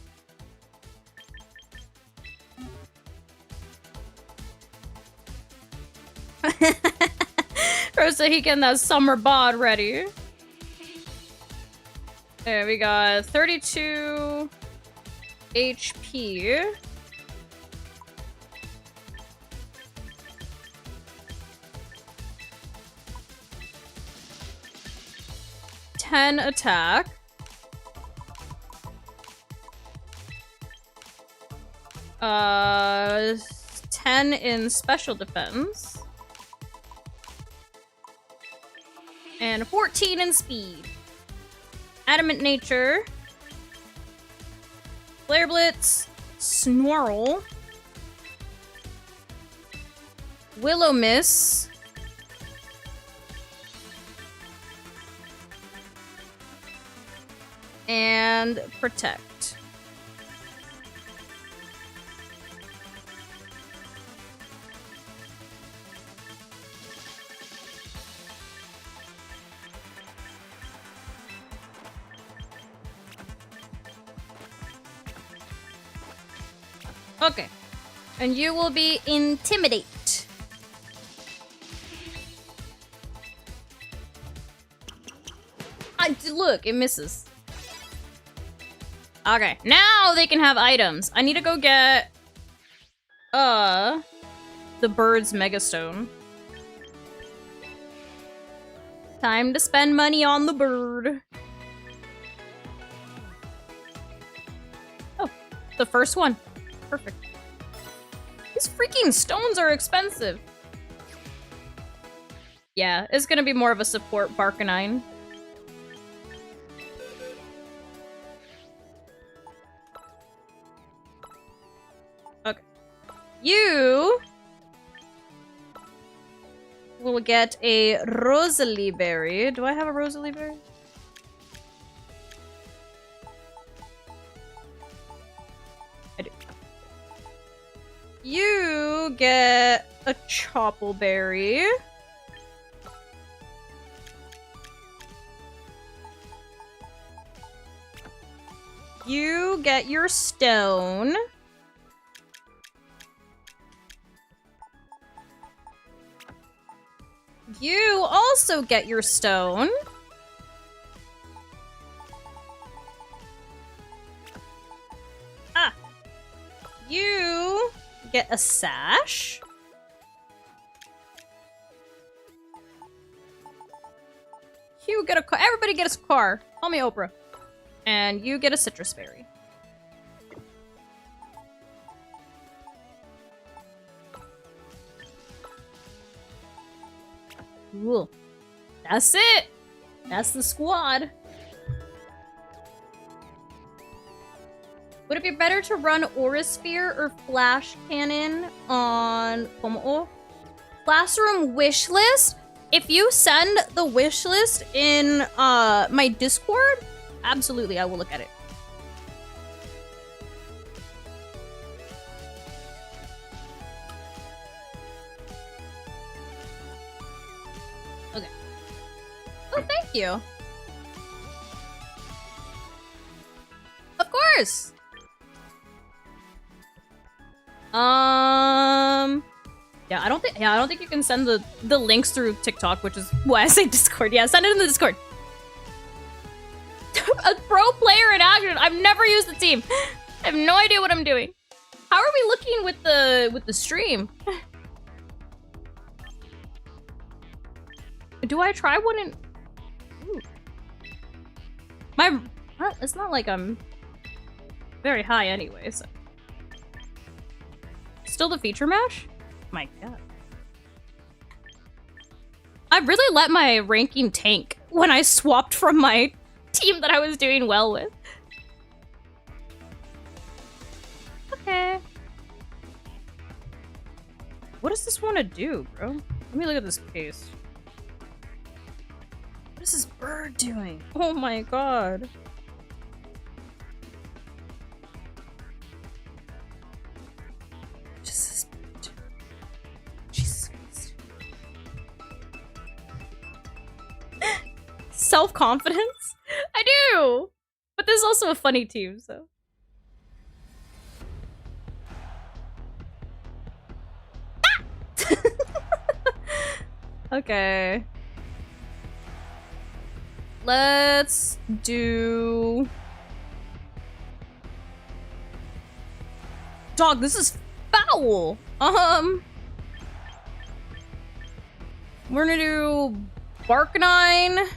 Rosa, he getting that summer bod ready. There we got 32 HP. Ten attack. Uh, 10 in special defense. And 14 in speed. Adamant nature. Flare Blitz. Snarl. Willow Miss. And protect. Okay. And you will be Intimidate. Look, it misses. Okay, now they can have items. I need to go get the bird's megastone. Time to spend money on the bird. Oh, the first one. Perfect. These freaking stones are expensive. Yeah, it's gonna be more of a support Barkanine. Okay. You will get a Rosalie berry. Do I have a Rosalie berry? I do. You get a Choppleberry. You get your stone. You also get your stone. Ah. You get a sash. You get a car. Everybody gets a car. Call me Oprah. And you get a citrus berry. Cool. That's it. That's the squad. Would it be better to run Aura Sphere or Flash Cannon on Pomo? Classroom wish list? If you send the wish list in my Discord, absolutely, I will look at it. Okay. Oh, thank you. Of course. Yeah, I don't think you can send the links through TikTok, which is why I say Discord. Yeah, send it in the Discord. A pro player in action. I've never used the team. I have no idea what I'm doing. How are we looking with the stream? Do I try one in? Ooh. It's not like I'm very high anyway. So. Still the feature mash? My god. I really let my ranking tank when I swapped from my team that I was doing well with. Okay. What does this want to do, bro? Let me look at this pace. What is this bird doing? Oh my god. Jesus. Jesus Christ. Self-confidence? I do! But this is also a funny team, so. Okay. Let's do... Dog, this is foul! We're gonna do... Bark9.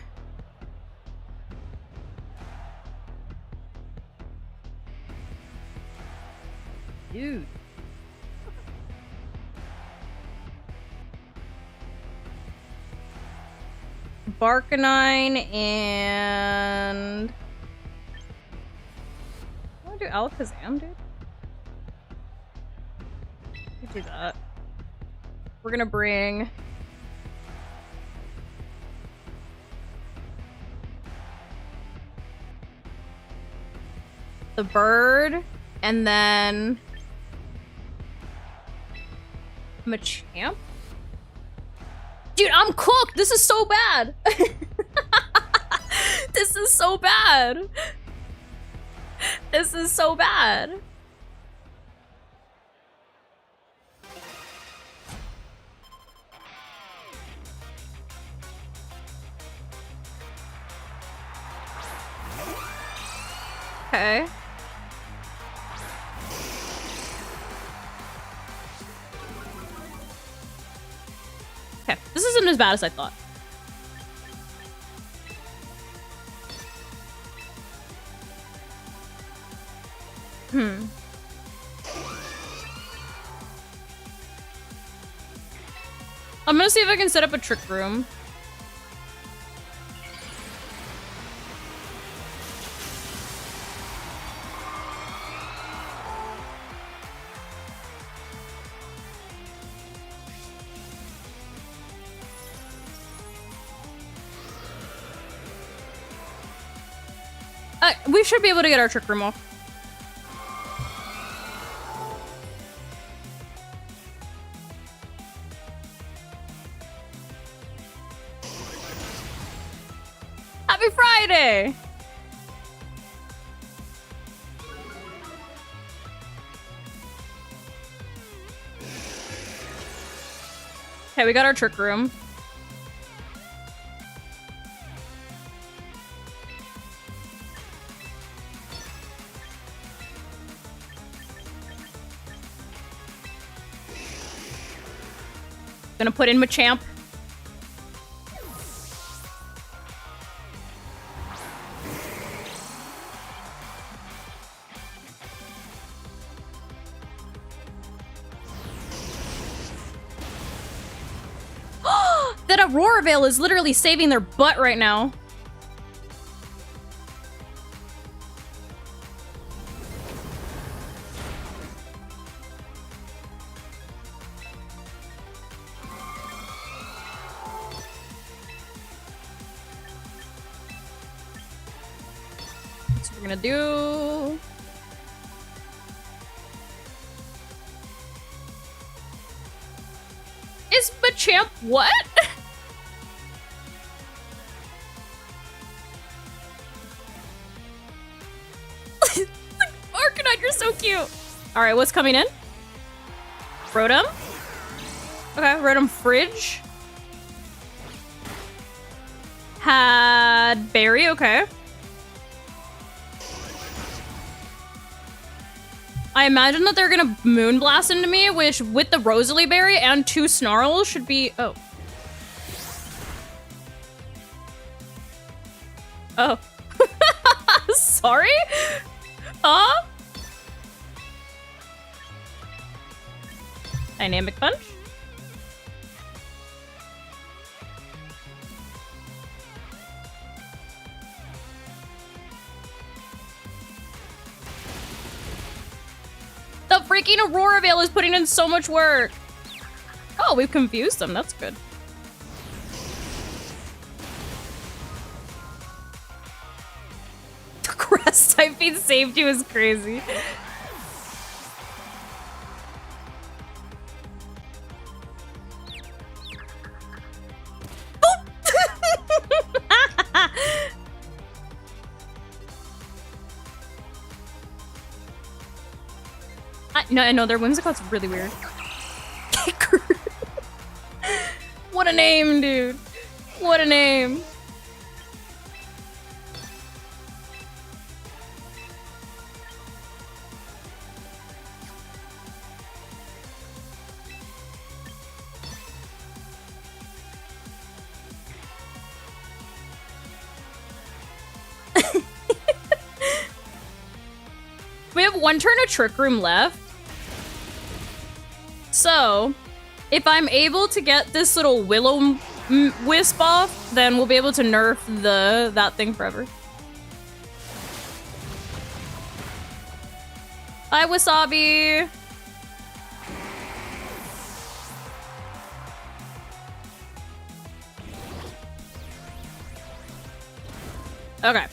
Dude. Bark9 and... I wanna do Alakazam, dude? We do that. We're gonna bring... the bird, and then... Machamp? Dude, I'm cooked! This is so bad! This is so bad! This is so bad! Okay. Okay, this isn't as bad as I thought. I'm gonna see if I can set up a trick room. We should be able to get our trick room off. Happy Friday! Okay, we got our trick room. Gonna put in Machamp. That Aurora Veil is literally saving their butt right now. That's what we're gonna do. Is Machamp what? Arcanine, you're so cute. All right, what's coming in? Rotom. Okay, Rotom Fridge. Had Berry, okay. I imagine that they're gonna Moonblast into me, which with the Rosalie Berry and 2 Snarls should be... Oh. Oh. Sorry? Huh? Dynamic Punch? The freaking Aurora Veil is putting in so much work. Oh, we've confused them. That's good. saved you is crazy. No, their whimsicot's really weird. What a name, dude. What a name. We have one turn of Trick Room left. So, if I'm able to get this little Will-O-Wisp off, then we'll be able to nerf that thing forever. Bye, Wasabi! Okay.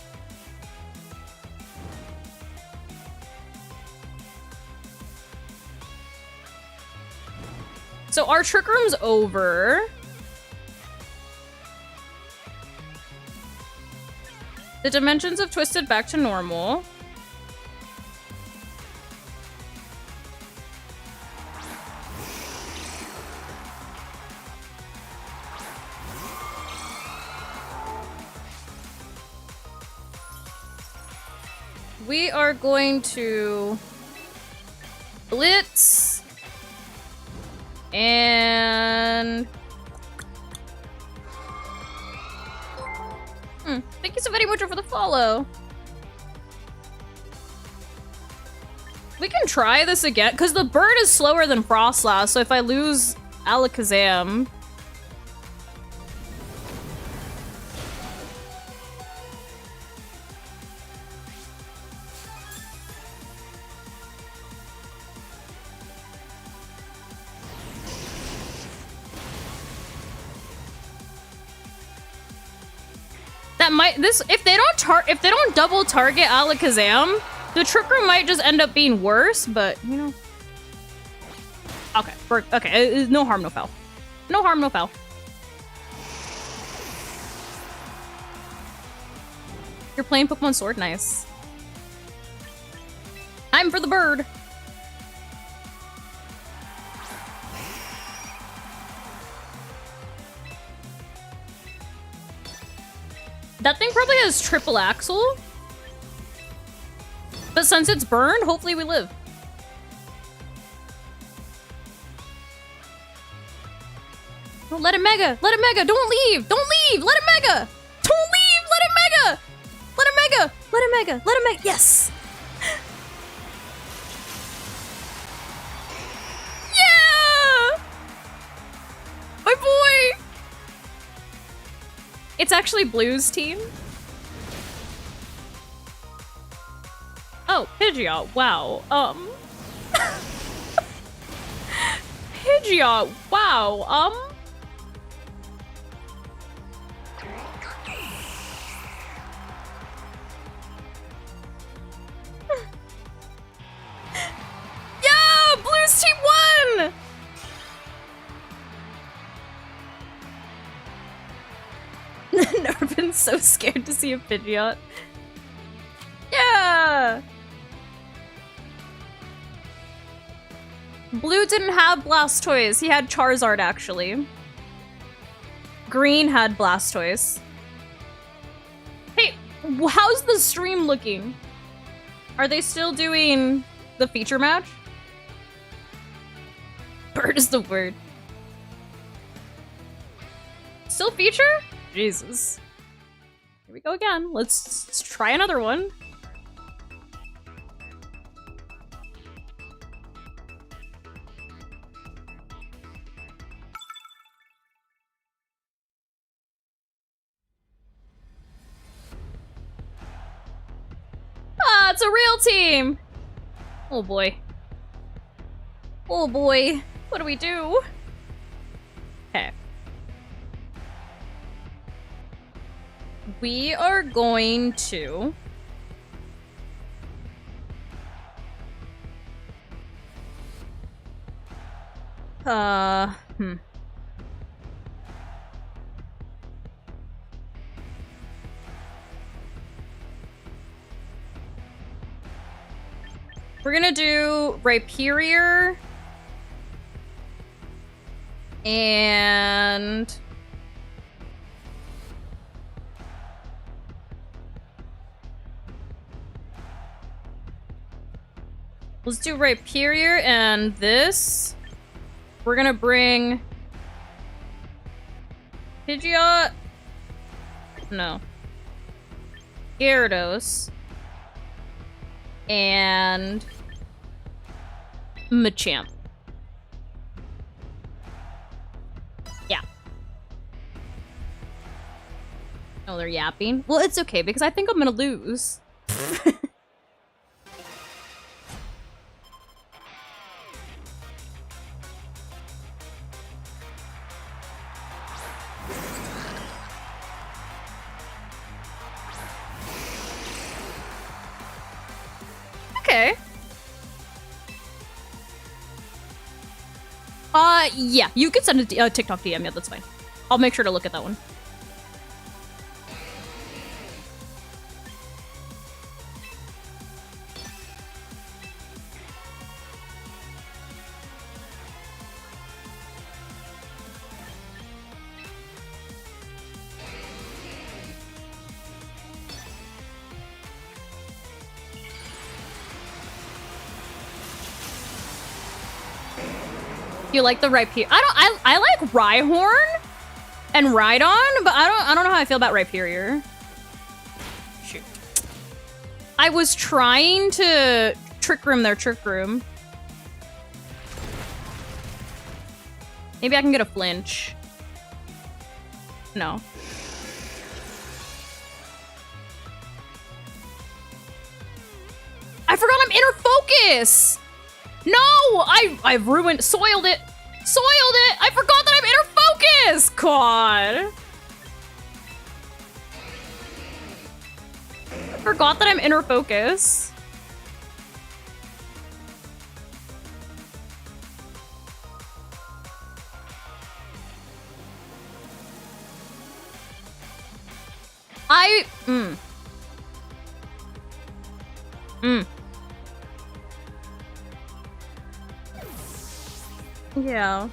So our Trick Room's over. The dimensions have twisted back to normal. We are going to blitz and thank you so very much for the follow. We can try this again because the bird is slower than Frostlass, so if I lose Alakazam, that might if they don't double target Alakazam, the Trick Room might just end up being worse, but you know. Okay, okay, no harm, no foul. No harm, no foul. You're playing Pokemon Sword, nice. Time for the bird. That thing probably has triple axle. But since it's burned, hopefully we live. Oh, let it mega! Let it mega! Don't leave! Don't leave! Let it mega! Don't leave! Let it mega! Let it mega! Let it mega! Let it mega! Yes! Yeah! My boy! It's actually Blue's team. Oh, Pidgeot, wow. Pidgeot, wow. Yeah, Blue's team won! Never been so scared to see a Pidgeot. Yeah! Blue didn't have Blastoise. He had Charizard, actually. Green had Blastoise. Hey, how's the stream looking? Are they still doing the feature match? Bird is the word. Still feature? Jesus. Here we go again. Let's try another one. Ah, it's a real team! Oh boy. Oh boy. What do we do? Okay. We are going to We're gonna do Rhyperior. And... let's do Rhyperior and this. We're gonna bring... Pidgeot? No. Gyarados. And... Machamp. Yeah. Oh, they're yapping? Well, it's okay, because I think I'm gonna lose. Okay. Yeah, you can send a TikTok DM, yeah, that's fine. I'll make sure to look at that one. You like the Rhyperior? I like Rhyhorn and Rhydon, but I don't know how I feel about Rhyperior. Shoot. I was trying to Trick Room their Trick Room. Maybe I can get a flinch. No. I forgot I'm inner focus! No! I've ruined, soiled it! Soiled it! I forgot that I'm inner focus! God. I forgot that I'm inner focus. Yeah.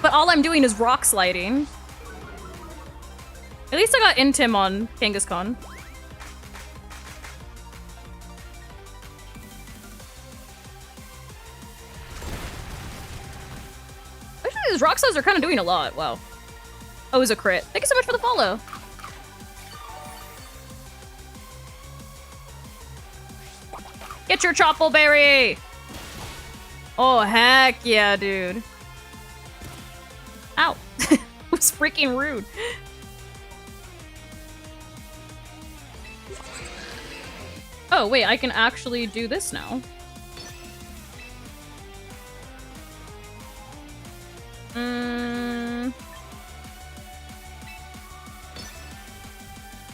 But all I'm doing is rock sliding. At least I got Intim on Kangaskhan. Actually, these rock slides are kind of doing a lot. Wow. Oh, it was a crit. Thank you so much for the follow. Get your Chople Berry! Oh, heck yeah, dude. Ow. It was freaking rude. Oh, wait, I can actually do this now.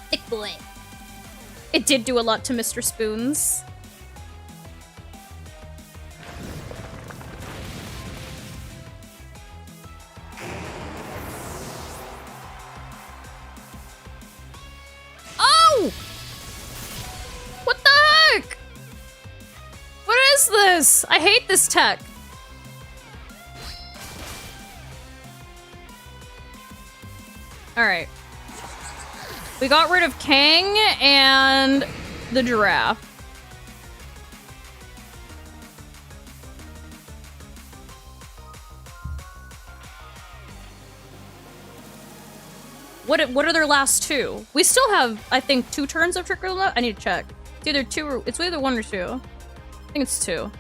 Thick boy. It did do a lot to Mr. Spoons. What the heck? What is this? I hate this tech. Alright. We got rid of Kang and the giraffe. What are their last two? We still have, I think, 2 turns of Trick Room left. I need to check. It's either 2 or it's either 1 or 2. I think it's 2.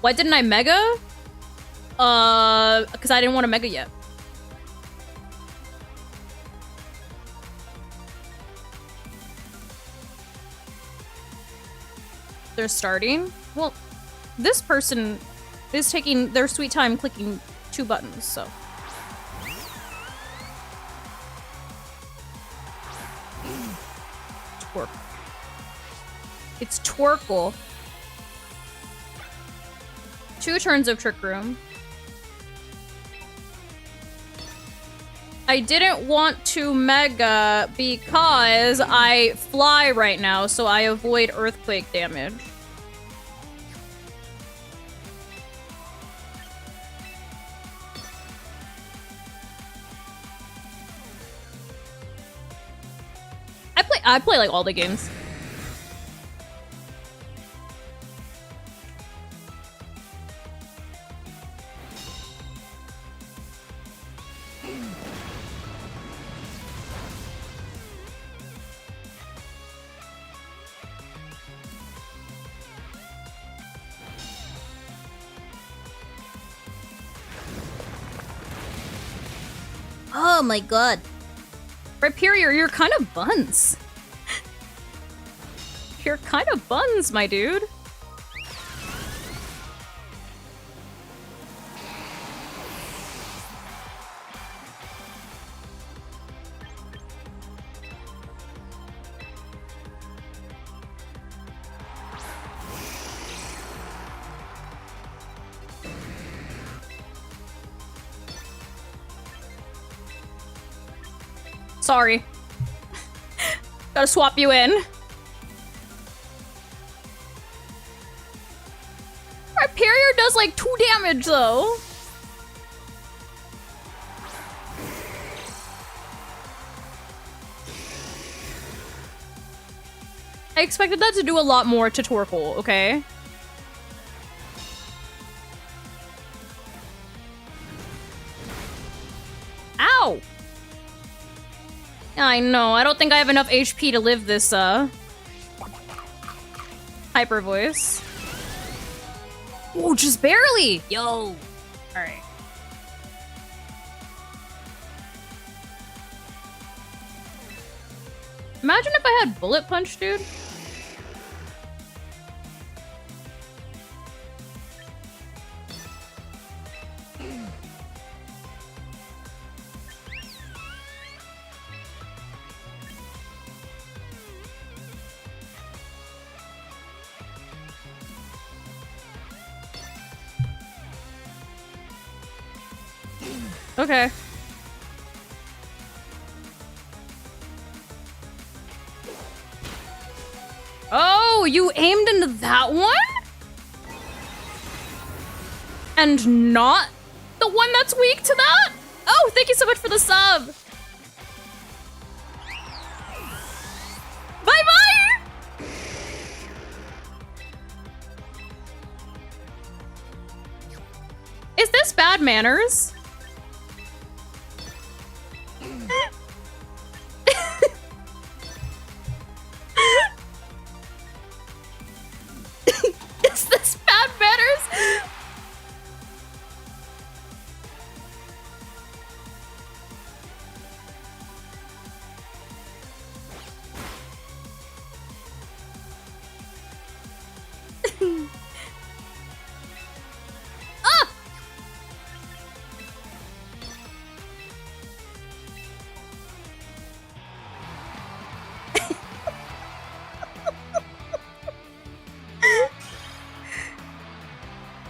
Why didn't I Mega? Because I didn't want to Mega yet. They're starting? Well, this person is taking their sweet time clicking 2 buttons, so. Twerk. It's Torkoal. 2 turns of Trick Room. I didn't want to Mega because I fly right now, so I avoid earthquake damage. I play like all the games. Oh my god. Rhyperior, you're kind of buns. You're kind of buns, my dude. Sorry. Gotta swap you in. Rhyperior does like 2 damage though. I expected that to do a lot more to Torkoal, okay? Ow! I know, I don't think I have enough HP to live this, Hyper Voice. Oh, just barely! Yo! Alright. Imagine if I had Bullet Punch, dude. Okay. Oh, you aimed into that one? And not the one that's weak to that? Oh, thank you so much for the sub. Bye-bye! Is this bad manners? Is this bad manners? Ah!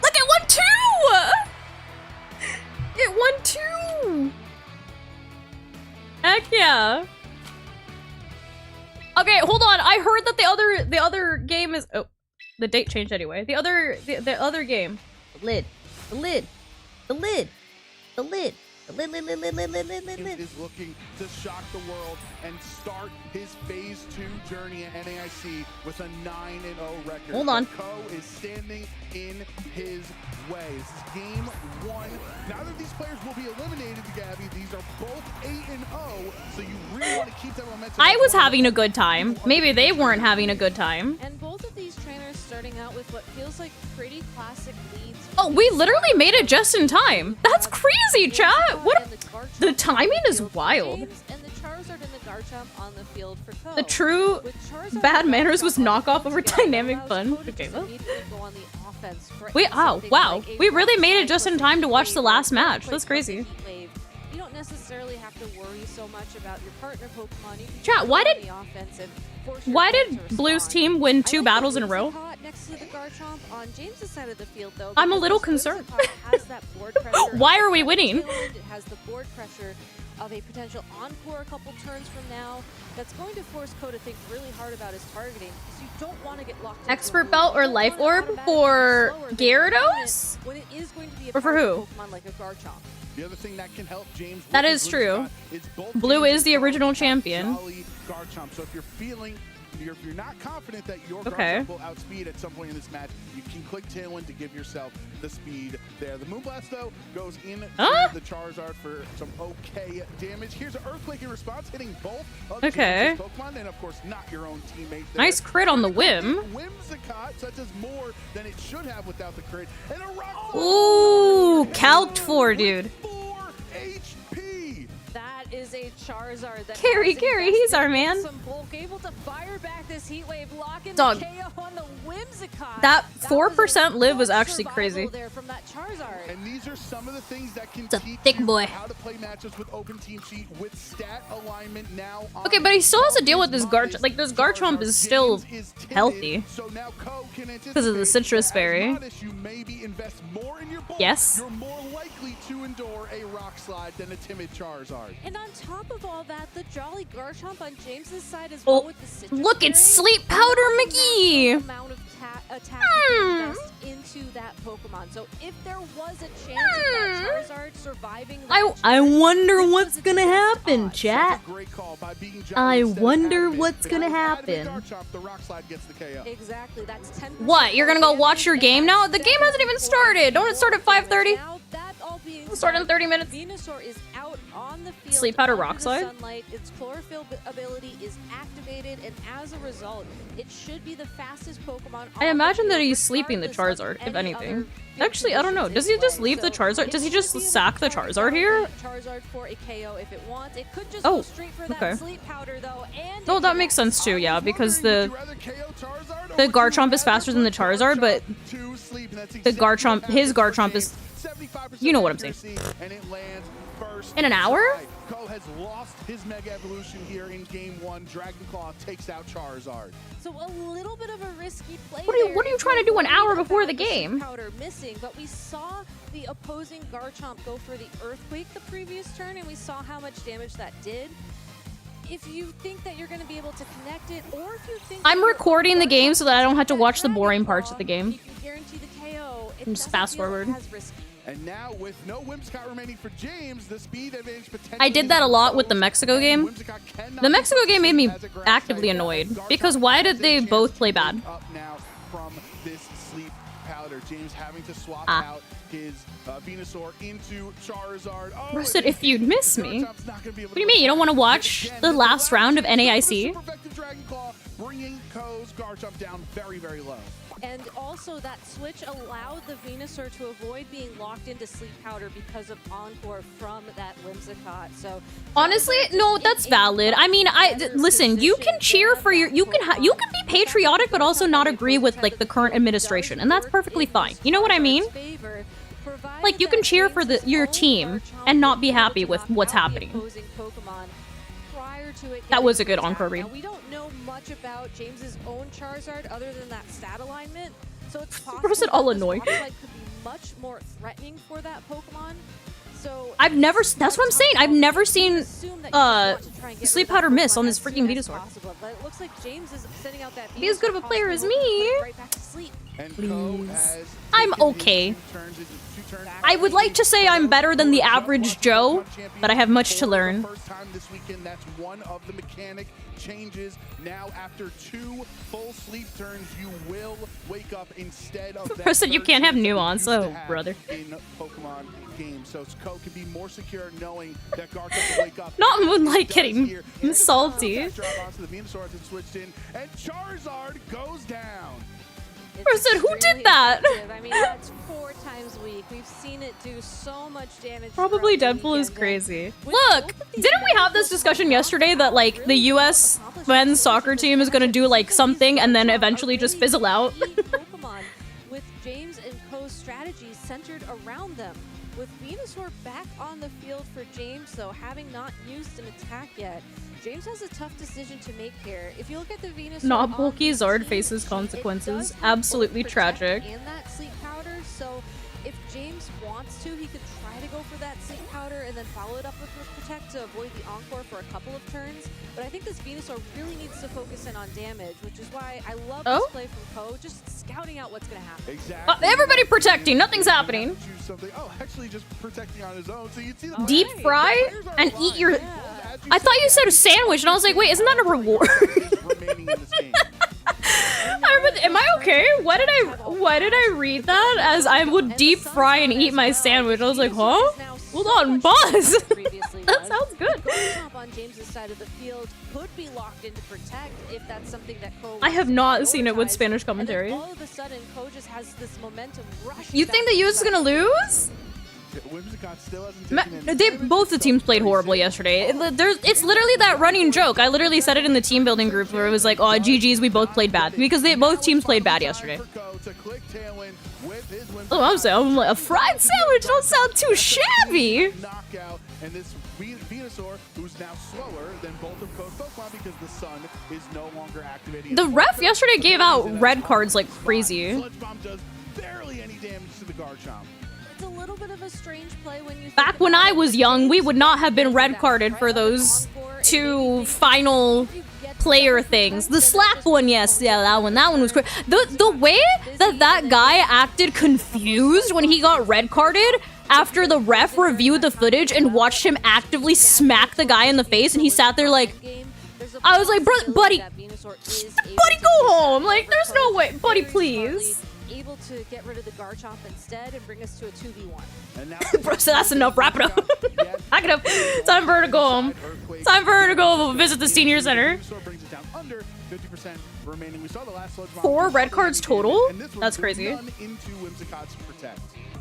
Look, it won 2! It won 2! Heck yeah. Okay, hold on. I heard that the other game is the date changed anyway. The other game. The lid. Is looking to shock the world and start his phase 2 journey at NAIC with a 9-0 record. Hold on. Co is standing in his way. This is game 1. Now that these players will be eliminated, Gabby, these are both 8-0, so you really want to keep that momentum. I was having a good time. Maybe they weren't having a good time. And both of these trainers starting out with what feels like pretty classic leads. Oh, we literally made it just in time. That's crazy, chat. What? The timing is wild. And the Charizard and the Garchomp on the field for Co. The true bad manners was knockoff over dynamic fun. Okay, well. Wow. We really made it just in time to watch the last match. That's crazy. You don't necessarily have to worry so much about your partner Pokemon. You can Chat, why control did- the offense and force your Why opponent did to Blue's respond. team win I 2 like battles the in a row? Whimsicott next to the Garchomp on James's side of the field, though. I'm a because little this concerned. Whimsicott has that board pressure of Why the are we front winning? tail end. It has the board pressure of a potential encore a couple turns from now. That's going to force Ko to think really hard about his targeting, because you don't want to get locked into a Expert move. belt You or don't life wanna orb automatically for be slower than your opponent Gyarados? when it is going to be a Or for powerful who? Pokemon like a Garchomp. The other thing that can help James That with is his true. Whimsicott is both Blue James is the and Ko original have champion. jolly Garchomp. So if you're feeling, if you're not confident that your Okay. Garchomp will outspeed at some point in this match, you can click Tailwind to give yourself the speed there. The Moonblast, though, goes into the Charizard for some okay damage. Here's an Earthquake in response, hitting both of Okay. James's Pokemon, and of course not your own teammate there. Nice crit on the whim. Whimsicott, so that does more than it should have without the crit. And a Rock Ooh, calced for, dude. HP. That is a Charizard that Carry, has Carry, he's invested our in man. some bulk, able to fire back this heat wave, lock in Dog. the KO on the Whimsicott. That was 4% live was actually survival crazy. there from that Charizard. And these are some of the things that can It's a teach thick you boy. how to play matchups with open team sheet with stat alignment now. Okay, but he still has to deal with this Garchomp. Like, this Garchomp is still healthy. So now Ko can Because of the citrus berry. you maybe invest more in your bulk, Yes. you're more likely to endure a rock slide than a timid Charizard. And on top of all that, the Jolly Garchomp on James's side as Oh, well with the citrus look, it's berry, Sleep Powder the McGee. amount of attack you can invest into that Pokemon. So if there was a chance of that Charizard surviving that I wonder what's gonna happen, That's chat. a great call by being Jolly I instead of wonder adamant. what's gonna Adamant happen. Garchomp, the rock slide gets the KO. Exactly, that's 10%. What? You're gonna go watch your game now? The game hasn't even started. Don't it start at 5:30? Now, that all being It'll start in 30 minutes. Venusaur is out on the field. Sleep Powder under Rock the Slide? Sunlight. Its chlorophyll ability is activated, and as a result, it should be the fastest Pokemon. I imagine that he's sleeping the Charizard, if anything. Actually, I don't know. Does he just leave the Charizard? Does he just sack the Charizard here? Charizard for a KO if it wants. It could just Oh, go straight for that okay. Sleep Powder though, and No, that makes sense too, yeah, because the Garchomp is faster than the Charizard, but the Garchomp, his Garchomp is, you know what I'm saying. And it lands first. In an hour? Ko has lost his Mega Evolution here in Game 1. Dragon Claw takes out Charizard. So a little bit of a risky play. What are you there if trying to you're do an hour worried before about the Sleep game? Powder missing, but we saw the opposing Garchomp go for the Earthquake the previous turn, and we saw how much damage that did. If you think that you're going to be able to connect it, or if you think I'm that recording the game so that I don't have to watch the Dragon boring parts Claw, of the game. you can guarantee the KO. It And just doesn't fast feel forward. as risky. And now, with no Whimsicott remaining for James, the speed advantage potentially. I did that a lot with the Mexico game. The Mexico game made me actively annoyed, because why did they both play bad? Up now from this Sleep Powder. James having to swap Ah. out his Venusaur into Charizard. Oh, Bro said, if you'd miss me. What do you mean? You don't want to watch the last round of NAIC? Perfected Dragon Claw, bringing Ko's Garchomp down very, very low. And also that switch allowed the Venusaur to avoid being locked into Sleep Powder because of Encore from that Whimsicott. So Honestly, no, that's valid. I mean, listen. You can cheer for your. You can be patriotic, but also not agree with like the current administration, and that's perfectly fine. You know what I mean? Like you can cheer for your team and not be happy with what's happening. That was a good Encore read. Now, we don't know much about James's own Charizard other than that stat alignment, so it's possible said all that this annoyed. Rock Slide could be much more threatening for that Pokemon. So I've never. That's what I'm saying. I've never seen Sleep Powder miss on this freaking Venusaur. But it looks like James is sending out that Be as good of a player as me. right back to sleep. Please. I'm okay. I would like to say I'm better than the average Joe, but I have much to learn. First time this weekend, that's one of the mechanic changes. Now, after 2 full sleep turns, you will wake up instead of that. Person, you can't have third nuance. chance Oh, you have brother. In Pokemon games, so Ko can be more secure knowing that Garchomp will wake up. Not Moonlight Does getting here, and salty. drop onto the Venusaur as it switched in, and Charizard goes down. Person, who did that? I mean, that's 4 times a week. We've seen it do so much damage. Probably throughout the Deadpool is weekend. crazy. Look, didn't we have this discussion yesterday that like the U.S. men's soccer team is gonna do like something and then eventually just fizzle out? Pokemon with James and Ko's strategies centered around them. With Venusaur back on the field for James, though, having not used an attack yet, James has a tough decision to make here. If you look at the Venusaur, Not bulky Zard faces consequences. Absolutely tragic. And that sleep powder, so if James wants to, he could try to go for that sleep powder and then follow it up with protect to avoid the encore for a couple of turns. But I think this Venusaur really needs to focus in on damage, which is why I love this play from Ko, just scouting out what's going to happen. Exactly. Everybody protecting, nothing's happening. Oh, actually just protecting on his own. So you see the Deep fry and eat your... I thought you said a sandwich, and I was like, wait, isn't that a reward? Am I okay? Why did I read that as I would deep fry and eat my sandwich? I was like, huh? Hold on, boss. That sounds good. On James's side of the field could be locked into protect if that's something that Ko I have not seen it with Spanish commentary. all of a sudden, Ko just has this momentum rush. You think the U.S. is gonna lose? Both the teams played horribly yesterday. It's literally that running joke. I literally said it in the team building group where it was like, oh, GG's, we both played bad. Because both teams played bad yesterday. Oh, I'm like, a fried sandwich don't sound too shabby. Knockout, and this Venusaur, who's now slower than both of Ko's Pokemon because the sun is no longer activating. The ref yesterday gave out red cards like crazy. Sludge Bomb does barely any damage to the Garchomp. It's a little bit of a strange play when you Back when I was young, we would not have been red carded for those two final player things. The Slack one, yes, yeah, that one was crazy. The way that guy acted confused when he got red carded after the ref reviewed the footage and watched him actively smack the guy in the face, and he sat there like, I was like, buddy, go home. Like, there's no way, buddy, please. Able to get rid of the Garchomp instead and bring us to a 2v1. Bro, so that's enough. Wrap it up. Back it up. Time for her to go home. Time for her to go visit the senior center. 4 red cards total? That's crazy.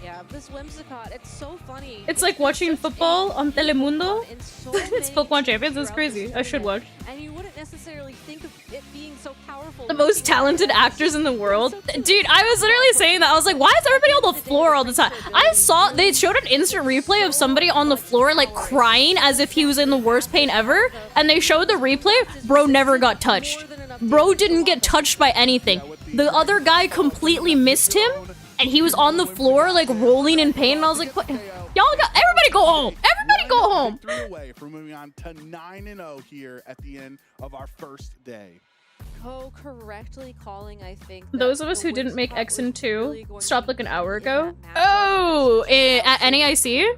Yeah, this Whimsicott, it's so funny. It's like watching football on Telemundo. It's Pokemon Champions. It's crazy. I should watch. And you wouldn't necessarily think of it being so powerful. The most talented actors in the world. Dude, I was literally saying that. I was like, why is everybody on the floor all the time? I saw, they showed an instant replay of somebody on the floor, like, crying as if he was in the worst pain ever. And they showed the replay. Bro never got touched. Bro didn't get touched by anything. The other guy completely missed him. And he was on the floor, like, rolling in pain. And I was like, what? Y'all got, everybody go home. Everybody go home. 3 away from moving on to 9-0 here at the end of our first day. Ko correctly calling, I think. Those of us who didn't make X and 2 stopped like an hour ago. Oh, at NAIC?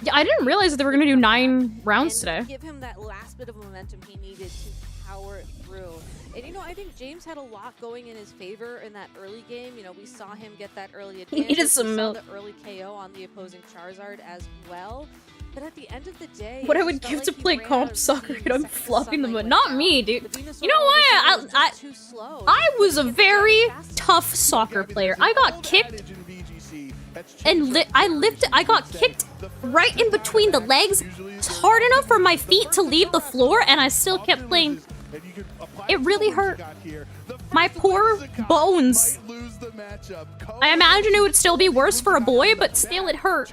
Yeah, I didn't realize that they were going to do 9 rounds today. Give him that last bit of momentum he needed to power it through. And, you know, I think James had a lot going in his favor in that early game. You know, we saw him get that early advantage. He needed some milk. We saw the early KO on the opposing Charizard as well. But at the end of the day, what I would give to play comp soccer, and I'm flopping them, but not me, dude. You know what? I was a very tough soccer player. I got kicked, and I got kicked right in between the legs. It's hard enough for my feet to leave the floor, and I still kept playing. It really hurt. My poor bones. I imagine it would still be worse for a boy, but still it hurt.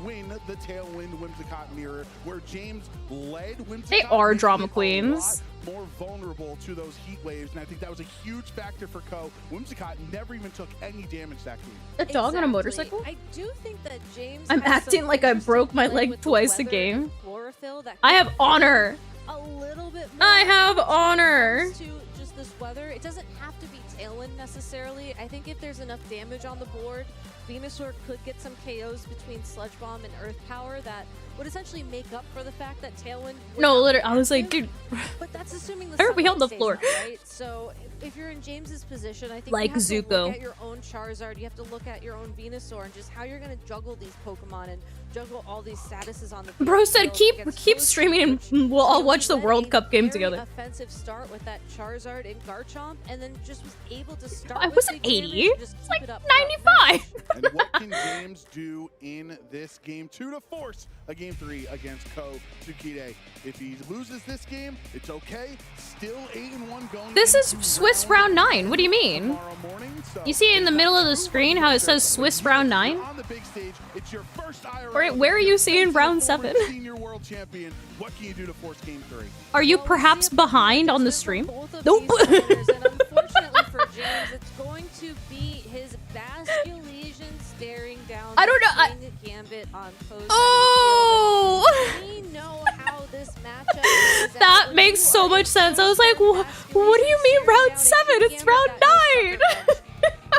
Win the Tailwind Whimsicott mirror, where James led Whimsicott. They are drama queens. More vulnerable to those heat waves, and I think that was a huge factor for Ko. Whimsicott never even took any damage that game. A dog on a motorcycle? I do think that James. I'm acting like I broke my leg twice a game. I have honor. A little bit more. I have honor. To just this weather, it doesn't have to be Tailwind necessarily. I think if there's enough damage on the board, Venusaur could get some KOs between Sludge Bomb and Earth Power that would essentially make up for the fact that Tailwind. No, literally, I was like, dude. But that's assuming the. Why are we on the floor? Up, right? So if you're in James's position, I think like you have Zuko. to look at your own Charizard. You have to look at your own Venusaur and just how you're going to juggle these Pokemon and juggle all these statuses on the field. Bro said keep streaming and we'll all watch the World Cup game together. Offensive start with that Charizard and Garchomp, and then just was able to start. I wasn't 80. It's like 95. And what can James do in this game 2 to force a game? Game 3 against Ko Tsukide. If he loses this game, it's okay. Still 8-1 going. This is Swiss round 9. What do you mean? You see in the middle of the screen how it says Swiss round 9? On the big stage, it's your first IRL. Or where are you seeing round 7? Senior world champion. What can you do to force Game 3? Are you perhaps behind on the stream? Nope. Unfortunately for James, it's going to be his Basculesian staring down I don't know. the Gambit on Ko's Oh! We know how this matchup is. That makes so much sense. I was like, what do you mean round 7? It's round 9!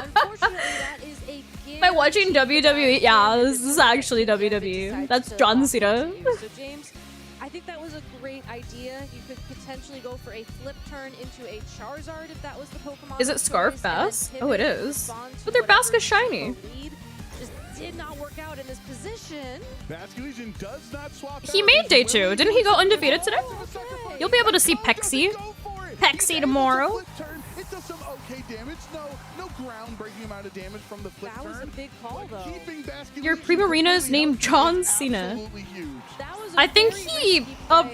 Unfortunately, that is a Am I watching WWE? Yeah, this is actually WWE. That's John Cena. So James, I think that was a great idea. You could potentially go for a flip turn into a Charizard if that was the Pokemon. Is it Scarf Bass? Oh, it is. But their Bask is shiny. Just did not work out in this position. Basculesian does not swap. He made day 2. Didn't he go undefeated today? You'll be able to see Pexy. Pexy tomorrow. It does some okay damage. No groundbreaking amount of damage from the flip turn. That was a big call, though. Your Primarina is named John Cena. I think he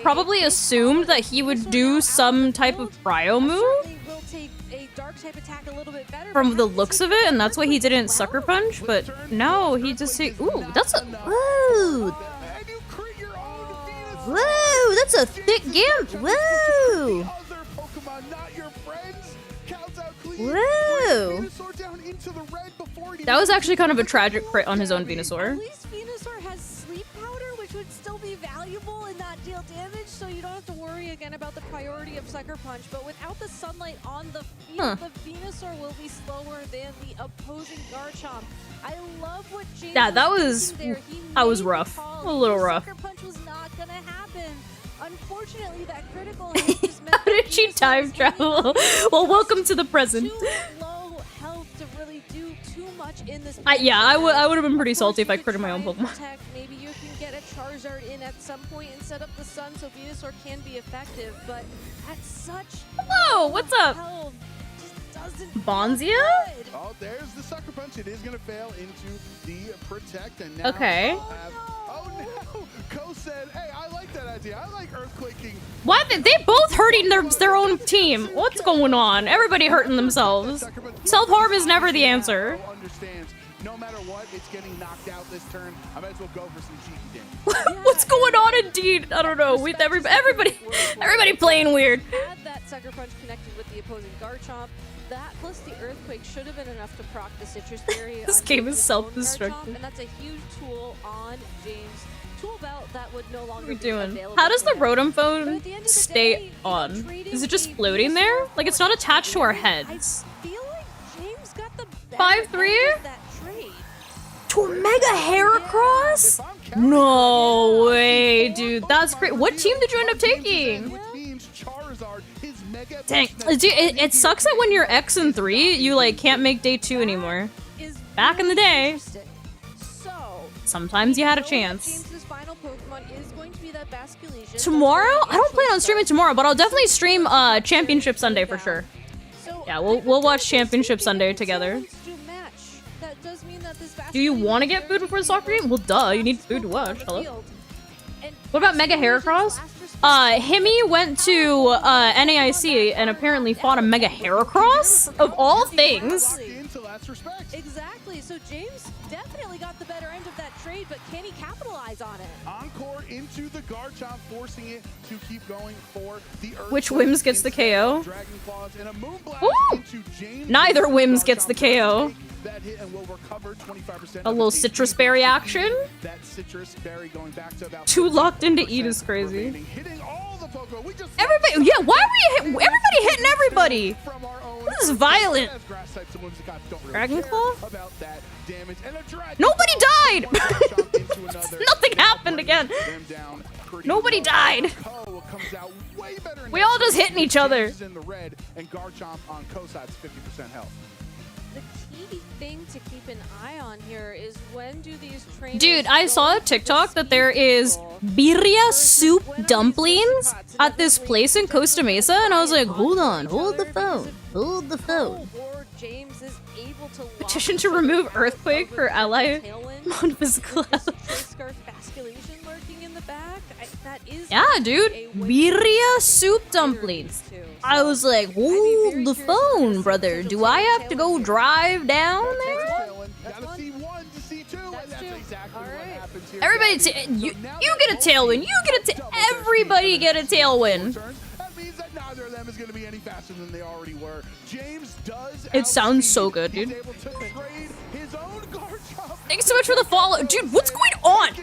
probably assumed that he would do some type of cryo move from the looks of it, and that's why he didn't Sucker Punch, but no, he just say, ooh, that's a, whoa! Whoa, that's a thick Gam, whoa! Whoa! That was actually kind of a tragic crit on his own Venusaur. At least Venusaur has sleep powder, which would still be valuable and not deal damage, so you don't have to worry again about the priority of Sucker Punch. But without the sunlight on the field, the Venusaur will be slower than the opposing Garchomp. I love what James was rough. A little rough. Sucker Punch was not gonna happen. Unfortunately, that critical hit just meant How did she time travel? Well, welcome to the present. too low health to really do too much in this. Yeah, I would have been pretty salty if I critted my own Pokemon. Maybe you can get a Charizard in at some point and set up the sun so Venusaur can be effective, but at such Hello, what's up? health, just doesn't Bonzia? Oh, there's the Sucker Punch. It is going to fail into the Protect, and now Okay. oh no! Ko said, hey, I like that idea. I like Earthquaking. What? They both hurting their own team. What's going on? Everybody hurting themselves. Self-harm is never the answer. Understands. No matter what, it's getting knocked out this turn. I might as well go for some cheeky damage. What's going on indeed? I don't know. With everybody playing weird. Had that Sucker Punch connected with the opposing Garchomp, that plus the Earthquake should have been enough to proc the Citrus Berry. This on game James' is own self-destructive. Garchomp, and that's a huge tool on James' tool belt that would no longer What are we be doing? available How does the to him. Rotom But phone at the end of the stay day, on? trading Is it just a floating there? Like it's not attached to our heads. I feel like James got the 5-3? of that trade. To a Mega Heracross? No way, dude. That's great. What team did you end up taking? Dang. Dude, it sucks that when you're X and 3, you like can't make day 2 anymore. Back in the day, sometimes you had a chance. James's final Pokemon is going to be that Basculesian. Tomorrow? I don't plan on streaming tomorrow, but I'll definitely stream Championship Sunday for sure. Yeah, we'll watch Championship Sunday together. Do you want to get food before the soccer game? Well, duh, you need food to watch. Hello? What about Mega Heracross? Himmy went to NAIC and apparently fought a Mega Heracross? Of all things. Exactly, so James definitely got the better end of that trade, but can he capitalize on it? Encore into the Garchomp, forcing it to keep going for the Earth. Which Wims gets the KO? Dragon Claws and a Moonblast Ooh! into James. Neither Wims gets the KO. That hit and will recover 25%. A little Citrus Berry action. That Citrus Berry going back to about Too locked in to eat is crazy. hitting all the Pokemon. We just Everybody, yeah, why are we everybody hitting everybody? This is violent. Dragon Claw? About that damage and a Dragon Nobody died! Nothing happened again. Nobody died. We all just hitting each other. In the red and Garchomp on Koside's 50% health. The key thing to keep an eye on here is when do these trainers... Dude, I saw a TikTok that there is birria soup dumplings at this place in Costa Mesa, and I was like, hold on, hold the phone, hold the phone. Or James is able to Petition to remove Earthquake for ally non-physical. Scarf Basculation lurking in back, that is Yeah, dude. Birria soup dumplings. I was like, hold the phone, brother. Do I have to go drive down there? Gotta see one to see two, and that's exactly what happens here. Everybody, you get a tailwind. You get a everybody get a tailwind. That means that neither of them is going to be any faster than they already were. James does. It sounds so good, dude. He's able to trade his own guard drop. Thanks so much for the follow, dude. What's going on?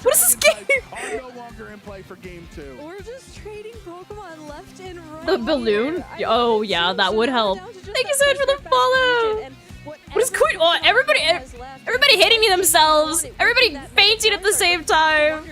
What is this game? Are no longer in play for game 2. We're just trading Pokemon left and right. The balloon? Oh yeah, that would help. Thank you so much for the follow. What is going on? Everybody hitting themselves. Everybody fainting at the same time.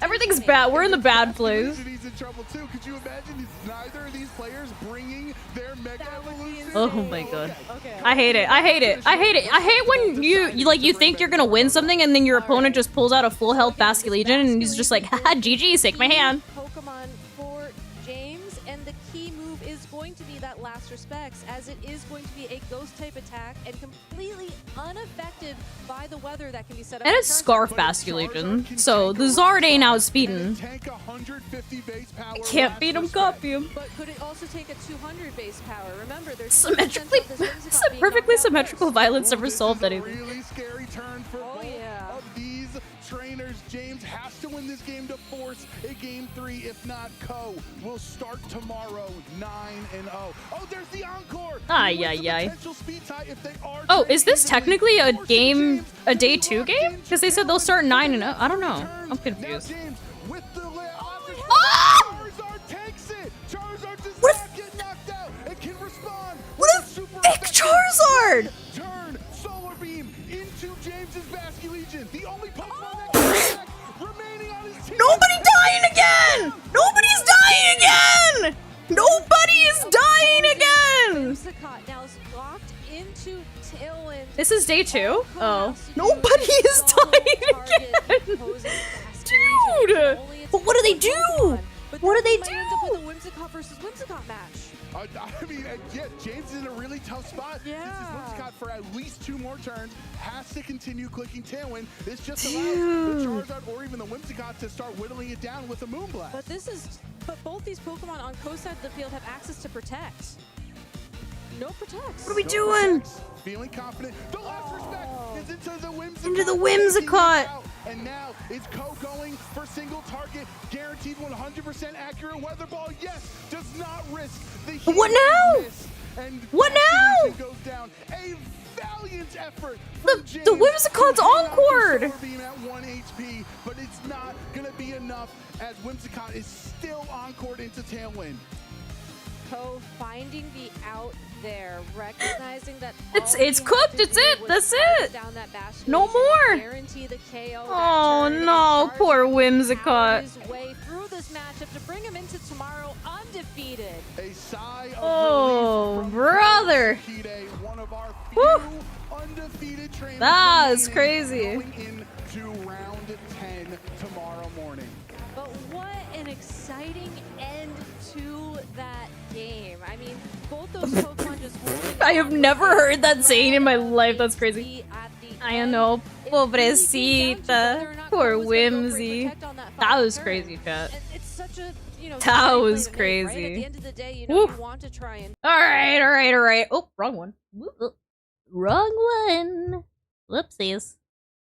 Everything's bad. We're in the bad place. He's in trouble too. Could you imagine neither of these players bringing their Mega Evolution? Oh my god. I hate it. I hate it. I hate it. I hate when you think you're gonna win something and then your opponent just pulls out a full health Basculegion and he's just like, haha, GG, shake my hand. Pokemon for James, and the key move is going to be that Last Respects, as it is going to be a ghost type attack and completely unaffected by the weather that can be set up. And it's Scarf Basculegion, so the Zard ain't outspeeding. I can't beat him, copy him. But could it also take a 200 base power? Remember, there's perfectly symmetrical violence never solved anything. Really scary turn for both of these trainers. James has to win this game to force a game 3. If not, Ko will start tomorrow 9-0. Oh, there's the encore. Oh, is this technically a game, a day 2 game? Because they said they'll start 9-0. I don't know. I'm confused. What a fake Charizard! Turn Solar Beam into James's Basculegion. The only Pokemon that can remaining on his team. Nobody dying again! Nobody's dying again! Nobody is dying again! Now is locked into Tailwind. This is day 2? Oh. Nobody is dying again! Dude! But what do they do? What do they do? End up with a Whimsicott versus Whimsicott match. I mean, yeah, James is in a really tough spot. Yeah. Since his Whimsicott for at least 2 more turns has to continue clicking Tailwind. This just allows the Charizard or even the Whimsicott to start whittling it down with a Moonblast. But both these Pokemon on Coast side of the field have access to Protect. No Protects. What are we doing? Feeling confident. The Last Respect is into the Whimsicott. Into the Whimsicott. And now it's Ko going for single target, guaranteed 100% accurate weather ball. Yes, does not risk the heat. What now? And what now? Goes down. A valiant effort. The Whimsicott's encored. Beam at 1 HP, but it's not gonna be enough as Whimsicott is still encored into Tailwind. Ko finding the out there, recognizing that it's cooked. It's it. That's it. No more. Guarantee the KO. Oh no, poor Whimsicott. His way through this matchup to bring him into tomorrow undefeated. A sigh of oh, brother. One of our undefeated trainers. That was crazy. Going into round 10 tomorrow morning. But what an exciting end to that game. I mean, both those Pokemon just I have never heard that saying in my life. That's crazy. I know, pobrecita. Poor Whimsy. That was crazy, chat. It's such a, that was crazy. At the end of the day, you want to try and... Alright. Oh, wrong one. Wrong one. Whoopsies.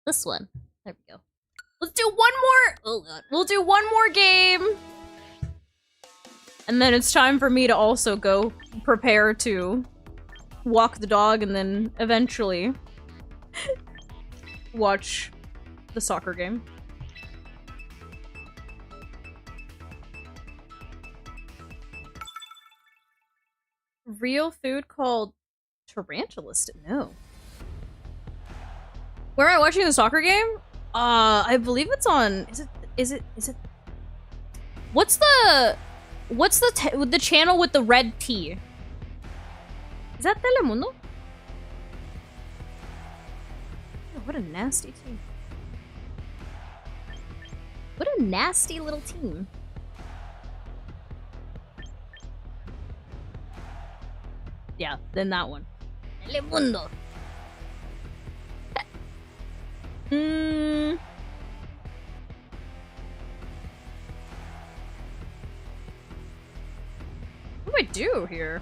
This one. There we go. Let's do one more. Oh god. We'll do one more game. And then it's time for me to also go prepare to walk the dog and then eventually watch the soccer game. Real food called tarantula stick? No. Where am I watching the soccer game? I believe it's on. Is it? What's the channel with the red T? Is that Telemundo? Oh, what a nasty team. What a nasty little team. Yeah, then that one. Telemundo. What do I do here?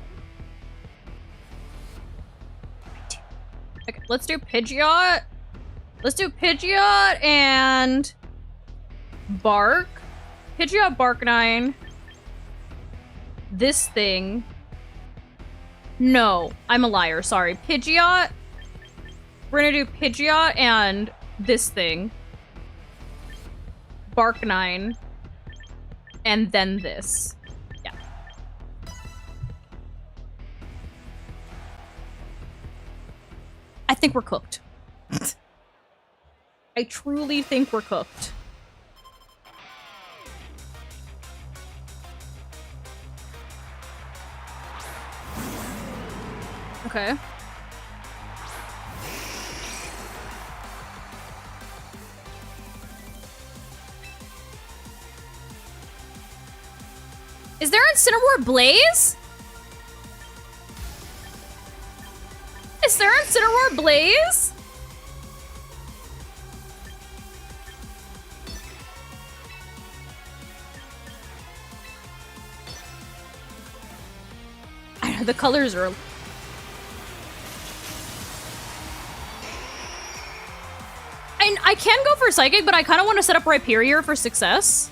Okay, let's do Pidgeot. Let's do Pidgeot and Bark. Pidgeot, Bark 9. This thing. No, I'm a liar. Sorry. Pidgeot. We're gonna do Pidgeot and this thing. Bark 9. And then this. Yeah. I think we're cooked. I truly think we're cooked. Okay. Is there Incineroar Blaze? Is there Incineroar Blaze? I know, the colors are... I can go for Psychic, but I kind of want to set up Rhyperior for success.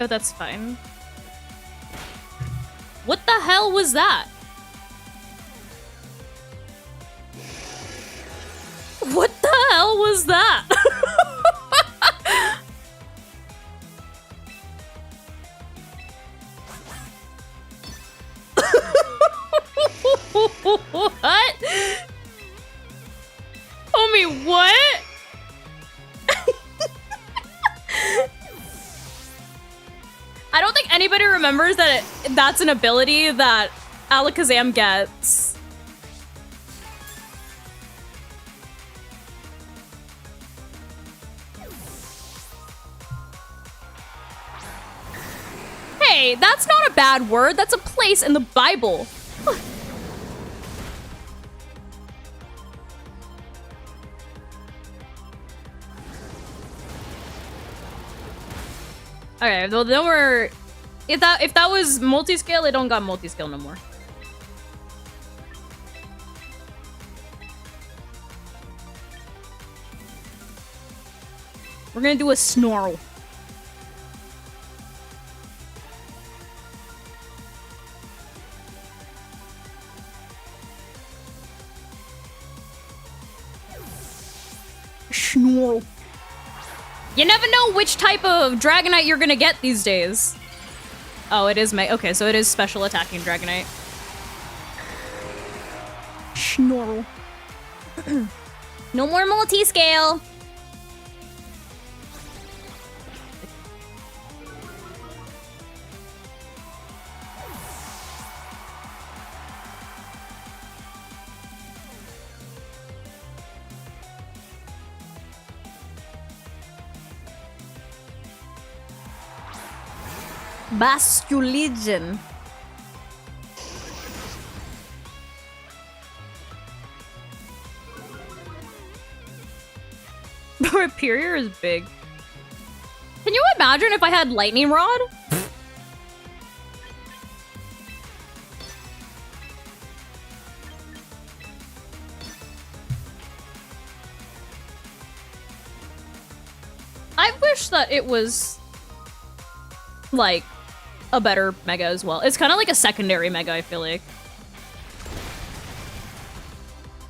Oh, that's fine. What the hell was that? What the hell was that? What? Homie, what? I don't think anybody remembers that that's an ability that Alakazam gets. Hey, that's not a bad word. That's a place in the Bible. Okay, well then we're... If that was multi-scale, it don't got multi-scale no more. We're gonna do a Snarl. Snarl. You never know which type of Dragonite you're gonna get these days. Oh, it is okay, so it is special attacking Dragonite. Schnorl. No more multi-scale. Basculegion. Rhyperior is big. Can you imagine if I had Lightning Rod? I wish that it was like a better mega as well. It's kind of like a secondary mega, I feel like.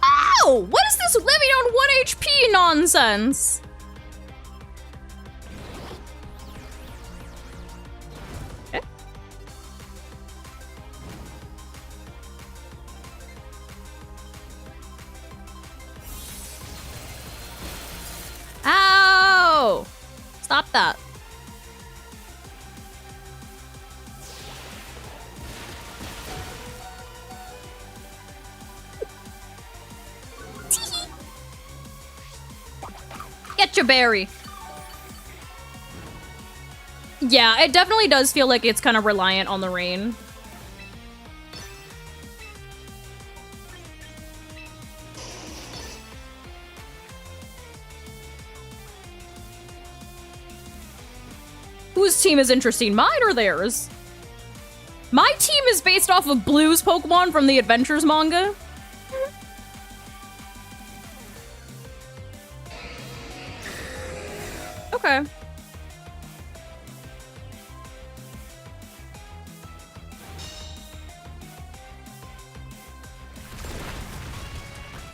Ow! What is this living on 1 HP nonsense? Okay. Ow! Stop that. Get your berry. Yeah, it definitely does feel like it's kind of reliant on the rain. Whose team is interesting, mine or theirs? My team is based off of Blue's Pokemon from the Adventures manga. Okay.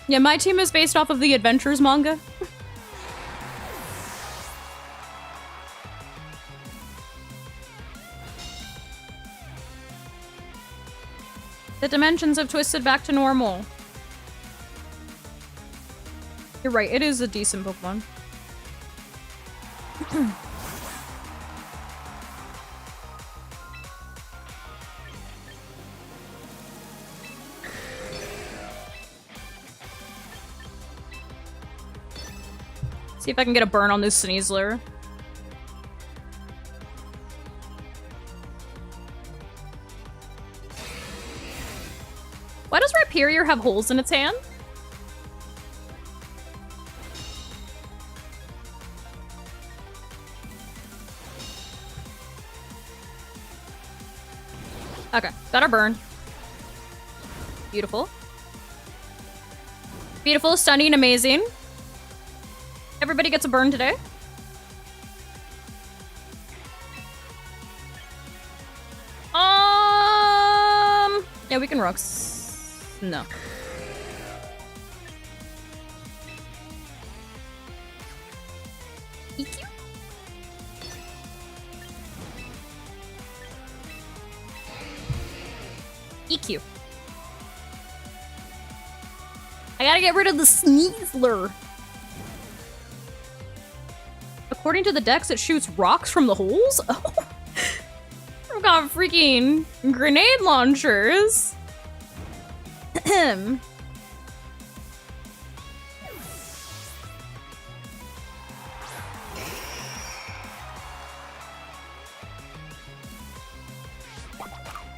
Yeah, my team is based off of the Adventures manga. The dimensions have twisted back to normal. You're right, it is a decent Pokemon. See if I can get a burn on this Sneasler. Why does Rhyperior have holes in its hand? Okay, got our burn. Beautiful. Beautiful, stunning, amazing. Everybody gets a burn today. Yeah, we can rocks. No. EQ? EQ. I gotta get rid of the Sneasler. According to the decks, it shoots rocks from the holes? Oh. I've got freaking grenade launchers.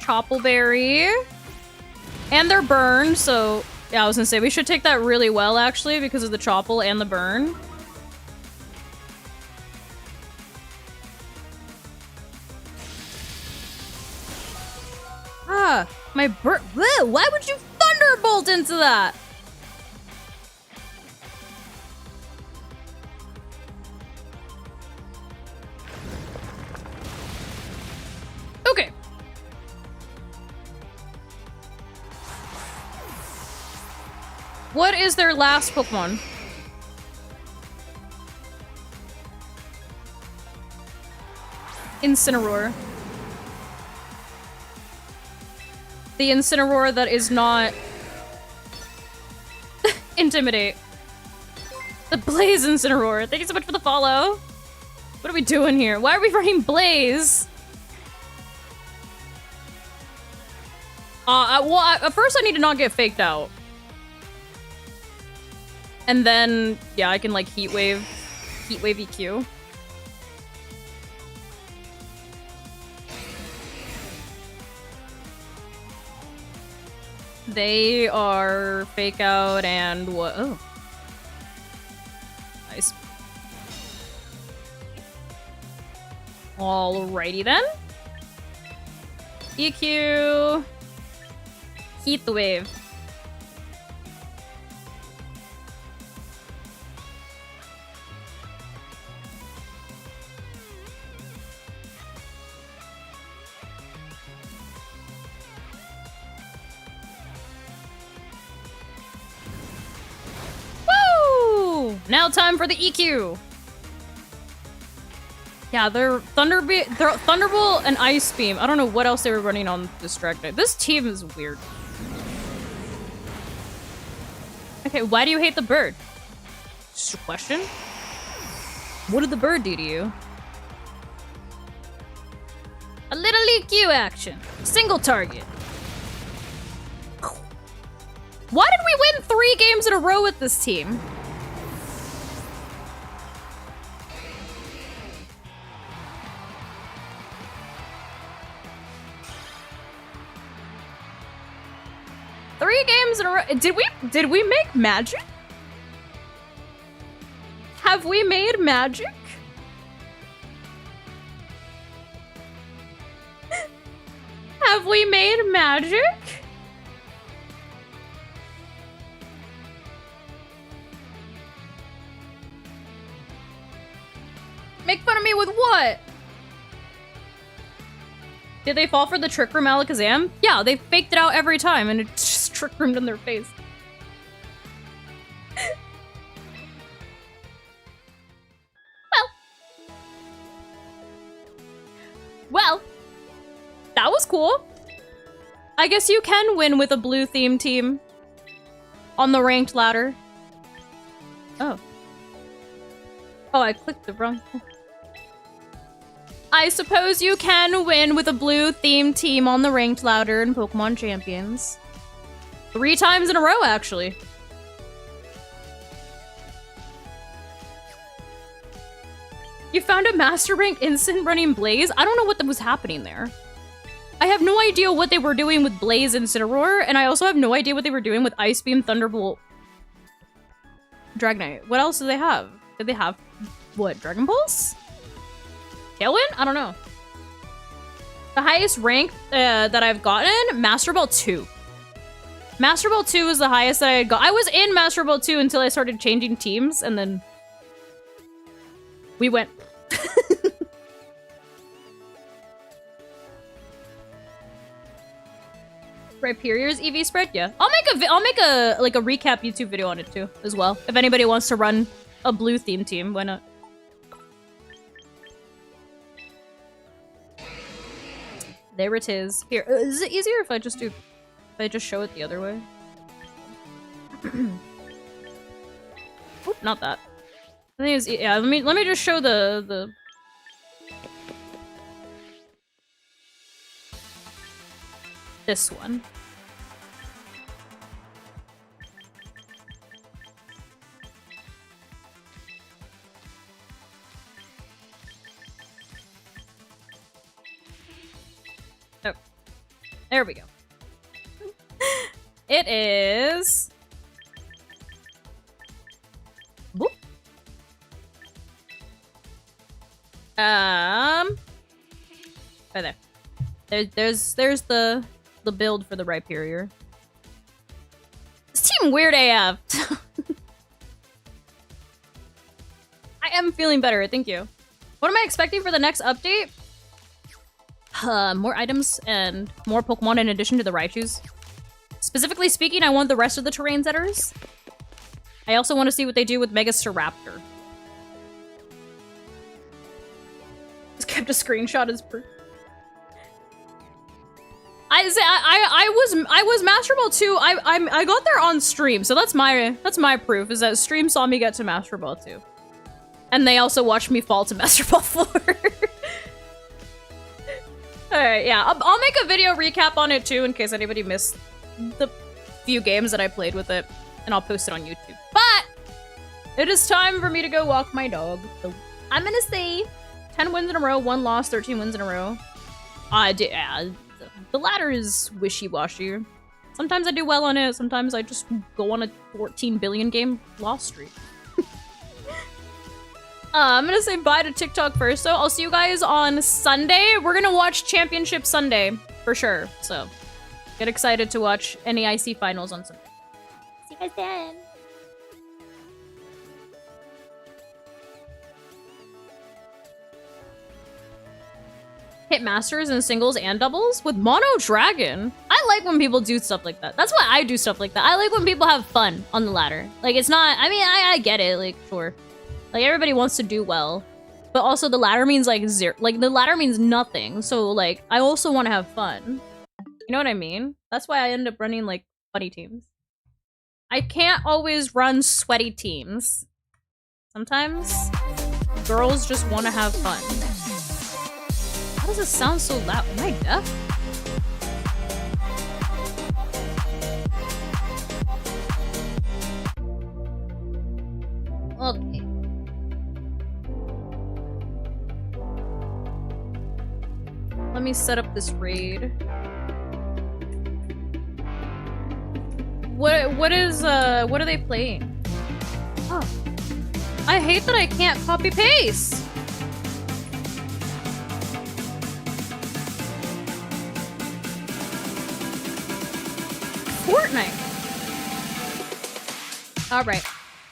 Choppleberry. And they're burned, so... Yeah, I was gonna say, we should take that really well, actually, because of the Chopple and the burn. Ah, my bird. Why would you thunderbolt into that? Okay. What is their last Pokemon? Incineroar. The Incineroar that is not... Intimidate. The Blaze Incineroar. Thank you so much for the follow. What are we doing here? Why are we running Blaze? At first I need to not get faked out. And then, yeah, I can like Heat Wave EQ. They are fake out and what? Oh. Nice. Alrighty then. EQ. Heat the wave. Now time for the EQ. Yeah, they're Thunderbolt and Ice Beam. I don't know what else they were running on this Dragonite. This team is weird. Okay, why do you hate the bird? Just a question. What did the bird do to you? A little EQ action. Single target. Why did we win 3 games in a row with this team? In a row. Did we make magic? Have we made magic? Have we made magic? Make fun of me with what? Did they fall for the Trick Room Alakazam? Yeah, they faked it out every time and it just Trick Roomed in their face. Well, that was cool. I guess you can win with a blue theme team on the ranked ladder. Oh. Oh, I clicked the wrong thing. I suppose you can win with a blue themed team on the ranked ladder in Pokemon Champions. 3 times in a row, actually. You found a Master Rank instant running Blaze? I don't know what was happening there. I have no idea what they were doing with Blaze and Incineroar, and I also have no idea what they were doing with Ice Beam, Thunderbolt, Dragonite. What else do they have? Did they have, what, Dragon Pulse? Tailwind? I don't know. The highest rank that I've gotten, Master Ball 2. Master Ball 2 is the highest that I had got. I was in Master Ball 2 until I started changing teams, and then we went. Rhyperior's EV spread? Yeah. I'll make a like a recap YouTube video on it too, as well. If anybody wants to run a blue theme team, why not? There it is. Here, is it easier if I just show it the other way? Oop, not that. I think it's, yeah, let me just show the this one. Oh, there we go. It is. Whoop. Right there. There's the build for the Rhyperior. This team weird AF. I am feeling better, thank you. What am I expecting for the next update? More items and more Pokemon in addition to the Raichus. Specifically speaking, I want the rest of the terrain setters. I also want to see what they do with Megastaraptor. Just kept a screenshot as proof. I was Master Ball 2. I got there on stream, so that's my proof, is that stream saw me get to Master Ball 2. And they also watched me fall to Master Ball 4. Alright, yeah. I'll make a video recap on it too in case anybody missed the few games that I played with it. And I'll post it on YouTube. But it is time for me to go walk my dog. So I'm gonna say 10 wins in a row, 1 loss, 13 wins in a row. The ladder is wishy-washy. Sometimes I do well on it, sometimes I just go on a 14 billion game loss streak. I'm gonna say bye to TikTok first, so I'll see you guys on Sunday. We're gonna watch Championship Sunday, for sure. So, get excited to watch NAIC Finals on Sunday. See you guys then! Hit Masters in singles and doubles with Mono Dragon. I like when people do stuff like that. That's why I do stuff like that. I like when people have fun on the ladder. Like, it's not, I mean, I get it, like, sure. Like, everybody wants to do well. But also, the ladder means, like, zero. Like, the ladder means nothing. So, like, I also want to have fun. You know what I mean? That's why I end up running, like, funny teams. I can't always run sweaty teams. Sometimes, girls just want to have fun. How does it sound so loud? Am I deaf? Okay. Let me set up this raid. What are they playing? Oh. I hate that I can't copy paste. Fortnite. All right.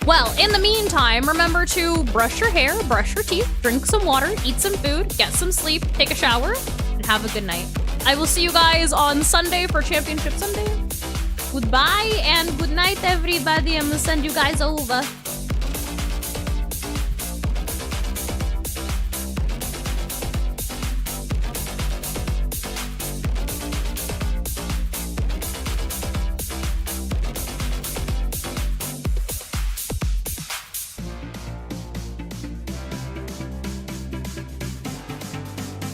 Well, in the meantime, remember to brush your hair, brush your teeth, drink some water, eat some food, get some sleep, take a shower, and have a good night. I will see you guys on Sunday for Championship Sunday. Goodbye and good night, everybody. I'm gonna send you guys over.